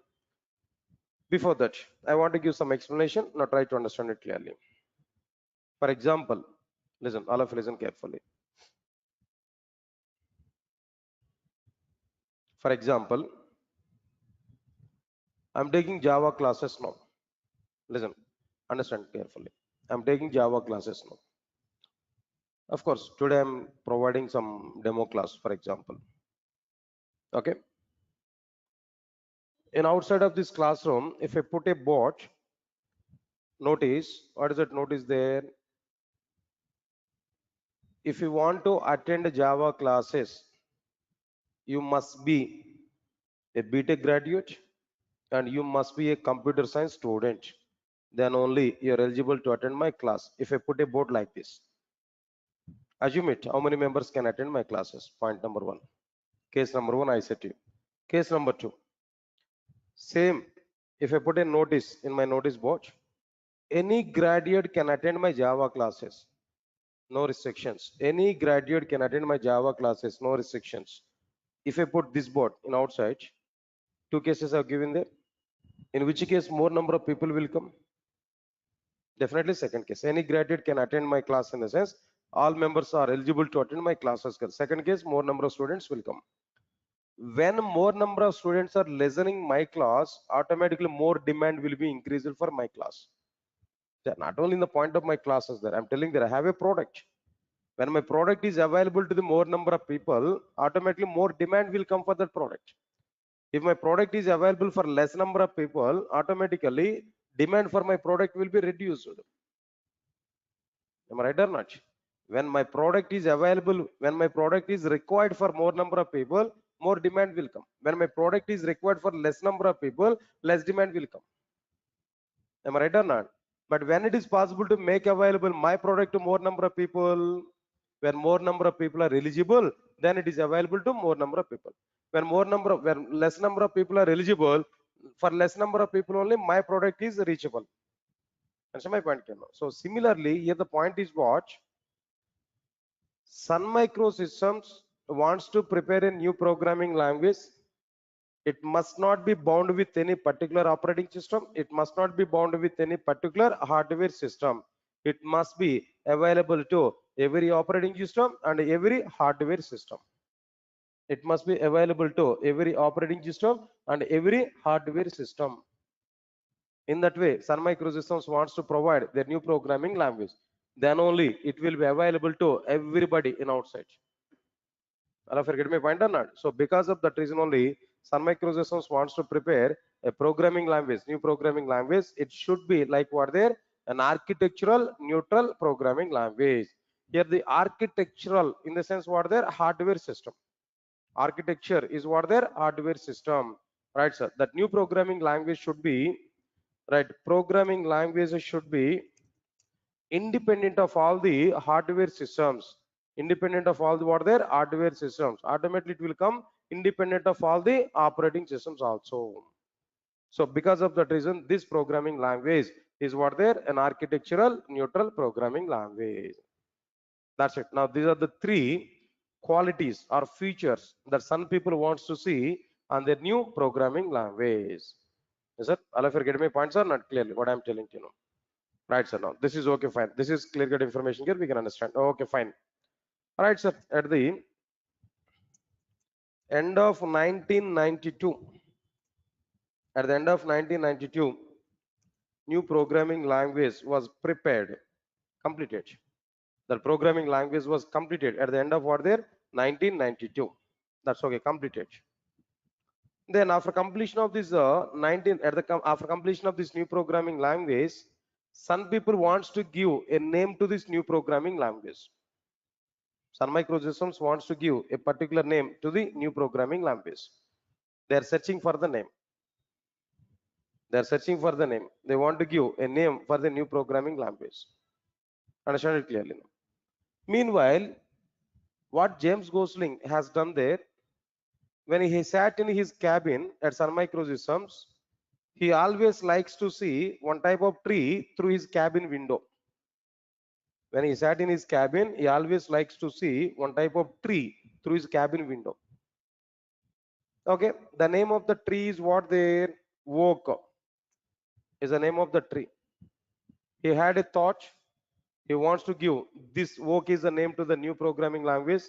Before that, I want to give some explanation. Now try to understand it clearly. For example, listen, all of you listen carefully. For example, I'm taking Java classes now. Listen, understand carefully. I'm taking Java classes now. Of course, today I'm providing some demo class, for example. Okay. And outside of this classroom, if I put a bot, notice, what is that notice there? If you want to attend Java classes, you must be a BTech graduate and you must be a computer science student. Then only you're eligible to attend my class. If I put a board like this, assume it, how many members can attend my classes? Point number one. Case number one, I said to you. Case number two, same. If I put a notice in my notice board, any graduate can attend my Java classes. No restrictions. Any graduate can attend my Java classes. No restrictions. If I put this board in outside, two cases are given there. In which case more number of people will come? Definitely second case. Any graduate can attend my class, in the sense all members are eligible to attend my classes. Second case, more number of students will come. When more number of students are listening my class, automatically more demand will be increased for my class. Not only in the point of my classes there, I'm telling that I have a product. When my product is available to the more number of people, automatically more demand will come for that product. If my product is available for less number of people, automatically demand for my product will be reduced. Am I right or not? When my product is available, when my product is required for more number of people, more demand will come. When my product is required for less number of people, less demand will come. Am I right or not? But when it is possible to make available my product to more number of people, when more number of people are eligible, then it is available to more number of people. When less number of people are eligible, for less number of people only my product is reachable. That's my point. So similarly, here the point is what Sun Microsystems wants to prepare a new programming language. It must not be bound with any particular operating system. It must not be bound with any particular hardware system. It must be available to every operating system and every hardware system. It must be available to every operating system and every hardware system. In that way, Sun Microsystems wants to provide their new programming language. Then only it will be available to everybody in outside. All of you get my point or not? So because of that reason only, Sun Microsystems wants to prepare a programming language, new programming language. It should be like what there, an architectural neutral programming language. Here the architectural in the sense what there, hardware system. Architecture is what their hardware system, right, sir? That new programming language should be, right? Programming language should be independent of all the hardware systems, independent of all the what their hardware systems. Automatically it will come independent of all the operating systems also. So because of that reason, this programming language is what there, an architectural neutral programming language. That's it. Now these are the three qualities or features that some people wants to see on their new programming language. Is it? All of you getting my points or not clearly what I'm telling you now? Right, sir. Now this is okay, fine. This is clear cut information here. We can understand. Okay, fine. All right, sir. At the end of 1992, at the end of 1992, new programming language was prepared, completed. The programming language was completed at the end of what there 1992. That's okay, completed. Then after completion of this after completion of this new programming language, some people wants to give a name to this new programming language. Sun Microsystems wants to give a particular name to the new programming language. They are searching for the name. They are searching for the name. They want to give a name for the new programming language. Understand it clearly now. Meanwhile, what James Gosling has done there, when he sat in his cabin at Sun Microsystems, he always likes to see one type of tree through his cabin window. When he sat in his cabin, he always likes to see one type of tree through his cabin window. Okay, the name of the tree is what there? Oak is the name of the tree. He had a thought. He wants to give this oak is the name to the new programming language.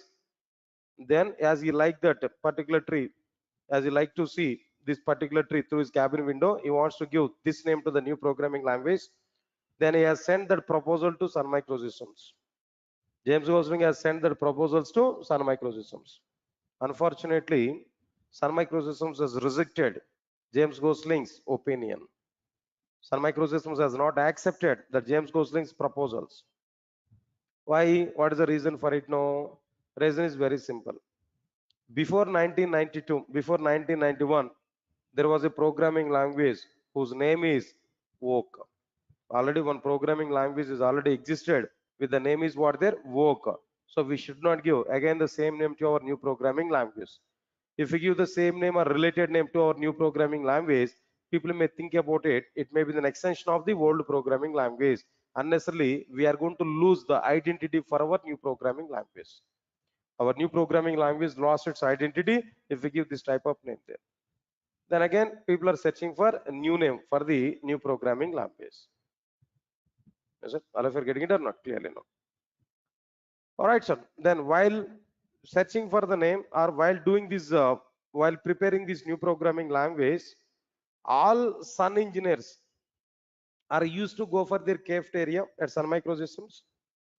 Then, as he liked that particular tree, as he liked to see this particular tree through his cabin window, he wants to give this name to the new programming language. Then he has sent that proposal to Sun Microsystems. James Gosling has sent that proposals to Sun Microsystems. Unfortunately, Sun Microsystems has rejected James Gosling's opinion. Sun Microsystems has not accepted the James Gosling's proposals. Why? What is the reason for it? No, reason is very simple. Before 1992, before 1991, there was a programming language whose name is Voc. Already one programming language is already existed with the name is what there? Voc. So we should not give again the same name to our new programming language. If we give the same name or related name to our new programming language, people may think about it. It may be an extension of the old programming language. Unnecessarily, we are going to lose the identity for our new programming language. Our new programming language lost its identity if we give this type of name there. Then again, people are searching for a new name for the new programming language. Is it? All of you are getting it or not? Clearly, no. All right, sir. Then while searching for the name or while doing this, while preparing this new programming language, all Sun engineers are used to go for their cafeteria at Sun Microsystems.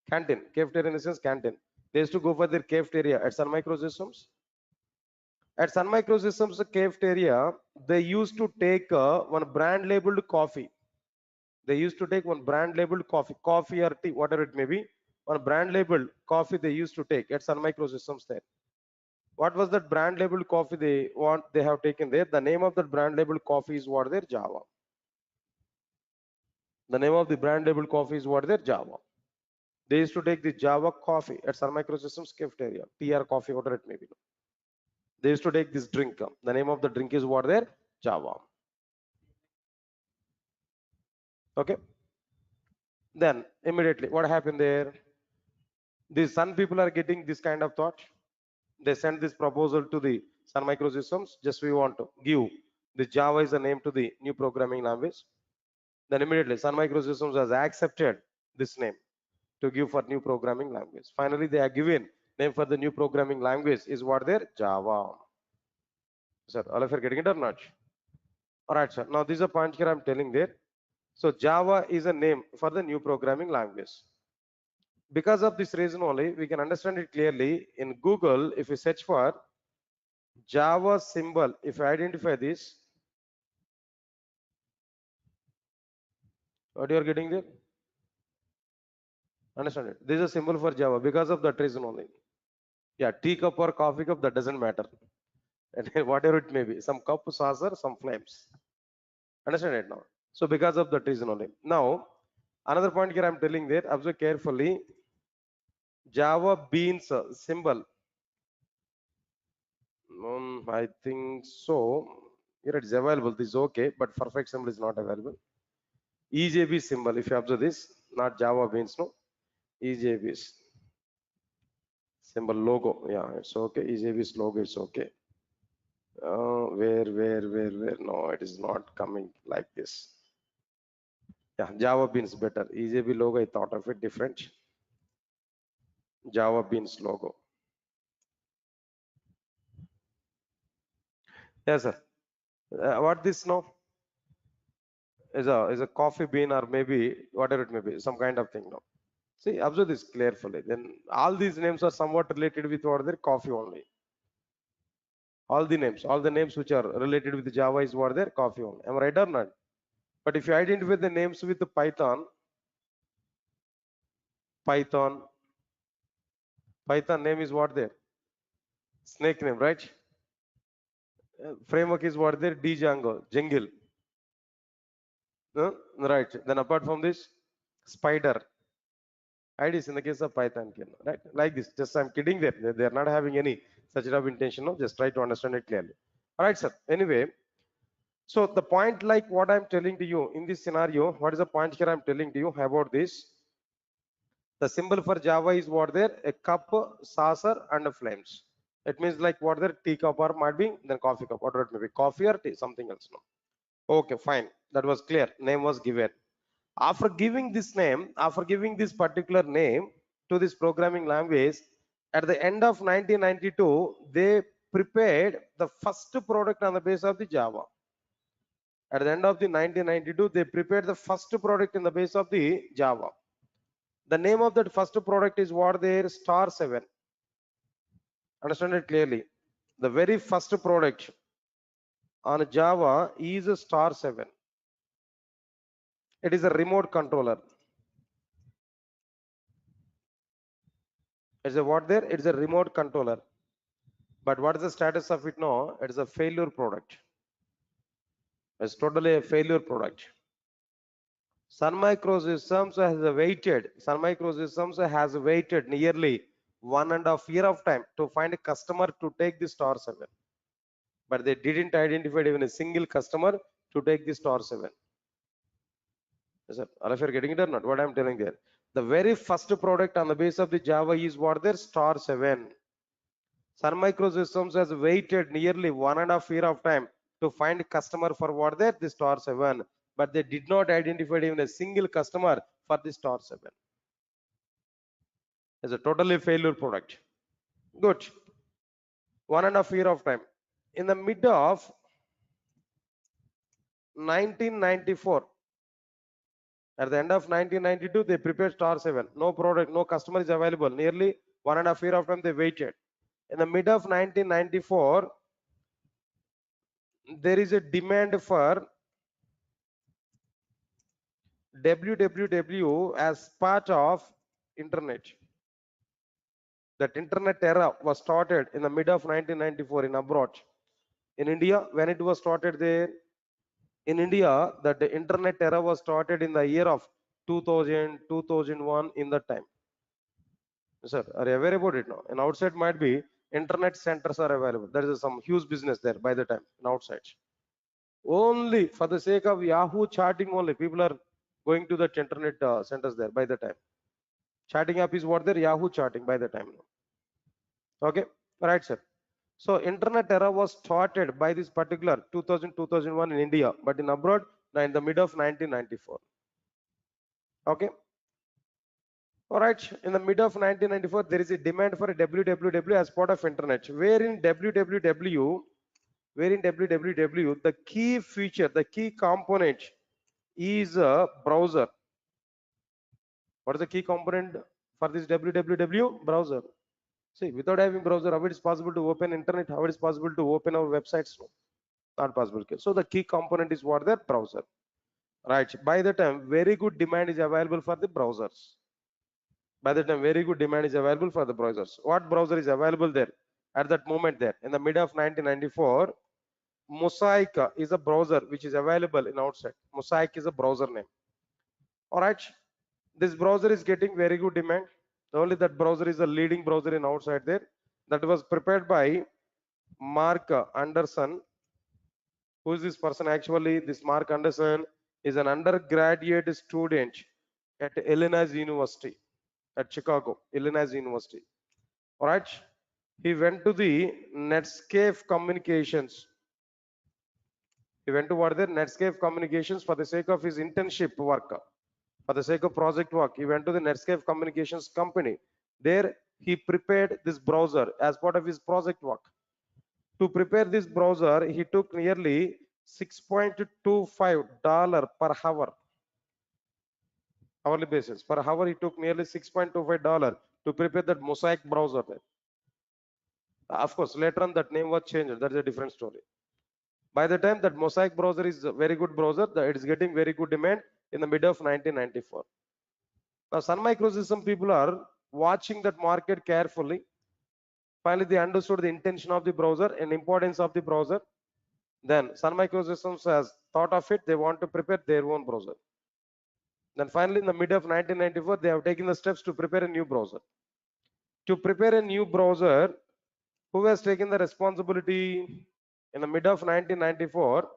Canteen, cafeteria in the sense canteen. They used to go for their cafeteria at Sun Microsystems. At Sun Microsystems cafeteria, they used to take one brand labeled coffee. They used to take one brand labeled coffee or tea, whatever it may be. One brand labeled coffee they used to take at Sun Microsystems there. What was that brand labeled coffee they have taken there? The name of that brand labeled coffee is what there? Java. The name of the brand labeled coffee is what there? Java. They used to take the Java coffee at Sun Microsystems cafeteria, TR coffee, whatever it may be. They used to take this drink. The name of the drink is what there? Java. Okay. Then immediately, what happened there? These Sun people are getting this kind of thought. They sent this proposal to the Sun Microsystems. Just we want to give the Java is a name to the new programming language. Then immediately Sun Microsystems has accepted this name to give for new programming language. Finally, they are given name for the new programming language is what there? Java. Sir, all of you are getting it or not? All right, sir. Now this is a point here I'm telling there. So Java is a name for the new programming language. Because of this reason only, we can understand it clearly. In Google, if you search for Java symbol, if you identify this, what you are getting there? Understand it? This is a symbol for Java because of that reason only. Yeah, tea cup or coffee cup, that doesn't matter. And whatever it may be, some cup, saucer, some flames. Understand it now? So because of that reason only. Now, another point here I'm telling there, observe carefully. Java beans symbol. I think so. Here it is available. This is okay, but perfect symbol is not available. EJB symbol, if you observe this, not Java beans, no. EJB's symbol logo. Yeah, it's okay. EJB's logo, it's okay. Where? No, it is not coming like this. Yeah, Java beans better. EJB logo, I thought of it different. Java beans logo. Yes, sir. What this now? Is a coffee bean or maybe whatever it may be, some kind of thing now. See, observe this carefully. Then all these names are somewhat related with what their coffee only. All the names which are related with Java is what their coffee only. Am I right or not? But if you identify the names with the Python name is what there? Snake name, right? Framework is what there? Django, Jungle. Right. Then apart from this, Spider. IDs in the case of Python, right? Like this. Just I'm kidding there. They are not having any such of intention. No, just try to understand it clearly. All right, sir. Anyway, so the point like what I'm telling to you in this scenario, what is the point here I'm telling to you about this? The symbol for Java is what there? A cup, saucer, and a flames. It means like what there? Tea cup or might be then coffee cup. Whatever it may be, coffee or tea, something else. No. Okay, fine. That was clear. Name was given. After giving this name, after giving this particular name to this programming language, at the end of 1992, they prepared the first product on the basis of the Java. At the end of the 1992, they prepared the first product in the base of the Java. The name of that first product is what there? Star 7. Understand it clearly. The very first product on Java is a Star 7. It is a remote controller. It's a what there? It's a remote controller. But what is the status of it now? It is a failure product. It's totally a failure product. Sun Microsystems has waited nearly 1.5 years of time to find a customer to take the Star 7. But they didn't identify even a single customer to take the Star 7. Yes, sir. All of you are getting it or not? What I'm telling there. The very first product on the base of the Java is what their Star 7. Sun Microsystems has waited nearly 1.5 years of time to find a customer for what there? The Star 7. But they did not identify even a single customer for the Star 7. It's a totally failure product. Good. 1.5 years of time. In the mid of 1994, at the end of 1992, they prepared Star 7. No product, no customer is available. Nearly 1.5 years of time they waited. In the mid of 1994, there is a demand for www as part of internet. That internet era was started in the mid of 1994 in abroad. In India, when it was started there, in India, that the internet era was started in the year of 2000, 2001 in that time. Sir, are you aware about it now? And outside might be internet centers are available. There is some huge business there by the time in outside. Only for the sake of Yahoo chatting only, people are going to the internet centers there by the time. Chatting app is what there, Yahoo chatting by the time. Okay, right, sir. So internet era was started by this particular 2000, 2001 in India, but in abroad in the mid of 1994. Okay. All right. In the mid of 1994, there is a demand for a www as part of internet. Wherein www, the key feature, the key component is a browser. What is the key component for this www? Browser. See, without having browser, how it is possible to open internet? How it is possible to open our websites? No, not possible. So the key component is what? The browser. Right. By the time, very good demand is available for the browsers. By the time, very good demand is available for the browsers. What browser is available there at that moment there? In the mid of 1994, Mosaic is a browser which is available in outside. Mosaic is a browser name. All right. This browser is getting very good demand. Only that browser is a leading browser in outside there. That was prepared by Mark Anderson. Who is this person? Actually, this Mark Anderson is an undergraduate student at Illinois University at Chicago, Illinois University. All right. He went to the Netscape Communications. He went to what the Netscape Communications for the sake of his internship work. For the sake of project work, he went to the Netscape Communications company. There he prepared this browser as part of his project work. To prepare this browser, he took nearly $6.25 per hour. Hourly basis. Per hour, he took nearly $6.25 to prepare that Mosaic browser. Of course, later on that name was changed. That's a different story. By the time that Mosaic browser is a very good browser, it is getting very good demand in the mid of 1994. Now, Sun Microsystem people are watching that market carefully. Finally, they understood the intention of the browser and importance of the browser. Then Sun Microsystems has thought of it. They want to prepare their own browser. Then finally, in the mid of 1994, they have taken the steps to prepare a new browser. To prepare a new browser, who has taken the responsibility? In the mid of 1994,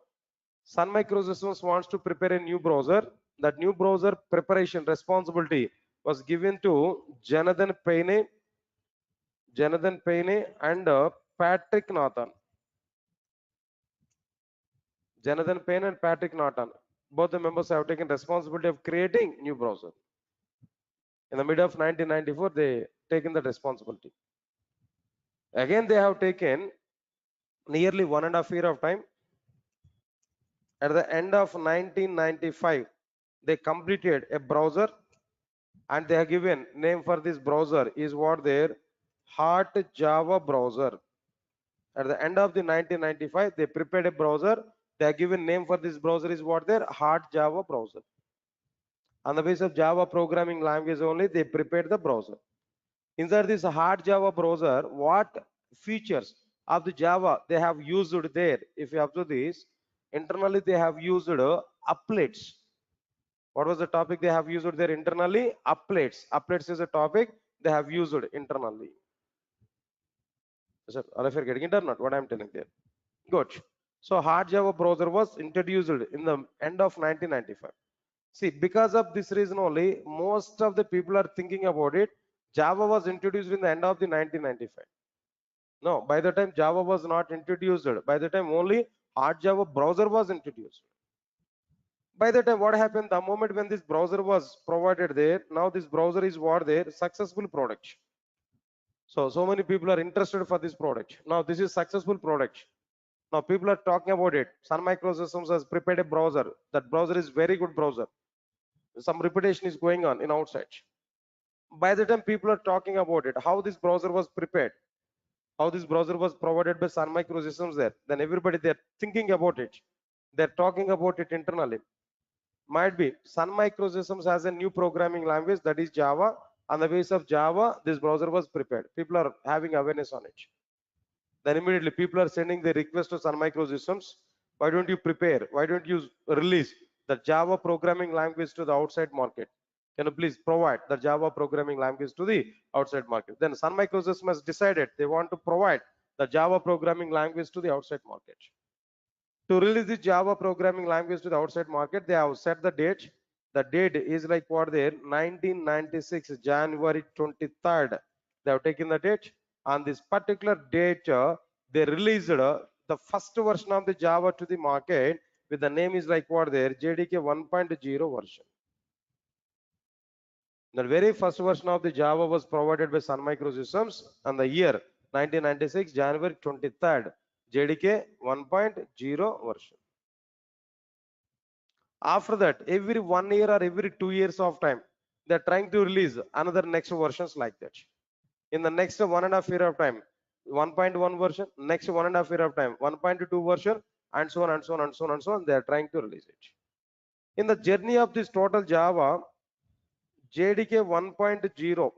Sun Microsystems wants to prepare a new browser. That new browser preparation responsibility was given to Jonathan Payne and Patrick Norton. Jonathan Payne and Patrick Norton. Both the members have taken responsibility of creating new browser. In the mid of 1994, they taken that responsibility. Again, they have taken nearly 1.5 years of time. At the end of 1995, they completed a browser and they have given name for this browser is what their Heart Java browser. At the end of the 1995, they prepared a browser. They have given name for this browser is what their Heart Java browser. On the basis of Java programming language only, they prepared the browser. Inside this Heart Java browser, what features of the Java they have used there? If you observe this, internally they have used applets. What was the topic they have used there internally? Applets. Applets is a topic they have used internally. Sir, are you getting it or not? What I am telling there? Good. So Hard Java browser was introduced in the end of 1995. See, because of this reason only, most of the people are thinking about it. Java was introduced in the end of the 1995. No, by the time Java was not introduced, by the time only Hard Java browser was introduced. By the time what happened, the moment when this browser was provided there, now this browser is what there, successful product. So many people are interested for this product. Now this is successful product. Now people are talking about it. Sun Microsystems has prepared a browser. That browser is very good browser. Some reputation is going on in outside. By the time people are talking about it, how this browser was prepared, how this browser was provided by Sun Microsystems there, then everybody they're thinking about it. They're talking about it internally. Might be Sun Microsystems has a new programming language that is Java. On the base of Java, this browser was prepared. People are having awareness on it. Then immediately people are sending the request to Sun Microsystems. Why don't you prepare? Why don't you release the Java programming language to the outside market? Can you please provide the Java programming language to the outside market? Then Sun Microsystems has decided they want to provide the Java programming language to the outside market. To release the Java programming language to the outside market, they have set the date. The date is like what there, 1996, January 23rd. They have taken the date. On this particular date, they released the first version of the Java to the market with the name is like what there, JDK 1.0 version. The very first version of the Java was provided by Sun Microsystems on the year 1996, January 23rd, JDK 1.0 version. After that, every 1 year or every 2 years of time, they're trying to release another next versions like that. In the next 1.5 year of time, 1.1 version, next 1.5 year of time, 1.2 version, and so on and so on and so on and so on. They are trying to release it. In the journey of this total Java, JDK 1.0,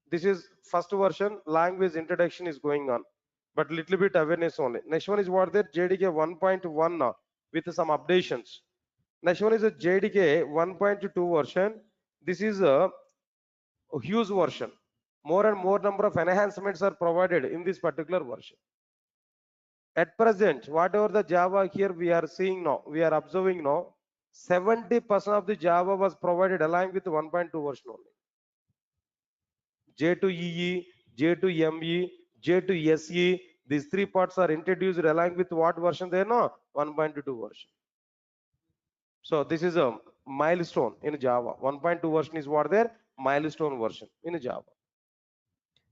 this is first version, language introduction is going on, but little bit awareness only. Next one is what there, JDK 1.1 now with some updations. Next one is a JDK 1.2 version. This is a huge version. More and more number of enhancements are provided in this particular version. At present, whatever the Java here we are seeing now, we are observing now, 70% of the Java was provided along with 1.2 version only. J to EE, J to ME, J to SE, these three parts are introduced along with what version they know? 1.2 version. So this is a milestone in Java. 1.2 version is what there? Milestone version in Java.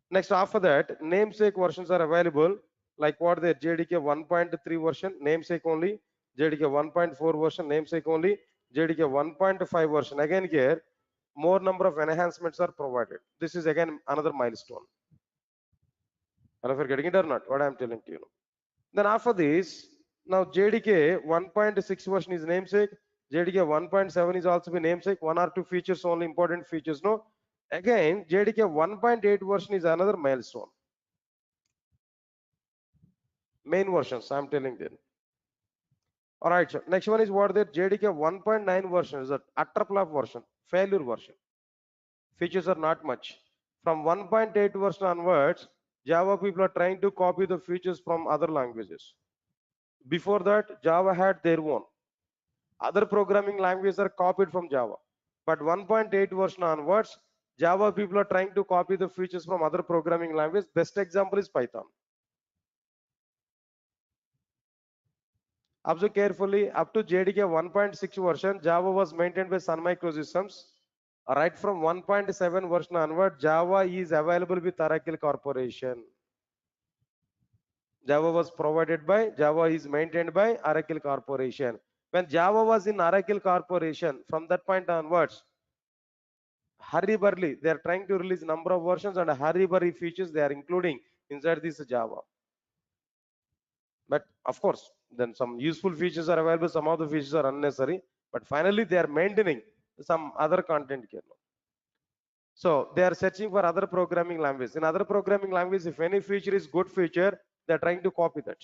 Next, after that, namesake versions are available. Like what the JDK 1.3 version, namesake only. JDK 1.4 version, namesake only. JDK 1.5 version. Again here, more number of enhancements are provided. This is again another milestone. I don't know if you're getting it or not, what I'm telling to you. Then after this, now JDK 1.6 version is namesake. JDK 1.7 is also be namesake. One or two features only, important features. No. Again, JDK 1.8 version is another milestone. Main versions, I'm telling them. All right, so next one is what that JDK 1.9 version is a utter flop version, failure version. Features are not much. From 1.8 version onwards, Java people are trying to copy the features from other languages. Before that, Java had their own. Other programming languages are copied from Java. But 1.8 version onwards, Java people are trying to copy the features from other programming languages. Best example is Python. Observe carefully, up to JDK 1.6 version, Java was maintained by Sun Microsystems. Right from 1.7 version onward, Java is available with Oracle Corporation. Java was provided by, Java is maintained by Oracle Corporation. When Java was in Oracle Corporation, from that point onwards, hurry-burly, they are trying to release number of versions and hurry-burly features they are including inside this Java. But of course, then some useful features are available, some of the features are unnecessary, but finally they are maintaining some other content here. So they are searching for other programming languages. In other programming languages, if any feature is good feature, they are trying to copy that.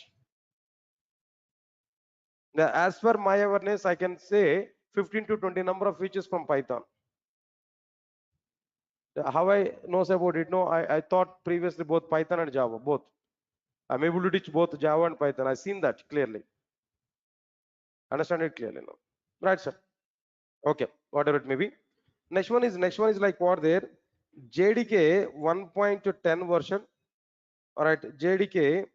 Now, as per my awareness, I can say 15 to 20 number of features from Python. How I knows about it? No, I thought previously both Python and Java, both. I'm able to teach both Java and Python. I've seen that clearly. Understand it clearly now. Right, sir. Okay, whatever it may be. Next one is like what there? JDK 1.10 version. All right, JDK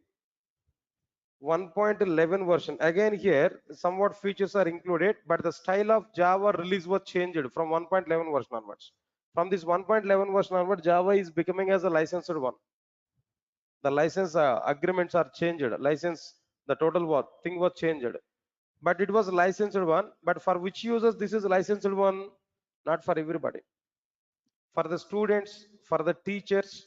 1.11 version. Again here, somewhat features are included, but the style of Java release was changed from 1.11 version onwards. From this 1.11 version onwards, Java is becoming as a licensed one. The license agreements are changed. License, the total thing was changed. But it was licensed one. But for which users this is licensed one? Not for everybody. For the students, for the teachers,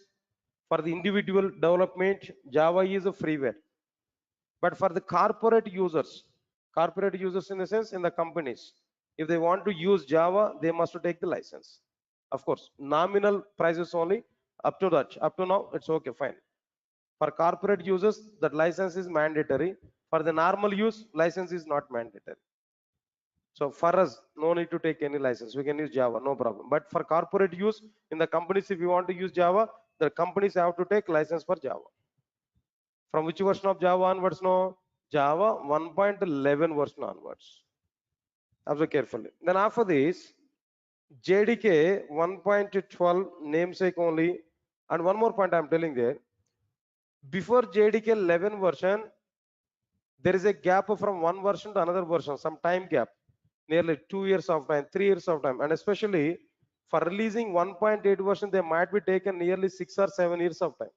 for the individual development, Java is a freeware. But for the corporate users in the sense in the companies, if they want to use Java, they must take the license. Of course, nominal prices only up to that. Up to now, it's okay, fine. For corporate users, that license is mandatory. For the normal use, license is not mandatory. So for us, no need to take any license. We can use Java, no problem. But for corporate use, in the companies, if you want to use Java, the companies have to take license for Java. From which version of Java onwards? No, Java 1.11 version onwards. Observe carefully. Then after this, JDK 1.12 namesake only. And one more point I'm telling there. Before JDK 11 version, there is a gap from one version to another version, some time gap, nearly 2 years of time, 3 years of time. And especially for releasing 1.8 version, they might be taken nearly 6 or 7 years of time.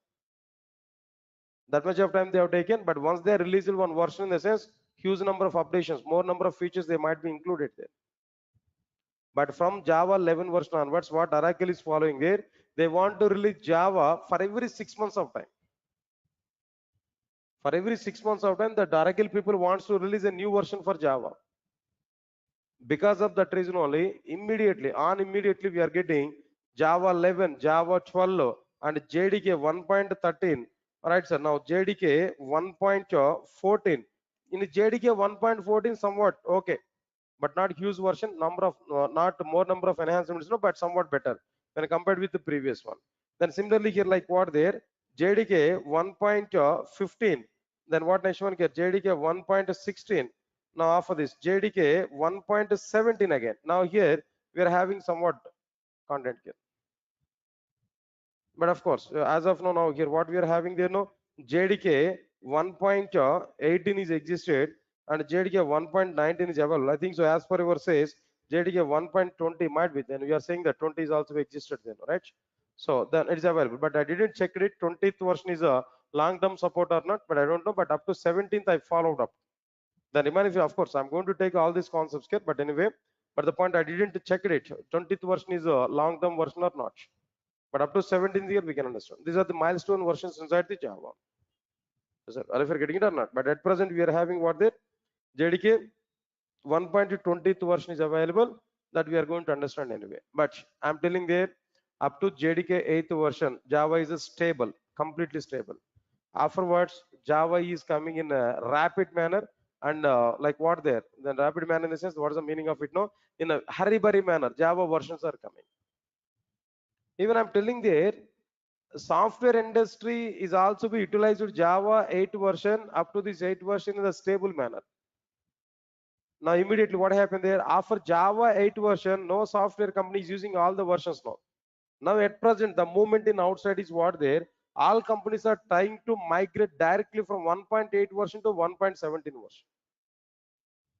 That much of time they have taken, but once they release one version, in the sense, huge number of updations, more number of features, they might be included there. But from Java 11 version onwards, what Oracle is following there, they want to release Java for every 6 months of time. For every 6 months of time, the Oracle people wants to release a new version for Java. Because of that reason only, immediately we are getting Java 11, Java 12, and JDK 1.13. All right, sir. Now JDK 1.14. In JDK 1.14, somewhat okay, but not huge version. Number of not more number of enhancements, no, but somewhat better when compared with the previous one. Then similarly here, like what there, JDK 1.15. Then what next one here? JDK 1.16. Now after this, JDK 1.17 again. Now here we are having somewhat content here. But of course, as of now, here what we are having there, no, JDK 1.18 is existed and JDK 1.19 is available. I think so. As per your says, JDK 1.20 might be. Then we are saying that 20 is also existed then, right? So then it is available. But I didn't check it. 20th version is a long-term support or not, but I don't know. But up to 17th, I followed up. Then remind you, of course, I'm going to take all these concepts here. But anyway, but the point I didn't check it. 20th version is a long-term version or not. But up to 17th year, we can understand. These are the milestone versions inside the Java. Sir, if you're getting it or not. But at present, we are having what there? JDK 1.20th version is available that we are going to understand anyway. But I'm telling there, up to JDK 8th version, Java is a stable, completely stable. Afterwards, Java is coming in a rapid manner and like what there? Then rapid manner in the sense, what is the meaning of it? No, in a hurry-burry manner, Java versions are coming. Even I'm telling there, software industry is also be utilized Java 8 version up to this 8 version in a stable manner. Now immediately what happened there, after Java 8 version, no software company is using all the versions now. Now at present, the movement in outside is what there, all companies are trying to migrate directly from 1.8 version to 1.17 version.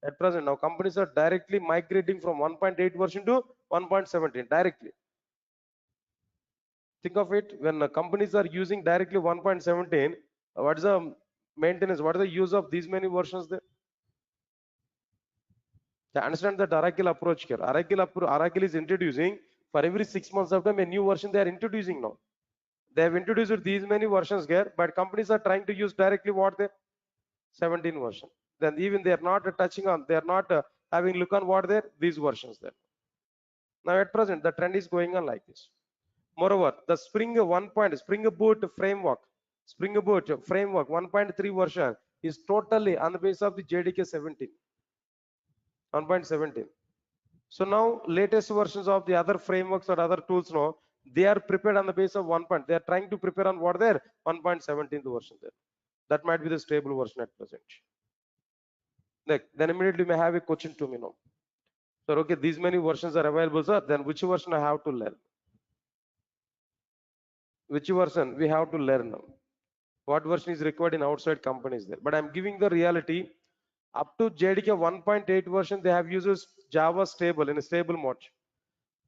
At present, now companies are directly migrating from 1.8 version to 1.17 directly. Think of it, when companies are using directly 1.17, what is the maintenance, what is the use of these many versions there? Understand that Oracle approach here. Oracle is introducing for every 6 months of time a new version they are introducing now. They have introduced these many versions here, but companies are trying to use directly what they 17 version. Then even they are not touching on, they are not having look on what there these versions there. Now at present the trend is going on like this. Moreover, the Spring Boot framework 1.3 version is totally on the basis of the JDK 17. 1.17. So now latest versions of the other frameworks or other tools now, they are prepared on the basis of 1. They are trying to prepare on what there 1.17 version there. That might be the stable version at present. Like, then immediately may have a question to me now. So okay, these many versions are available, sir. Then which version I have to learn? Which version we have to learn now? What version is required in outside companies there? But I'm giving the reality. Up to JDK 1.8 version, they have used Java stable in a stable mode.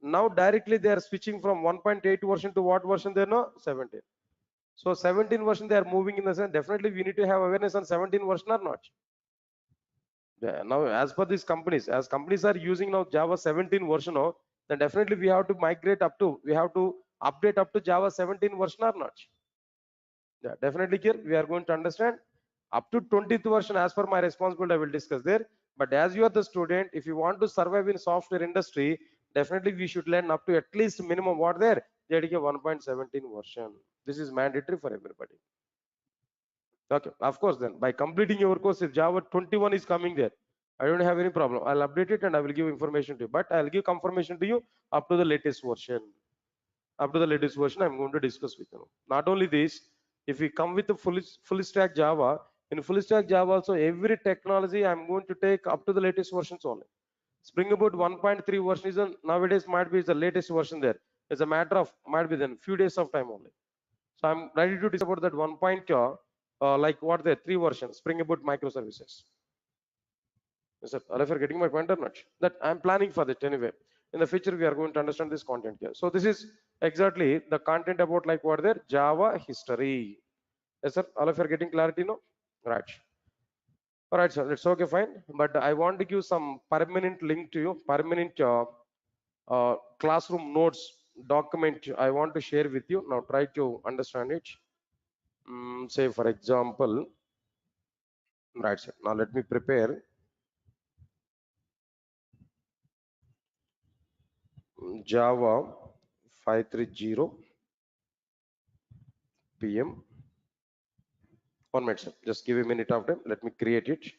Now directly they are switching from 1.8 version to what version they know? 17. So 17 version they are moving in the sense, definitely we need to have awareness on 17 version or not. Yeah, now as per these companies, as companies are using now Java 17 version now, then definitely we have to migrate up to, we have to update up to Java 17 version or not. Yeah, definitely here we are going to understand up to 20th version as per my responsibility I will discuss there. But as you are the student, if you want to survive in software industry, definitely we should learn up to at least minimum what there JDK 1.17 version. This is mandatory for everybody. Okay, of course, then by completing your course, if Java 21 is coming there, I don't have any problem. I'll update it and I will give information to you. But I'll give confirmation to you up to the latest version. Up to the latest version, I'm going to discuss with you. Not only this, if we come with the full stack Java, in full stack Java also every technology I'm going to take up to the latest versions only. Spring Boot 1.3 version is nowadays might be the latest version there. It's a matter of might be then few days of time only. So I'm ready to discuss about that one point, like what the three versions, Spring Boot microservices. Yes, sir. If you're getting my point or not, that I'm planning for that anyway. In the future, we are going to understand this content here. So this is exactly the content about like what there Java history. Yes, sir. All of you are getting clarity, no? Right. All right, sir. It's okay, fine. But I want to give some permanent link to you, permanent classroom notes document I want to share with you. Now try to understand it. Say for example, right, sir. Now let me prepare Java 530 PM. 1 minute, sir. Just give a minute of time. Let me create it.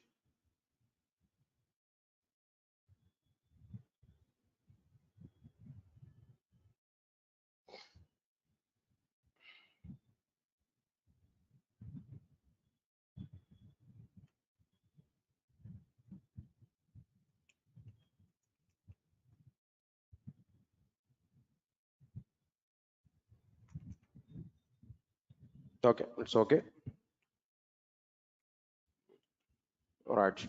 Okay, it's okay. All right.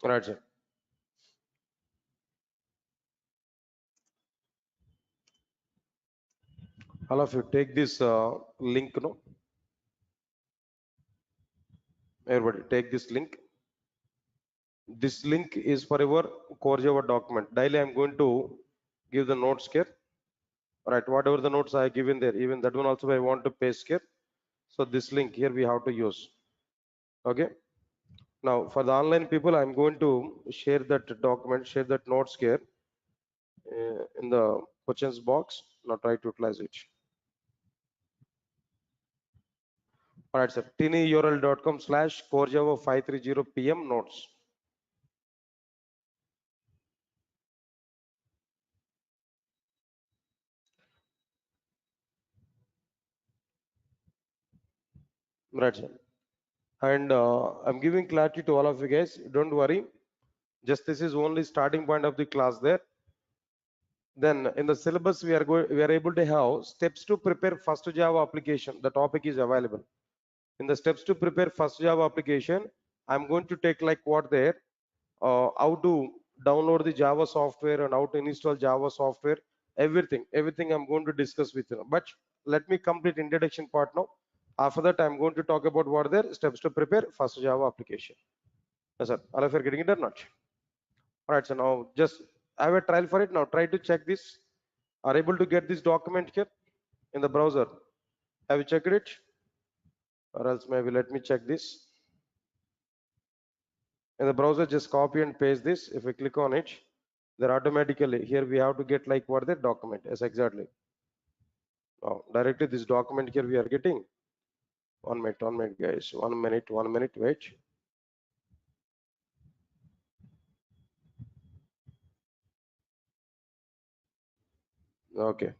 All right, sir. All of you take this link, no? Everybody take this link. This link is for your core Java document. Daily I'm going to give the notes here. All right, whatever the notes I give in there, even that one also I want to paste here. So this link here we have to use. Okay. Now for the online people, I'm going to share that document, share that notes here in the questions box. Now try to utilize it. All right, sir. tinyurl.com/corejava530 PM notes. Right, sir. And I'm giving clarity to all of you guys. Don't worry. Just this is only starting point of the class there. Then in the syllabus, we are able to have steps to prepare first Java application. The topic is available. In the steps to prepare first Java application, I'm going to take like what there, how to download the Java software and how to install Java software, everything I'm going to discuss with you. But let me complete introduction part now. After that, I'm going to talk about what there steps to prepare first Java application. Yes, sir. All of you are getting it or not? All right, so now just I have a trial for it. Now try to check this. Are able to get this document here in the browser? Have you checked it? Or else maybe let me check this. In the browser, just copy and paste this. If we click on it, then automatically here we have to get like what the document is exactly. Now directly this document here we are getting. 1 minute, guys. 1 minute, wait. Okay.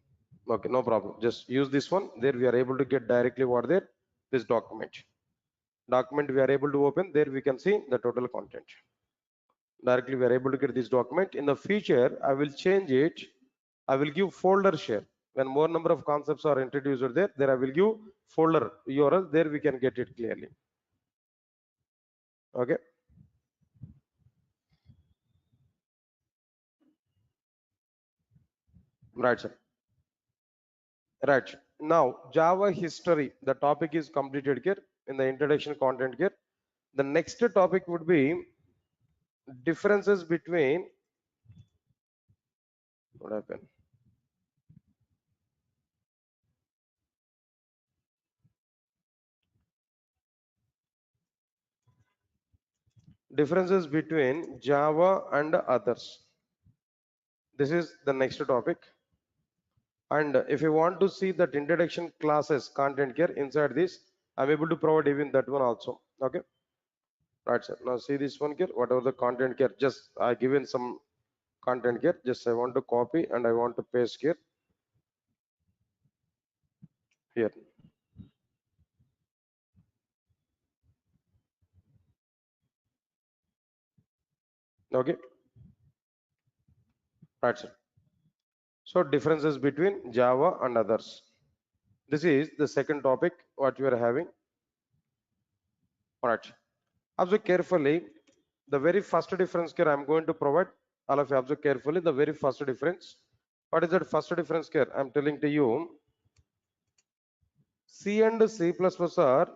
Okay, no problem. Just use this one. There we are able to get directly what there this document. document we are able to open, there we can see the total content. Directly we are able to get this document. In the future, I will change it. I will give folder share. When more number of concepts are introduced there I will give folder URL. There we can get it clearly. Okay. Right, sir. Right. Now, Java history. The topic is completed here in the introduction content here. The next topic would be differences between what happened? Differences between Java and others. This is the next topic. And if you want to see that introduction classes content here inside this, I'm able to provide even that one also. Okay. Right, sir. Now see this one here, whatever the content here, just I given some content here. Just I want to copy and I want to paste here. Here. Okay. Right, sir. So differences between Java and others. This is the second topic what we are having. All right. Observe carefully. The very first difference here I'm going to provide. All of you observe carefully. The very first difference. What is that first difference here? I'm telling to you. C and C++ are